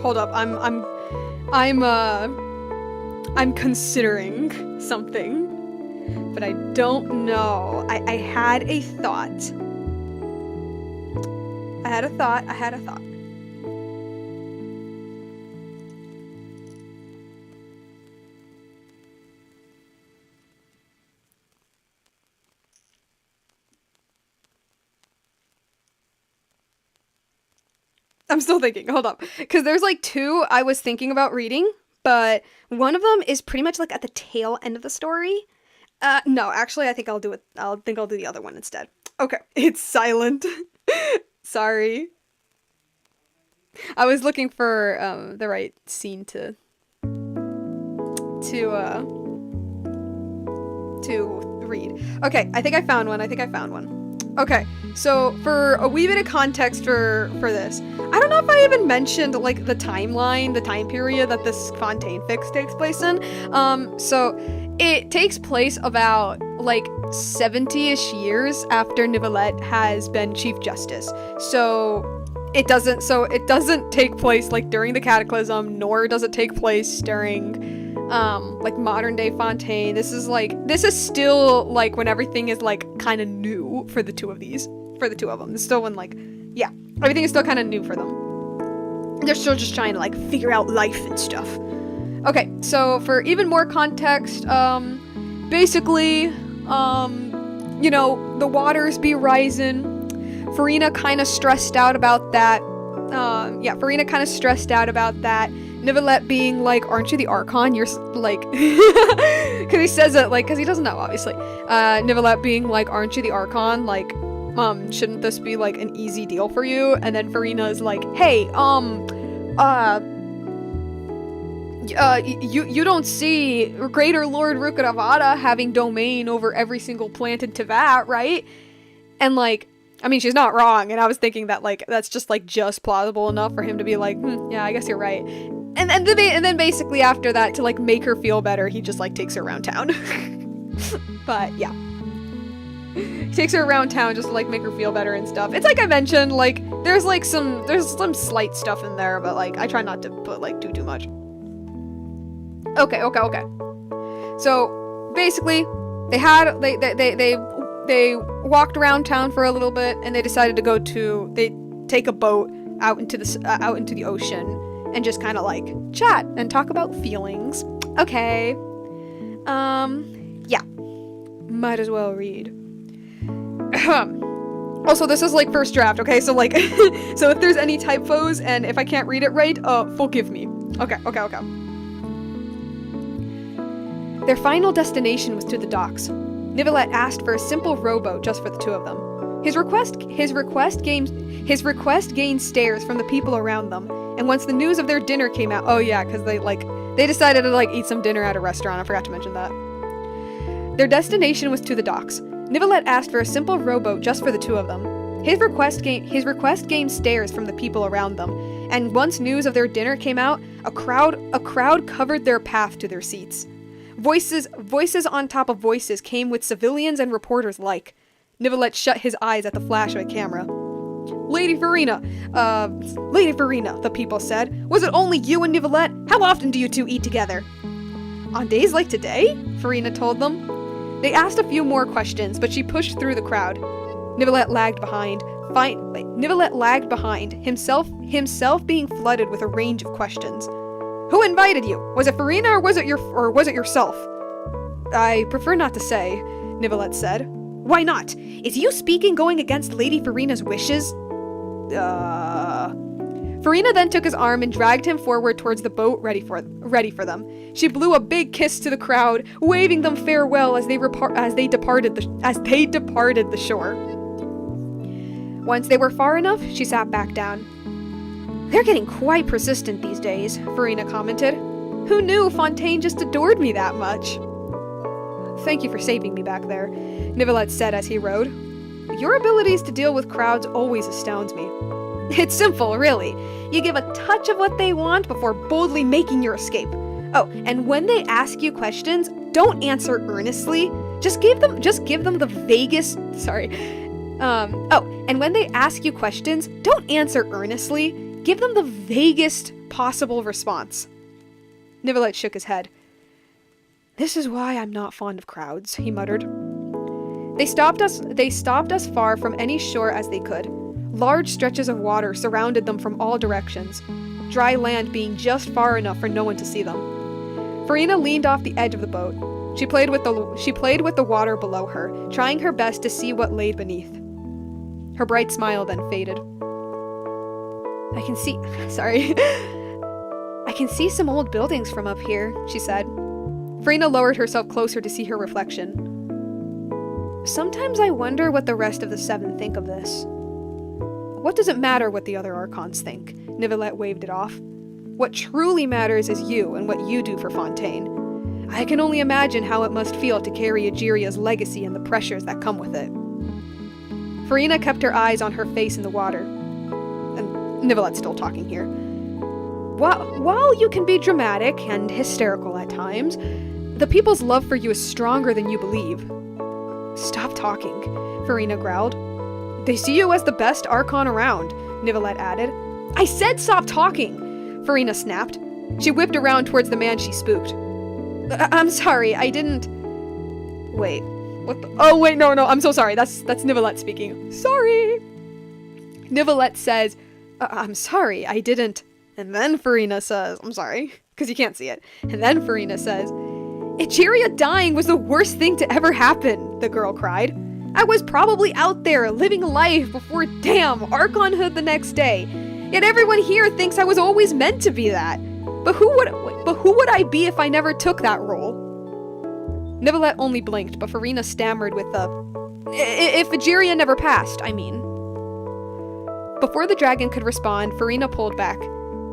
Hold up, I'm considering something, but I don't know. I had a thought. I had a thought. I'm still thinking, hold up. Because there's like two I was thinking about reading, but one of them is pretty much like at the tail end of the story. No, actually I think I'll do the other one instead. Okay, it's silent. Sorry. I was looking for the right scene to read. Okay, I think I found one. Okay, so for a wee bit of context for this, I don't know if I even mentioned like the timeline, the time period that this Fontaine fix takes place in. So it takes place about like 70-ish years after Nicolette has been Chief Justice. So it doesn't take place like during the Cataclysm, nor does it take place during like modern day Fontaine. This is still like when everything is like kind of new for the two of them. It's still when like, yeah, everything is still kind of new for them. They're still just trying to like figure out life and stuff. Okay, so for even more context, basically, you know, the waters be rising. Farina kind of stressed out about that. Nicolette being like, aren't you the Archon? You're like, because he says it like, because he doesn't know, obviously. Nicolette being like, aren't you the Archon? Like, shouldn't this be like an easy deal for you? And then Farina is like, hey, you don't see Greater Lord Rukadavada having domain over every single plant in Teyvat, right? And like, I mean, she's not wrong, and I was thinking that like that's just like just plausible enough for him to be like, yeah, I guess you're right. And then basically after that, to like make her feel better, he just like takes her around town. But yeah, he takes her around town just to like make her feel better and stuff. It's like I mentioned, like there's some slight stuff in there, but like I try not to put like too much. Okay. So basically, they walked around town for a little bit, and they decided to they take a boat out into the ocean and just kind of like chat and talk about feelings. Okay. Yeah. Might as well read. Also, this is like first draft, okay? So like, so if there's any typos and if I can't read it right, forgive me. Okay. Their final destination was to the docks. Nicolette asked for a simple rowboat just for the two of them. His request gained stares from the people around them, and once the news of their dinner came out, oh yeah, because they decided to like eat some dinner at a restaurant, I forgot to mention that. Their destination was to the docks. Nicolette asked for a simple rowboat just for the two of them. His request gained stares from the people around them, and once news of their dinner came out, a crowd covered their path to their seats. Voices on top of voices came with civilians and reporters alike. Nivelette shut his eyes at the flash of a camera. Lady Farina, the people said. Was it only you and Nivelette? How often do you two eat together? On days like today? Farina told them. They asked a few more questions, but she pushed through the crowd. Nivelette lagged behind. Himself being flooded with a range of questions. Who invited you? Was it Farina or was it yourself? I prefer not to say, Nivelette said. Why not? Is you speaking going against Lady Farina's wishes? Farina then took his arm and dragged him forward towards the boat ready for them. She blew a big kiss to the crowd, waving them farewell as they departed the shore. Once they were far enough, she sat back down. They're getting quite persistent these days, Farina commented. Who knew Fontaine just adored me that much? Thank you for saving me back there, Nivelette said as he rowed. Your abilities to deal with crowds always astounds me. It's simple, really. You give a touch of what they want before boldly making your escape. Oh, and when they ask you questions, don't answer earnestly. Just give them the vaguest... and when they ask you questions, don't answer earnestly. Give them the vaguest possible response. Nivelette shook his head. This is why I'm not fond of crowds, he muttered. They stopped us far from any shore as they could. Large stretches of water surrounded them from all directions, dry land being just far enough for no one to see them. Farina leaned off the edge of the boat. She played with the water below her, trying her best to see what lay beneath. Her bright smile then faded. I can see some old buildings from up here, she said. Farina lowered herself closer to see her reflection. Sometimes I wonder what the rest of the Seven think of this. What does it matter what the other Archons think? Nivelette waved it off. What truly matters is you and what you do for Fontaine. I can only imagine how it must feel to carry Egeria's legacy and the pressures that come with it. Farina kept her eyes on her face in the water. And Nivelette's still talking here. While you can be dramatic and hysterical at times, the people's love for you is stronger than you believe. Stop talking, Farina growled. They see you as the best Archon around, Nivelette added. I said stop talking, Farina snapped. She whipped around towards the man she spooked. I'm sorry, I didn't... Wait, what the... Oh, wait, no, I'm so sorry. That's Nivelette speaking. Sorry. Nivelette says, I'm sorry, I didn't... And then Farina says, I'm sorry, because you can't see it. And then Farina says, Egeria dying was the worst thing to ever happen, the girl cried. I was probably out there living life before damn Archonhood the next day. Yet everyone here thinks I was always meant to be that. But who would I be if I never took that role? Nivelette only blinked, but Farina stammered with if Egeria never passed, I mean. Before the dragon could respond, Farina pulled back.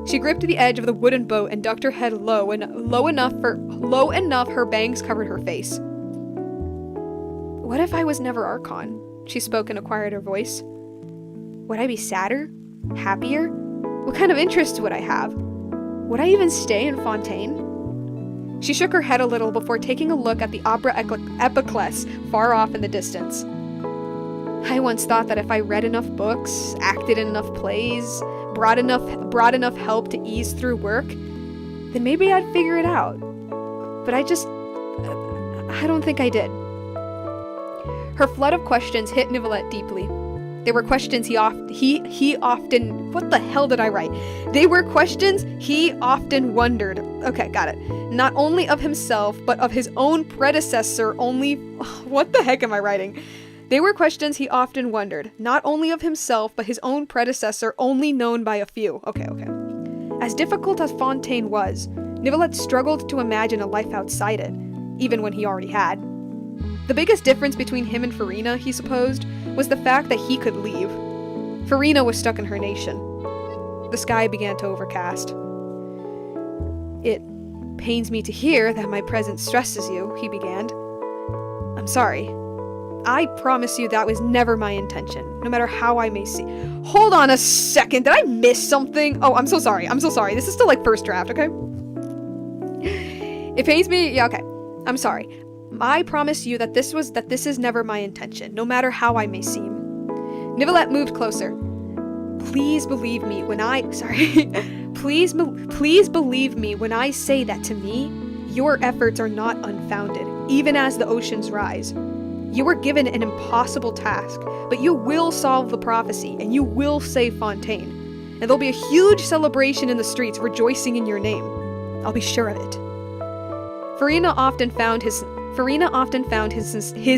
She gripped the edge of the wooden boat and ducked her head low enough her bangs covered her face. What if I was never Archon? She spoke in a quieter voice. Would I be sadder? Happier? What kind of interests would I have? Would I even stay in Fontaine? She shook her head a little before taking a look at the Opera Epiclese far off in the distance. I once thought that if I read enough books, acted in enough plays, brought enough help to ease through work, then maybe I'd figure it out. But I don't think I did. Her flood of questions hit Nivelette deeply. They were questions he often... What the hell did I write? They were questions he often wondered. Okay, got it. Not only of himself, but of his own predecessor only... What the heck am I writing? They were questions he often wondered, not only of himself, but his own predecessor only known by a few. Okay. As difficult as Fontaine was, Nivelette struggled to imagine a life outside it, even when he already had. The biggest difference between him and Farina, he supposed, was the fact that he could leave. Farina was stuck in her nation. The sky began to overcast. It pains me to hear that my presence stresses you, he began. I'm sorry. I promise you that was never my intention, no matter how I may see. Hold on a second, did I miss something? Oh, I'm so sorry. This is still like first draft, okay? It pains me, yeah, okay. I'm sorry. I promise you that this is never my intention, no matter how I may seem. Nicolette moved closer. Please believe me when I please believe me when I say that to me, your efforts are not unfounded, even as the oceans rise. You were given an impossible task, but you will solve the prophecy, and you will save Fontaine. And there'll be a huge celebration in the streets rejoicing in your name. I'll be sure of it. Farina often found his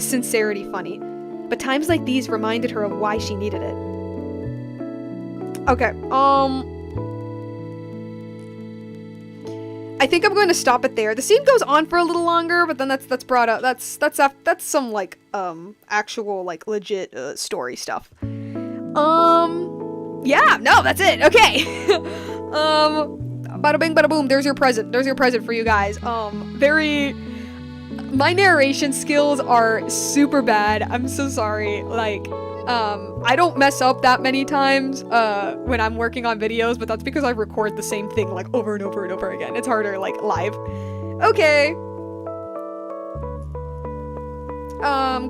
sincerity funny, but times like these reminded her of why she needed it. Okay, I think I'm going to stop it there. The scene goes on for a little longer, but then that's brought up. That's some like actual like legit story stuff. Yeah, no, that's it. Okay. Bada bing, bada boom. There's your present. There's your present for you guys. My narration skills are super bad. I'm so sorry. Like, I don't mess up that many times when I'm working on videos, but that's because I record the same thing like over and over and over again. It's harder like live. Okay.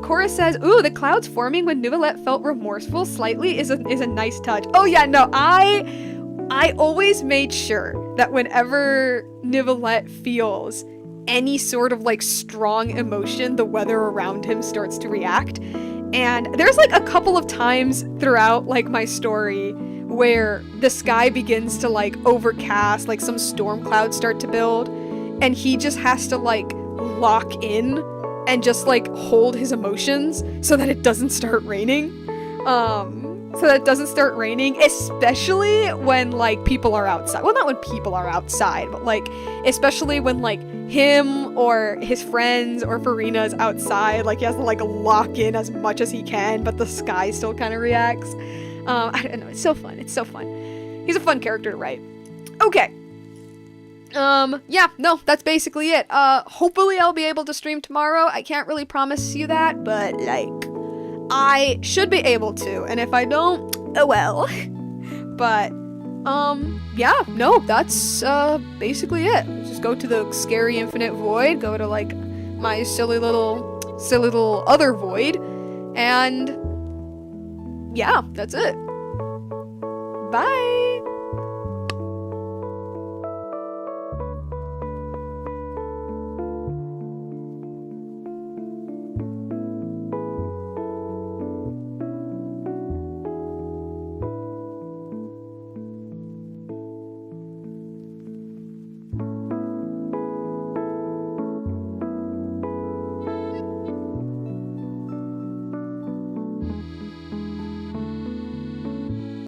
Cora says, ooh, the clouds forming when Nouvellette felt remorseful slightly is a nice touch. Oh yeah, no, I always made sure that whenever Nouvellette feels any sort of like strong emotion, the weather around him starts to react. And there's like a couple of times throughout like my story where the sky begins to like overcast, like some storm clouds start to build, and he just has to like lock in and just like hold his emotions so that it doesn't start raining. Especially when like people are outside. Well, not when people are outside, but like especially when like him or his friends or Farina's outside, like he has to like lock in as much as he can, but the sky still kind of reacts. I don't know, it's so fun. He's a fun character to write. Okay. Yeah, no, that's basically it. Hopefully I'll be able to stream tomorrow. I can't really promise you that, but like I should be able to, and if I don't, oh well. But yeah, no, that's basically it. Just go to the scary infinite void, go to like my silly little other void, and yeah, that's it. Bye.